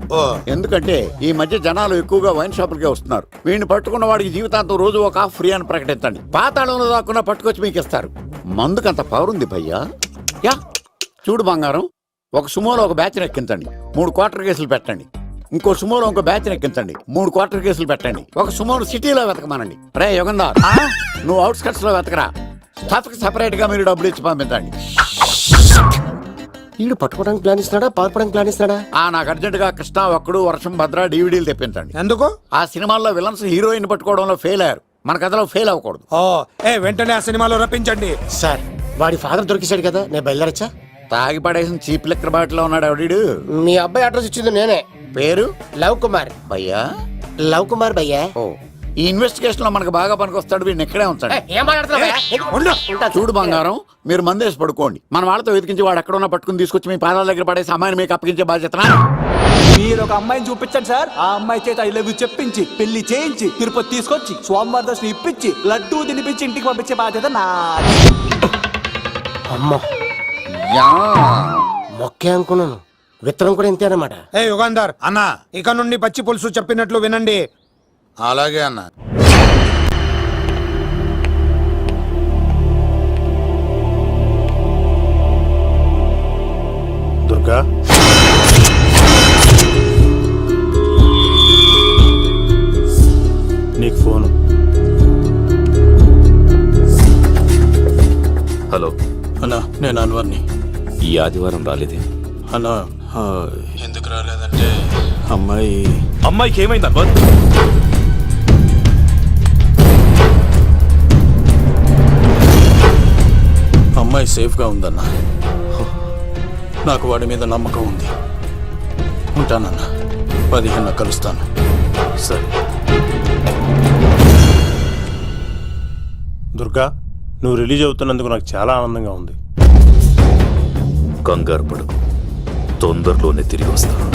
ఎందుకంటే ఈ మధ్య జనాలు ఎక్కువగా వైన్ షాపులకే వస్తున్నారు. వీడిని పట్టుకున్న వాడికి జీవితాంతం రోజు ఒక ఆఫ్ ఫ్రీ అని ప్రకటించండి. పాతాళంలో దాక్కున్నా పట్టుకొచ్చి మీకు ఇస్తారు. మందుకంత పవర్ ఉంది భయ్యా. యా చూడు బంగారం, ఒక సుమోలో ఒక బ్యాచ్ ఎక్కించండి, 3 క్వార్టర్ కేసులు పెట్టండి. ఇంకో సుమోలో ఇంకో బ్యాచ్ ఎక్కించండి, 3 క్వార్టర్ కేసులు పెట్టండి. ఒక సుమోను సిటీలో వెతకమానండి. రే యుగంధర్, నువ్వు అవుట్స్కట్స్ లో వెతకరా. స్టాఫ్ కి సెపరేట్ గా మీరు డబ్బులు ఇచ్చి పంపించండి. వీడు పట్టుకోవడానికి ప్లాన్ ఇస్తున్నాడా, పారిపోవడానికి ప్లాన్ ఇస్తున్నాడా? నాకు అర్జెంట్ గా కృష్ణ, ఒక్కడు, వర్షం, భద్ర డివిడీలు తెప్పించండి. ఎందుకు? ఆ సినిమాల్లో విలన్స్ హీరోయిన్ పట్టుకోవడంలో ఫెయిల్ అయ్యారు, మన కథలో ఫెయిల్ అవ్వకూడదు. వెంటనే ఆ సినిమాలో రప్పించండి. సార్, వాడి ఫాదర్ దొరికేశాడు కదా, నేను బయలుదేరచ్చా? తాగి పడేసిన చీప్ లెక్కర్ బాటిలో ఉన్నాడు ఎవడీడు? మీ అబ్బాయి అడ్రస్ ఇచ్చింది నేనే. పేరు? లవ్ కుమార్ భయ్యా. లవ్ కుమార్ భయ్యా. ఈ ఇన్వెస్టిగేషన్ లో మనకు బాగా పనికొస్తాడు, వీడిని ఎక్కడే ఉంచండి. చూడు బంగారం, మీరు మందేసి పడుకోండి. మన వాళ్ళతో వెతికించి వాడు ఎక్కడ ఉన్నా పట్టుకుని తీసుకొచ్చి మీ పాదాల దగ్గర పడేసి అమ్మాయిని మీకు అప్పగించే బాధ్యత. మీరు ఒక అమ్మాయిని చూపించండి సార్. ఆ అమ్మాయి చేత ఐ లవ్ యూ చెప్పించి పెళ్లి చేయించి తిరుపతి తీసుకొచ్చి స్వామివారి దర్శనం ఇప్పించి లడ్డూ తినిపించి ఇంటికి పంపించే బాధ్యత నాది. అమ్మా, మొక్కే అనుకున్నాను, విత్తనం కూడా ఇంతే అన్నమాట. యుగంధర్ అన్న, ఇక నుండి పచ్చి పులుసు చెప్పినట్లు వినండి. అలాగే అన్న. దుర్గా, హలో అన్నా నేను అన్వర్ని. ఈ ఆదివారం రాలేదే? అన్నా ఎందుకు రాలేదంటే అమ్మాయికి ఏమైంది అన్వర్? అమ్మాయి సేఫ్గా ఉందన్నా. నాకు వాడి మీద నమ్మకం ఉంది. ఉంటానన్నా. 15 కలుస్తాను. సరే. దుర్గా, నువ్వు రిలీజ్ అవుతున్నందుకు నాకు చాలా ఆనందంగా ఉంది. కంగారు పడకు, తొందరలోనే తిరిగి వస్తాను.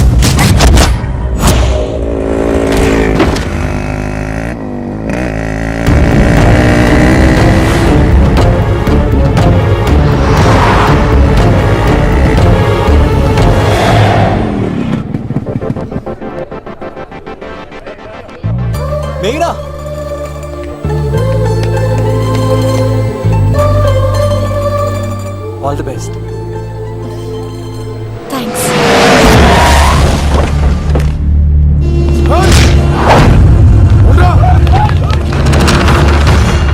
మేఘనా, ఆల్ ది బెస్ట్. థ్యాంక్స్.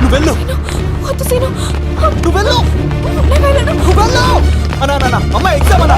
నువ్వు వెళ్ళు. వద్దు సీను. నువ్వు వెళ్ళు. నేను వెళ్ళను. నువ్వు వెళ్ళు. అన్నా అమ్మ ఎగ్జామ్ అన్నా.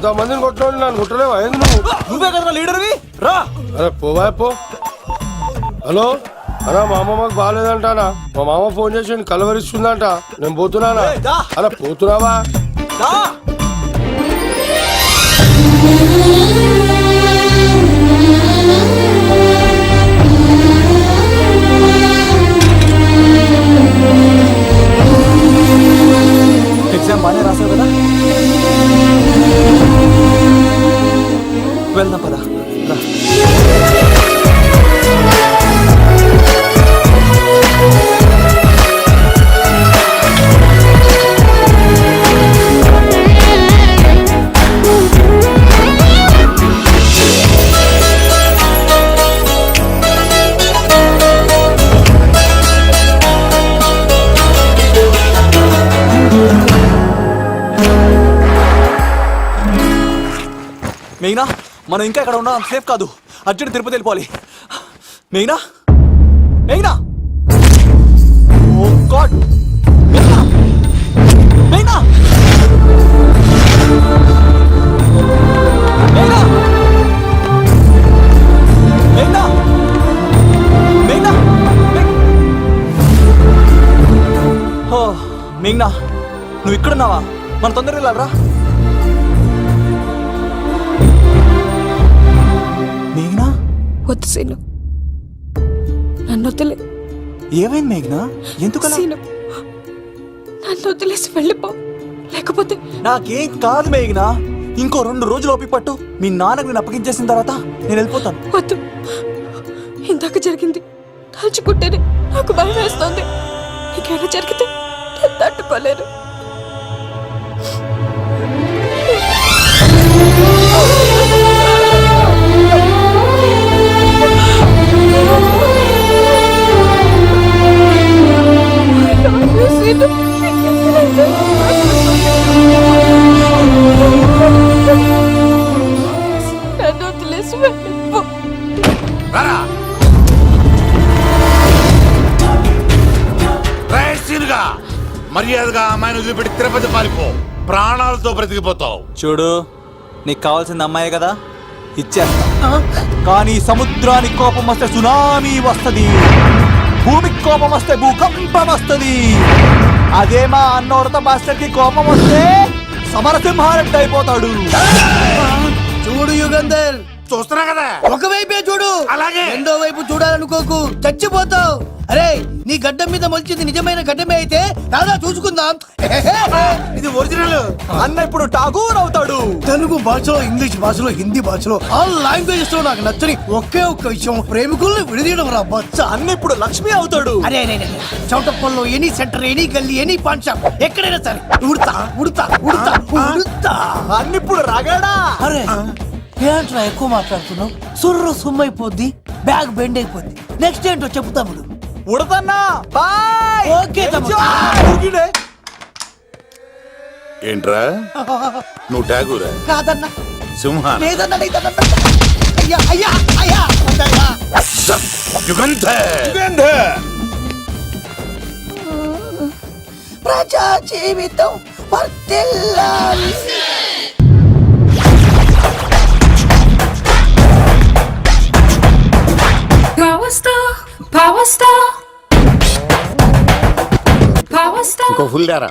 ఇంతమందిని కొట్టినోడు నన్ను కొట్టలేవా? నువ్వే కదా లీడర్వి, రా. అరే పోవా పో. హలో అన్నా, మా అమ్మమ్మకి బాగాలేదంటానా? మా మామ ఫోన్ చేసి కలవరిస్తుందంట. నేను పోతున్నానా? అలా పోతున్నావా? ఎగ్జామ్ బాగానే రాసావు కదా? వెళ్దాం పదా. మెయినా, మనం ఇంకా ఇక్కడ ఉండడం సేఫ్ కాదు. అర్జెంట్ తిరుపతి వెళ్ళిపోవాలి. మెయినా, మెయినా, ఓ గాడ్, మెయినా, మెయినా, మెయినా, మెయినా, మెయినా, ఓ మెయినా, నువ్వు ఇక్కడున్నావా? మనం తొందరగా వెళ్ళాలరా. మేఘనా, వద్దు సీను, నన్ను వదిలే. ఏమైంది మేఘనా? ఎందుకలా? సీను, నన్ను వదిలేసి వెళ్ళిపో, లేకపోతే. నాకేం కాదు మేఘనా, ఇంకో 2 రోజులు ఓపిక పట్టు. మీ నాన్నకు నేను అప్పగించేసిన తర్వాత నేను వెళ్ళిపోతాను. వద్దు, ఇందాక జరిగింది తలుచుకుంటేనే నాకు భయం వేస్తుంది. ఇంకేమైనా జరిగితే నేను తట్టుకోలేను. మర్యాదగా అమ్మాయిని వదిలిపెట్టి తిరుపతి పారిపో, ప్రాణాలతో బ్రతికిపోతావు. చూడు, నీకు కావాల్సింది అమ్మాయే కదా, ఇచ్చేస్తా. కానీ సముద్రానికి కోపం వస్తే సునామీ వస్తది, భూమికి కోపం వస్తే భూకంపం వస్తది. అదే మా అన్నోడత మాస్టర్ కి కోపం వస్తే సమరసింహారెడ్డి అయిపోతాడు. చూడు యుగంధర్, చూస్తున్నా కదా, ఒకవైపే చూడు, అలాగే రెండో వైపు చూడాలనుకోకు, చచ్చిపోతావు. అరే, నీ గడ్డం మీద మొలిచింది నిజమైన గడ్డమే అయితే రాదా చూసుకుందాం. ఇది ఒరిజినల్. అన్న ఇప్పుడు ఠాగూర్ అవుతాడు. తెలుగు భాషలో, ఇంగ్లీష్ భాషలో, హిందీ భాషలో ఆల్ లాంగ్వేజెస్ లో నాకు నచ్చని ఒకే ఒక్క విషయం, ప్రేమికుల్ని విడదీయడం రా బచ్చ. అన్న ఇప్పుడు లక్ష్మి అవుతాడు. అరే చౌటప్పల్లో ఎనీ సెంటర్, ఎనీ గల్లీ, ఎనీ పాన్ షాప్, ఎక్కడైనా సరే ఉడతా ఉడతా ఉడతా ఉడతా. అన్న ఇప్పుడు రాగాడా. అరే ఏంట్రా ఎక్కువ మాట్లాడుతున్నావు, సుర్రు సుమ్మైపోద్ది, బ్యాగ్ బెండ్ అయిపోద్ది. నెక్స్ట్ ఏంటో చెప్తాము. ఉడతన్నా బాయ్. ఓకే ఏంట్రా నువ్వు ఠాగూరా? కాదన్నా, సింహా? లేదన్నా, లేదన్నా. అయ్యా అయ్యా అయ్యా ప్రజా జీవితం వర్ధిల్లాలి.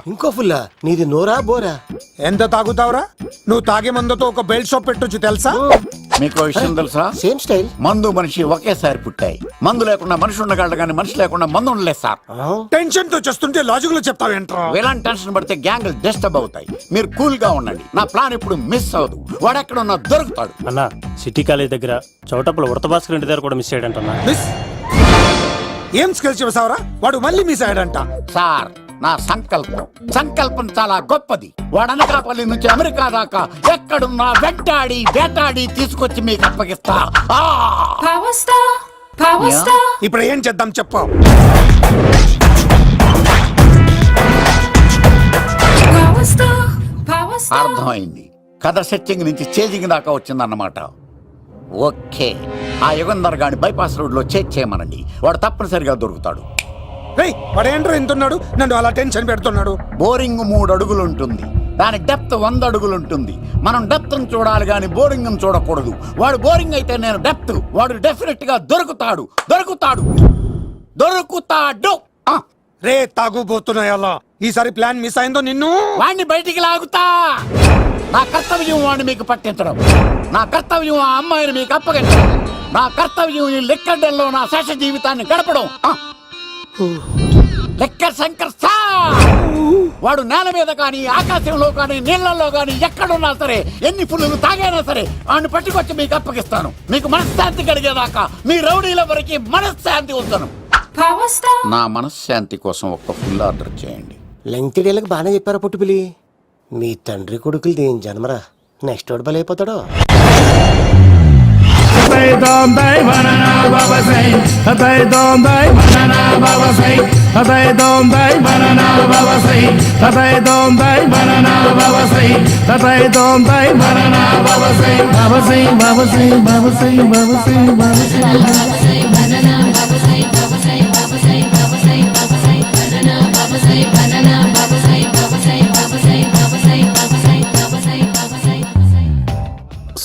ఇంకో ఫుల్లా? నీది నోరా బోరా? ఎంత తాగుతావురా? నువ్వు తాగే మందుతో ఒక బెల్ట్ షాప్ పెట్టొచ్చు తెలుసా? మీకు విషయం తెలుసా? Same style. మందు మనిషి ఒకేసారి పుట్టాయి. మందు లేకుండా మనిషి ఉండగలడు కానీ మనిషి లేకుండా మందు ఉండలేదు సార్. టెన్షన్ తో చేస్తుంటే లాజిక్ లో చెప్తావేంట్రా? ఎలాంటి టెన్షన్ పడితే గ్యాంగ్లు డిస్టర్బ్ అవుతాయి. మీరు కూల్ గా ఉండండి, నా ప్లాన్ ఇప్పుడు మిస్ అవ్వదు. వాడెక్కడ ఉన్నా దొరుకుతాడు. అన్నా, సిటీ కాలేజ్ దగ్గర చౌటప్పల ఉడత భాస్కర్ ఇంటి దగ్గర కూడా మిస్ అయ్యాడంటన్నా. మిస్ ఏం స్కిల్స్ చేసావురా? వాడు మళ్ళీ మిస్ అయ్యాడంట. సార్, నా సంకల్పం చాలా గొప్పది. వాడు అనకాపల్లి నుంచి అమెరికా దాకా ఎక్కడున్నా వెంటాడి వేటాడి తీసుకొచ్చి మీకు అప్పగిస్తా. ఇప్పుడు ఏం చేద్దాం చెప్పు. అర్థమైంది. కథ సెట్టింగ్ నుంచి చేజింగ్ దాకా వచ్చిందన్నమాట. ఓకే, ఆ యుగంధర్ గాని బైపాస్ రోడ్ లో చేయమనండి. వాడు తప్పనిసరిగా దొరుకుతాడు. వాడేంట్రా ఎంతున్నాడు, నన్ను అలా టెన్షన్ పెడుతున్నాడు. బోరింగ్ 3 అడుగులు ఉంటుంది, దాని డెప్త్ 100 అడుగులు ఉంటుంది. మనం డెప్త్ చూడాలి గాని బోరింగ్ చూడకూడదు. వాడు బోరింగ్ అయితే నేను డెప్త్. వాడు డెఫినెట్ గా దొరుకుతాడు. రే తాగుబోతున్నాయా, ఈసారి ప్లాన్ మిస్ అయిందో నిన్ను వాడిని బయటికి లాగుతా. నా కర్తవ్యం వాడిని మీకు పట్టించడం, నా కర్తవ్యం ఆ అమ్మాయిని మీకు అప్పగించడం, నా కర్తవ్యం ఈ లెక్కడ్డల్లో నా శేష జీవితాన్ని గడపడం. లెక్కర్ శంకర్ సార్, వాడు నేల మీద కానీ ఆకాశంలో కానీ నీళ్లలో కానీ ఎక్కడున్నా సరే, ఎన్ని పుల్లులు తాగైనా సరే వాడిని పట్టుకొచ్చి మీకు అప్పగిస్తాను. మీకు మనశ్శాంతి కలిగేదాకా మీ రౌడీల వరకు మనశ్శాంతి వస్తాను. నా మనశ్శాంతి కోసం ఒక్క ఫుల్ ఆర్డర్ చేయండి. లెంగ్త్ డేలకు బాగానే చెప్పారా పొట్టుపిలి? మీ తండ్రి కొడుకులు దేని జన్మరా, నెక్స్ట్ వాడు బలైపోతాడో.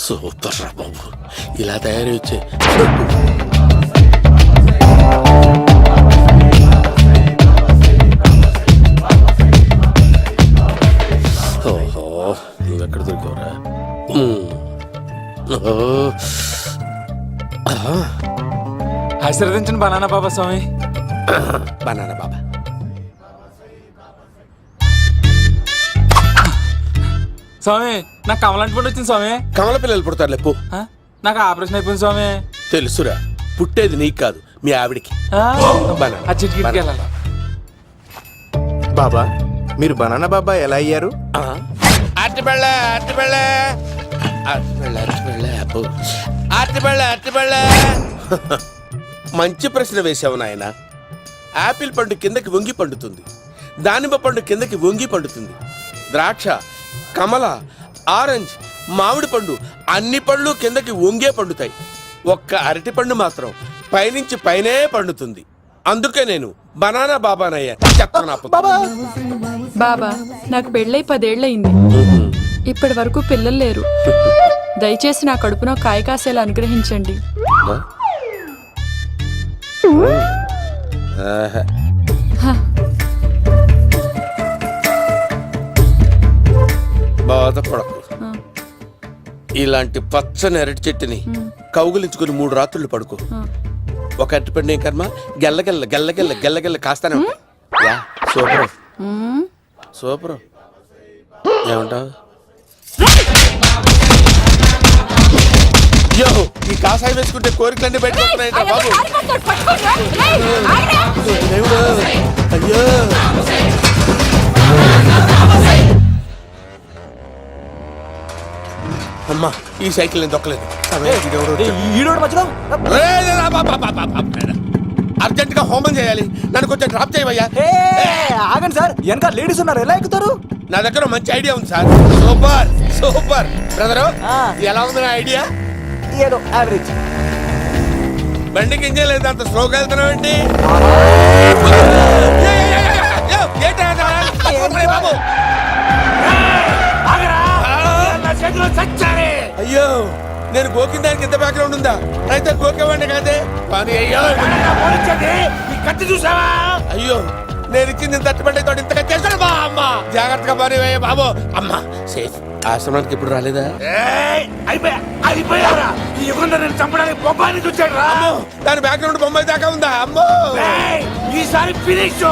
సూపర్ రా బాబు, ఇలా తయారీ వచ్చే. ఓహో, నువ్వెక్కడ దొరికావురా? ఆశీర్వదించండి బనానా బాబా స్వామి. బనానా బాబా. స్వామి, నాకు కమలాంటి పండు వచ్చింది స్వామి. కమల పిల్లలు పుడతారు లేపు. నాకు ఆపరేషన్ అయిపోయింది స్వామి. తెలుసురా, పుట్టేది నీకు కాదు మీ ఆవిడికి. బాబా, మీరు బనానా బాబా ఎలా అయ్యారు? మంచి ప్రశ్న వేశావు నాయన. ఆపిల్ పండు కిందకి వంగి పండుతుంది, దానిమ్మ పండు కిందకి వంగి పండుతుంది, ద్రాక్ష, కమల, ఆరెంజ్ మామిడి పండు అన్ని పళ్ళు కిందకి వంగే పండుతాయి, ఒక్క అరటి పండు మాత్రం పైనుంచి పైనే పండుతుంది. అందుకే నేను బనానా బాబానయ్యా. చెప్తున్నా బాబా నాకు పెళ్ళై 10 ఏళ్ళయింది. ఇప్పటి వరకు పిల్లలు లేరు. దయచేసి నా కడుపున కాయ కాసేలా అనుగ్రహించండి. బాధపడకు. ఇలాంటి పచ్చని అరటి చెట్టుని కౌగులించుకుని 3 రాత్రులు పడుకో. ఒక అరటి పండు ఏం కర్మ, గెల్లగెల్ల గెల్లగెల్ల గెల్లగెల్ల కాస్తానే ఉంటాయి. Yeah, super super. ఏమంటావు? యో, ఈ కాసాయి వేసుకుంటే కోరికలన్నీ బయటకొస్తున్నాయంట బాబు. దేవుడు, అయ్యో. అమ్మా, ఈ సైకిల్ నేను దొక్కలేదు. అర్జెంట్ గా హోమం చేయాలి, నన్ను కొంచెం డ్రాప్ చేయవయ్యా. ఆగండి సార్, వెనక లేడీస్ ఉన్నారు, ఎలా ఎక్కుతారు? నా దగ్గర మంచి ఐడియా ఉంది సార్. Super super. బ్రదరు, ఎలా ఉంది నా ఐడియా? ఏదో యావరేజ్. బండికి ఇంజన్ లేదు, అంత స్లోగా వెళ్తున్నావు ఏంటి? అయ్యో, నేను గోకిన దానికి ఎంత బ్యాక్గ్రౌండ్ ఉందా? అయితే గోకేవాడిని కాదే. అయ్యో కత్తి చూసావా? అయ్యో, నేను ఇచ్చింది తట్టుబడి తోటి ఇంతగా చేశాను బా. అమ్మ జాగ్రత్తగా పని వేయ బాబు. అమ్మ సేఫ్. ఆశ్రమానికి ఇప్పుడు రాలేదా? అయిపోయారా? ఈ యుగంలో నేను చంపడానికి బొమ్మాని చూచాడు రా. దాని బ్యాక్గ్రౌండ్ బొమ్మాయి దాకా ఉందా? అమ్మో, ఈసారి ఫినిష్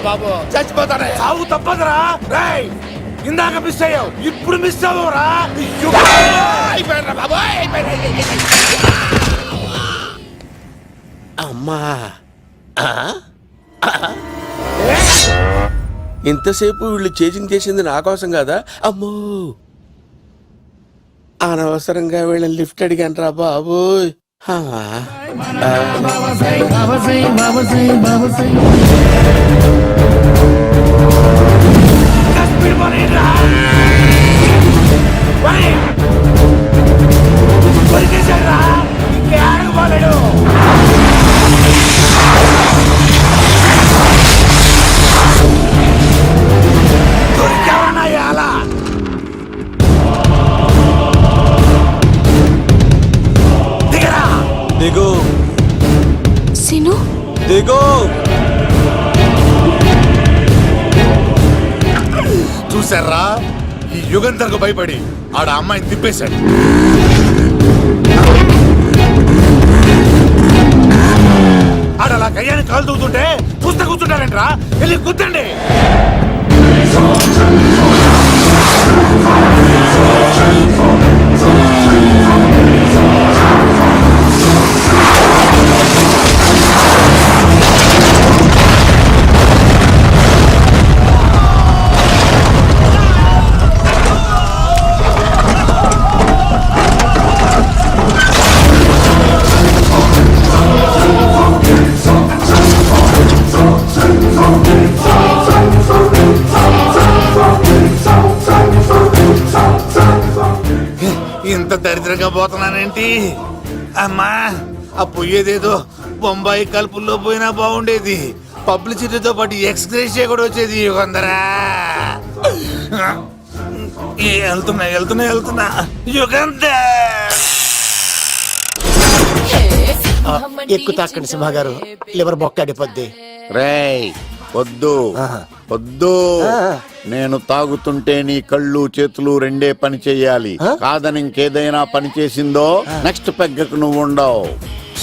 బాబు, చచ్చిపోతానే. సాగు తప్పదురా. ఇందాక మిస్ అయ్యావు, ఇప్పుడు మిస్ అవ్వరా. అయిపోయారా బాబు? అమ్మా, ఇంతసేపు వీళ్ళు చేజింగ్ చేసింది నా కోసం కాదా? అమ్మో, అనవసరంగా వీళ్ళని లిఫ్ట్ అడిగాను రా బాబు. దిగు సిను, దిగు. చూసారా, ఈ యుగంధర్కు భయపడి ఆడ అమ్మాయిని తిప్పేశాడు. ఆడలా కయ్యాన్ని కాలు తూగుతుంటే చూస్తే కూర్చుంటారంట్రా. వెళ్ళి కూర్చోండి. ఇంత దరిద్రంగా పోతున్నానేంటి? అమ్మా, ఆ పోయేదేదో బొంబాయి కలుపుల్లో పోయినా బాగుండేది. పబ్లిసిటీతో పాటు ఎక్స్గ్రేషియా కూడా వచ్చేది. యుగంధరా, వెళ్తున్నా యుగంధర్. ఎక్కువ తాకండి సింహ గారు, లివర్ బొక్కడిపోద్ది. రేయ్ వద్దు వద్దు, నేను తాగుతుంటే నీ కళ్ళు చేతులు రెండే పని చెయ్యాలి. కాదని ఇంకేదైనా పని చేసిందో నెక్స్ట్ పెగ్గకు నువ్వు ఉండవు.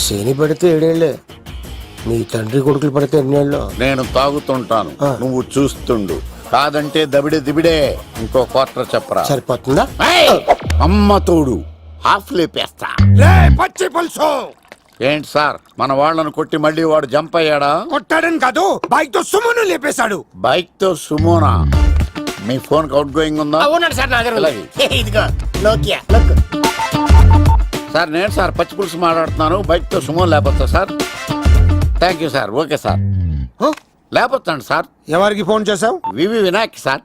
శని పడితే 7 ఏళ్ళే, మీ తండ్రి కొడుకులు పడితే 8 ఏళ్ళు. నేను తాగుతుంటాను, నువ్వు చూస్తుండు. కాదంటే దబిడే దిబిడే. ఇంకో క్వార్టర్ చెప్పరా? సరిపోతుందా? అమ్మ తోడు హాఫ్ లేపేస్తా. పచ్చి పులుసు. ఏంటి సార్, మన వాళ్ళను కొట్టి మళ్ళీ వాడు జంప్ అయ్యాడా? కొట్టాడని కాదు, బైక్ తో సుమోను లేపేశాడు. బైక్ తో సుమోనా? మీ ఫోన్ అవుట్ గోయింగ్ ఉందా? అవునండి సార్, నా దగ్గర అలాగే. ఇదిగో నోకియా. సార్ నేను సార్ పచ్చి పులుసు మాట్లాడుతున్నాను. బైక్ తో సుమో లేపొచ్చా sir? Thank you sir. Okay sir, లేపొచ్చండి సార్. ఎవరికి ఫోన్ చేసావు? వివి వినాయక్ సార్.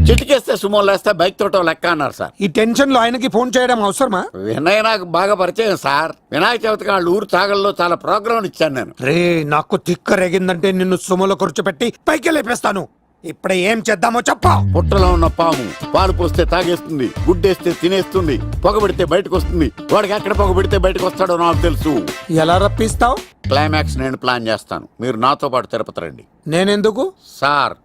చిటికేస్తే సుమోలు వేస్తే బైక్ తోటో లెక్క అన్నారు సార్. ఈ టెన్షన్ లో ఆయనకి ఫోన్ చేయడం అవసరమా? వినయ్ నాకు బాగా పరిచయం సార్. వినాయక చవితికి వాళ్ళ ఊరు చాగల్లో చాలా ప్రోగ్రాం ఇచ్చాను నేను. రే నాకు తిక్క రేగిందంటే నిన్ను సుమలో కూర్చోపెట్టి పైకి లేపేస్తాను. ఇప్పుడే ఏం చేద్దామో చెప్పా. పుట్టలో ఉన్న పాము పాలు పోస్తే తాగేస్తుంది, గుడ్డేస్తే తినేస్తుంది, పొగబెడితే బయటకు వస్తుంది. వాడికి ఎక్కడ పొగబెడితే బయటకు వస్తాడో నాకు తెలుసు. ఎలా రప్పిస్తావు? క్లైమాక్స్ నేను ప్లాన్ చేస్తాను, మీరు నాతో పాటు తిరుపతి రండి. నేనెందుకు? సార్,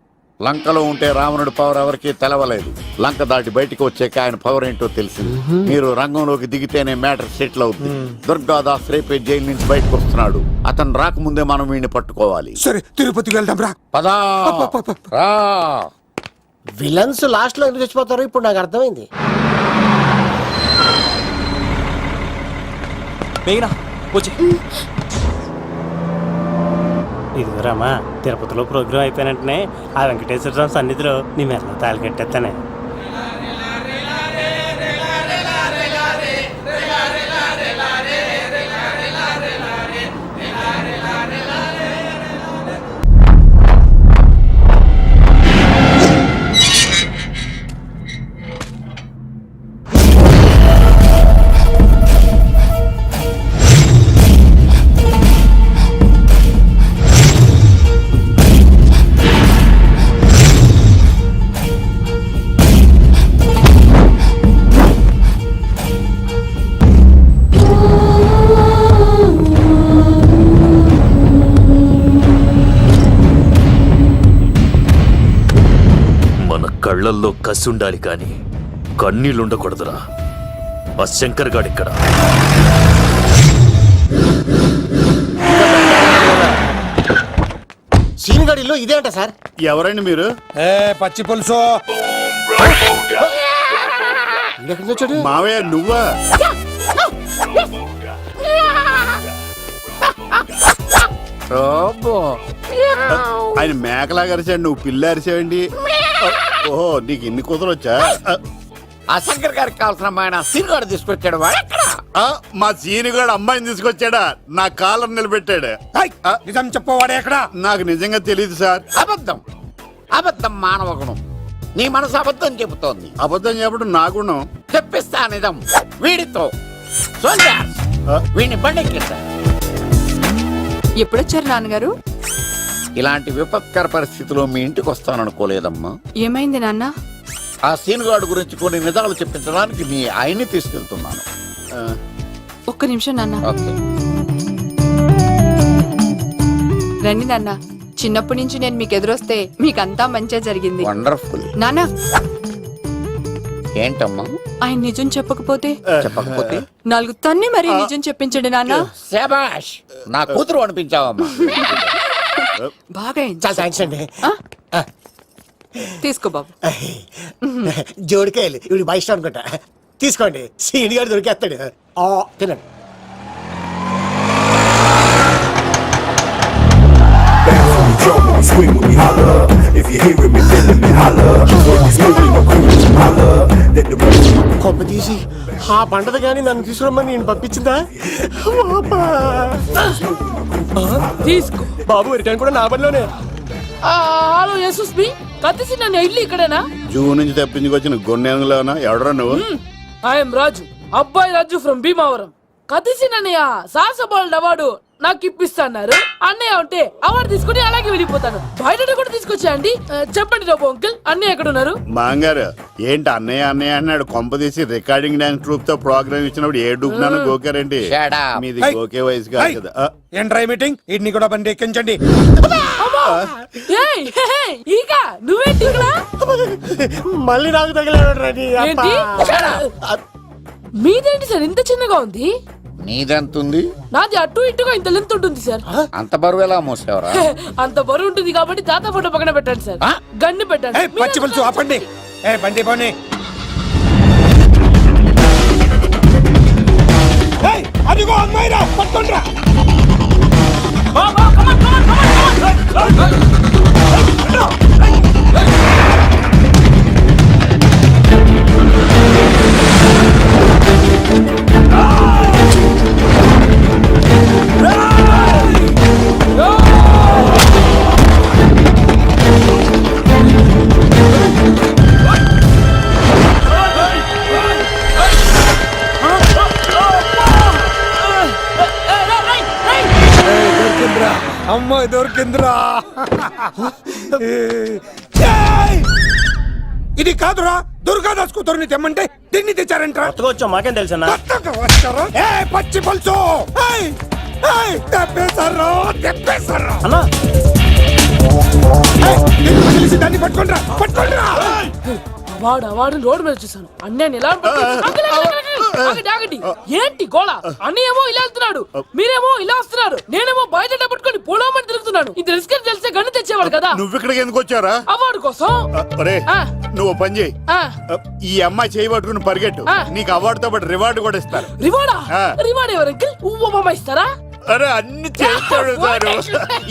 లంకలో ఉంటే రావణుడి పవర్ ఎవరికీ తెలవలేదు. లంక దాటి బయటికి వచ్చాక ఆయన పవర్ ఏంటో తెలిసింది. మీరు రంగంలోకి దిగితేనే మ్యాటర్ సెటిల్ అవుతుంది. దుర్గాదాస్ రేపే జైలు నుంచి బయటకు వస్తున్నాడు. అతను రాకముందే మనం వీడిని పట్టుకోవాలి. సరే, తిరుపతికి వెళ్దాం రా. పదా రా. విలన్స్ లాస్ట్ లో ఎందుకు చచ్చిపోతారో ఇప్పుడు నాకు అర్థమైంది. ఇదిగోరామా, తిరుపతిలో ప్రోగ్రాం అయిపోయినట్టునే ఆ వెంకటేశ్వర స్వామి సన్నిధిలో నీ మెల్ల తాళి కట్టేస్తానే. కళ్ళల్లో కసి ఉండాలి కానీ కన్నీళ్ళుండకూడదురా. ఆ శంకర్ గాడిక్కడ. సీనుగాడిలో ఇదే అంట సార్. ఎవరండి మీరు? పచ్చి పులుసు. మావయ్య నువ్వా? ఆయన మేకలా అరిచాడు, నువ్వు పిల్ల అరిచావండి. ఓహో, నీకు ఇన్ని కూతురు వచ్చా? ఆ శంకర్ గారికి కావాల్సిన అమ్మాయి సీనుగాడు తీసుకొచ్చాడు. మా సీనుగాడు అమ్మాయిని తీసుకొచ్చాడా? నా కాలర్ నిలబెట్టాడు. నిజం చెప్పవాడే ఎక్కడ? నాకు నిజంగా తెలియదు సార్. అబద్ధం, అబద్ధం మానవ గుణం. నీ మనసు అబద్ధం చెబుతోంది. అబద్ధం చెప్పడం నా గుణం. చెప్పిస్తా నిజం వీడితో. వీడిని బండెక్కిస్తా. ఎప్పుడొచ్చారు నాన్నగారు? ఇలాంటి విపత్కర పరిస్థితిలో మీ ఇంటికి వస్తాననుకోలేదమ్మా. ఏమైంది నాన్న? ఆ సీనుగాడు గురించి కొన్ని నిజాలు చెప్పించడానికి మీ ఆయన్ని తీసుకెళ్తున్నాను. ఒక్క నిమిషం నాన్న. ఓకే. రండి నాన్న. చిన్నప్పటి నుంచి నేను మీకు ఎదురొస్తే మీకంతా మంచిగా జరిగింది. వండర్ఫుల్. నాన్న, ఏంటమ్మా? ఆయన నిజం చెప్పకపోతే చెప్పకపోతే 4 తన్ని మరీ నిజం చెప్పించండి నాన్న. శభాష్, నా కూతురు అనిపించావమ్మా. బాగా థ్యాంక్స్ అండి. తీసుకో బాబు. జోడికాయలు ఇవి బాగా ఇష్టం అనుకుంటా. తీసుకోండి, సీని గారు దొరికేస్తాడు. తినండి. కొమ్మ తీసి ఆ పంటది కానీ నన్ను తీసుకురమ్మని నేను పంపించిందా? తీసుకో బాబు, రిటర్న్ కూడా నా పనిలోనే. హలో యశస్వి, కత్తిసి నన్ను ఇల్లు ఇక్కడేనా? జూన్ నుంచి తప్పించుకొచ్చిన గొన్నెంగులోనా? ఎవడరా నువ్వు? ఐఎమ్ రాజు, అబ్బాయి రాజు ఫ్రమ్ భీమావరం. కత్తిసి నన్నయ్య సాహసబాల్ అవార్డు నాకు ఇప్పిస్తాన్నారు. అన్నయ్య ఉంటే అవార్డు తీసుకుని అలాగే వెళ్ళిపోతాను. బయట కూడా తీసుకొచ్చా అండి. చెప్పండి రాబు అంకుల్, అన్నయ్య ఎక్కడ ఉన్నారు? మాంగారు ఏంటి అన్నయ్య అన్నయ్య అన్నాడు? కొంప తీసి రికార్డింగ్ డాన్స్ ట్రూప్ తో ప్రోగ్రామ్ ఇచ్చినప్పుడు ఏ డూబ్నాను గోకారండి? మీది గోకే వయసు కాదు కదా. ఏంట్రై మీటింగ్? ఇడ్ని కూడా బండి ఎక్కించండి. ఈక నువ్వేంటి ఇక్కడ? మళ్ళీ నాకు తగిలాడు. ఏంటి? మీదేంటి సార్ ఇంత చిన్నగా ఉంది? నీదెంతుంది? నాది అటు ఇటుగా ఇంత లెంత్ ఉంటుంది సార్. అంత బరువు ఎలా మోసేవరా? అంత బరువు ఉంటుంది కాబట్టి తాత ఫోటో పక్కన పెట్టండి సార్. గన్ను పెట్టండి. పచ్చి పులుసు ఆపండి. బండి పోనీ. అదిగో అమ్మాయిరా, పట్టుకోండిరా. అమ్మాయి దొరికిందిరా. ఇది కాదురా, దుర్గాదాస్ కూతురుని తెమ్మంటే దీన్ని తెచ్చారంట. వచ్చా మాకేం తెలుసన్నా? పచ్చి పులుసు తెప్పేశారు. అన్నా దాన్ని పట్టుకుంటారా, పట్టుకుంటారా. వాడు రోడ్డు మీద చూసాను. అన్నయ్య ఎలా ఏంటి గోళ? అన్నయ్య ఏమో ఇలా వెళ్తున్నాడు, మీరేమో ఇలా వస్తున్నారు, నేనేమో బయట పట్టుకొని పోలోమని తిరుగుతున్నాను. ఇది రిస్క్ అని తెలిస్తే గన్ను తెచ్చేవాడు కదా. నువ్వు ఇక్కడికి ఎందుకు వచ్చారా? అవార్డు కోసం. నువ్వు పని చేయి, ఈ అమ్మాయి చేయి పట్టుకుని పరిగెట్టు, నీకు అవార్డుతో పాటు రివార్డు కూడా ఇస్తారు. రివార్డా? రివార్డ్ ఎవరు అంకిల్? ఉవ్వమ్మ ఇస్తారా? అరే అన్ని చేస్తాడు సారు.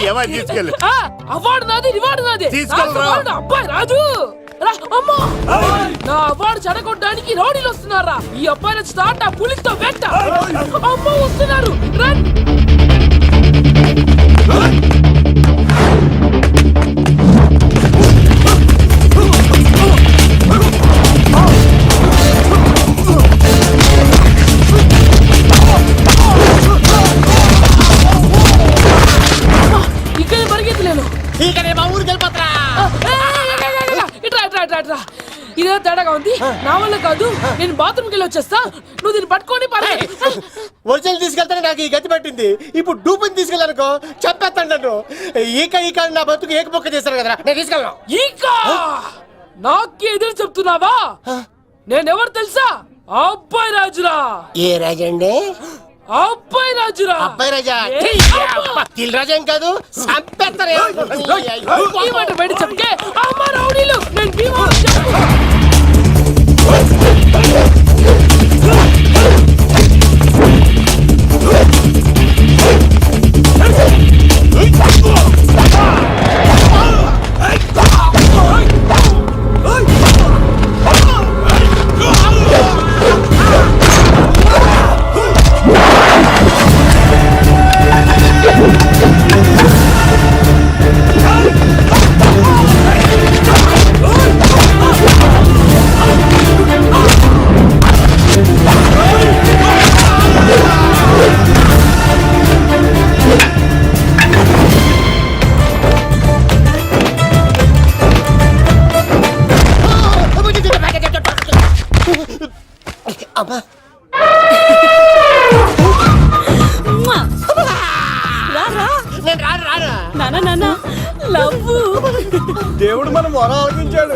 ఏమై తీసుకెళ్ళి. అవార్డు నాది, రివార్డు నాది. తీసుకెళ్ళరా. అబ్బాయి రాజు నా అవార్డు చెడగొట్టడానికి రౌడీలు వస్తున్నారా? ఈ అబ్బాయి స్టార్ట్ ఆ పులితో వెంట అమ్మ వస్తున్నారు. రన్. ఇక్కడ పరిగెత్తలేను. ఇదే తేడాగా ఉంది. నా వల్ల కాదు, నేను బాత్రూమ్కి వెళ్ళి వచ్చేస్తా. నువ్వు దీన్ని పట్టుకొని ఒరిజినల్ తీసుకెళ్తానే నాకు ఈ గతి పట్టింది. ఇప్పుడు డూపుని తీసుకెళ్ళానుకో చెప్పేస్తాను నన్ను. ఈక నా బతుకు ఏకపొక్క చేశారు కదా, నేను తీసుకెళ్ళను. ఇంకా నాకే ఎదురు చెప్తున్నావా? నేనెవరు తెలుసా? అబ్బాయి రాజురా. ఏ రాజండి? అబ్బాయి రాజురా. అబ్బాయి రాజా తిల్ రాజా ఏం కాదు, చంపేస్తారు. ఈ మాట బయట చెప్తే అమ్మ రౌడీలు నేను భీమా దేవుడు మనం మొర ఆలోచించాడు.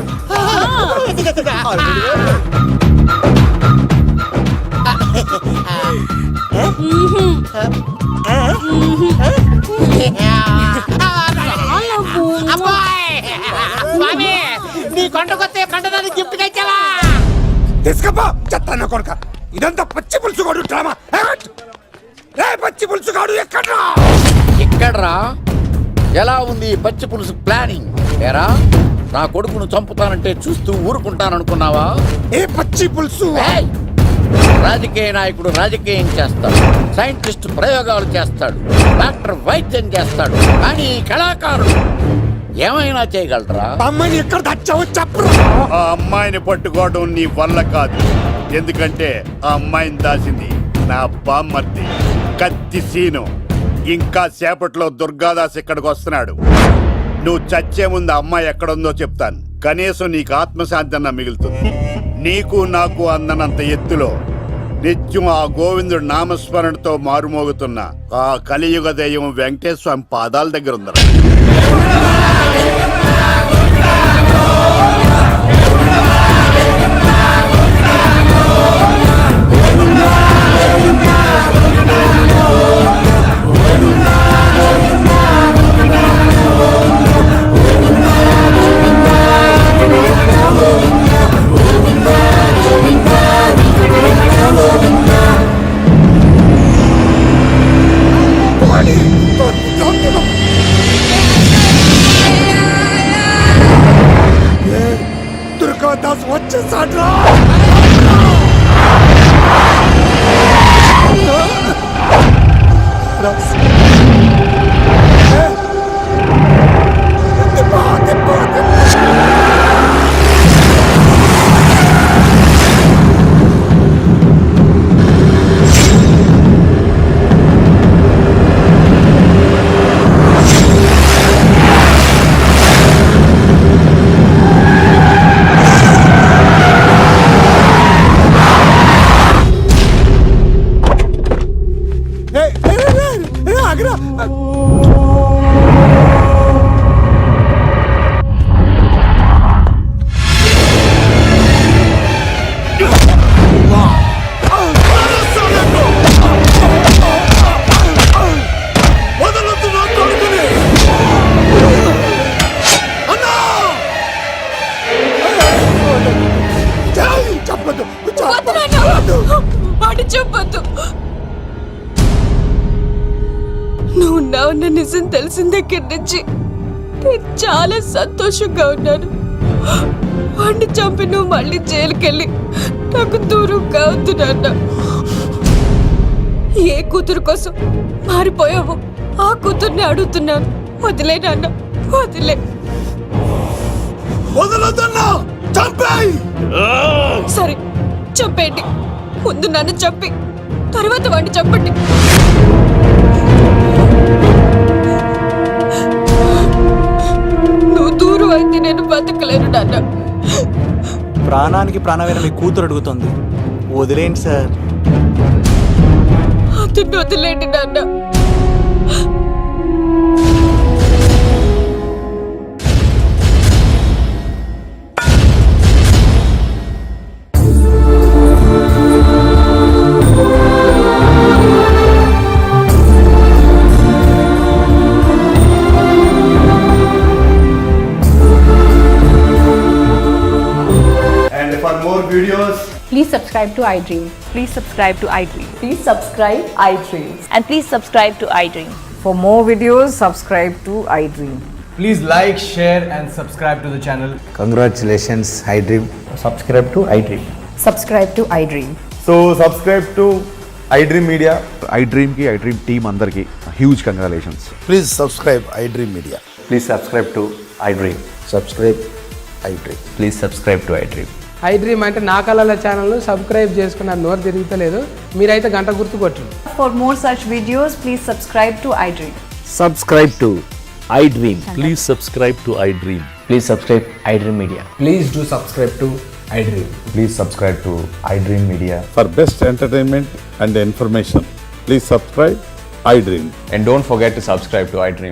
నీ కొండకొస్తే కంటదాన్ని గిఫ్ట్ తెచ్చావా? తీసుకపో చెత్త కొడుక. ఇదంతా పచ్చి పులుసు గాడు డ్రామా. పచ్చి పులుసు గాడు ఎక్కడ్రా? ఎక్కడ్రా? ఎలా ఉంది పచ్చి పులుసు ప్లానింగ్? ఏరా, నా కొడుకును చంపుతానంటే చూస్తూ ఊరుకుంటాననుకున్నావా? ఏ పచ్చి పులుసు? రాజకీయ నాయకుడు రాజకీయం చేస్తాడు, సైంటిస్ట్ ప్రయోగాలు చేస్తాడు, డాక్టర్ వైద్యం చేస్తాడు, కానీ కళాకారుడు ఏమైనా చేయగలరా? అమ్మాయిని ఎక్కడ తెచ్చావో చెప్పు. ఆ అమ్మాయిని పట్టుకోవడం నీ వల్ల కాదు, ఎందుకంటే ఆ అమ్మాయిని దాసింది నా బామ్మర్ది కత్తి సీను. ఇంకా సేపట్లో దుర్గాదాస్ ఇక్కడికి వస్తున్నాడు. నువ్వు చచ్చే ముందు అమ్మాయి ఎక్కడుందో చెప్తాను. కనీసం నీకు ఆత్మశాంతి అన్న మిగులుతుంది. నీకు నాకు అందనంత ఎత్తులో నిత్యం ఆ గోవిందుడు నామస్మరణతో మారుమోగుతున్న ఆ కలియుగ దైవం వెంకటేశ్వర స్వామి పాదాల దగ్గర ఉందరా. ఆగరా వదలొద్దు నా కొడుకుని అన్నా చెప్పదు వాడు చెప్పొద్దు. నువ్వు ఉన్నావన్న నిజం తెలిసిన దగ్గర నుంచి నేను చాలా సంతోషంగా ఉన్నాను. వాడిని చంపి నువ్వు మళ్ళీ జైలుకెళ్ళి నాకు దూరంగా అవుతు నాన్న. ఏ కూతురు కోసం మారిపోయావో ఆ కూతుర్ని అడుగుతున్నాను. వదిలే నాన్న, వదిలే. వదలొద్దన్నా చంపేయ్. సరే చంపేయండి. ముందు నన్ను చంపి తర్వాత వాడిని చంపండి. నువ్వు దూరం అయితే నేను బతకలేను నాన్న. ప్రాణానికి ప్రాణమైన మీ కూతురు అడుగుతుంది, వదిలేండి సార్. అతన్ని వదిలేండి నాన్న. And for more videos, Please subscribe to iDream. Please subscribe to iDream. Please subscribe iDream. And please subscribe to iDream. For more videos, subscribe to iDream. Please like, share and subscribe to the channel. congratulations, iDream. Subscribe to iDream. Subscribe to iDream. So subscribe to iDream Media. iDream ki iDream team andarki huge congratulations. Please subscribe iDream Media. Please subscribe to iDream. Subscribe iDream. Please subscribe to iDream. I dream అంటే నా కళల channel subscribe చేసుకున్న నోరు తిరుగుతలేదు. మీరైతే గంట గుర్తు కొట్టు. For more such videos, please subscribe to iDream. Subscribe to iDream. Please subscribe to iDream. Please subscribe iDream Media. Please do subscribe to iDream. Please subscribe to iDream Media. For best entertainment and information, please subscribe iDream. And don't forget to subscribe to iDream.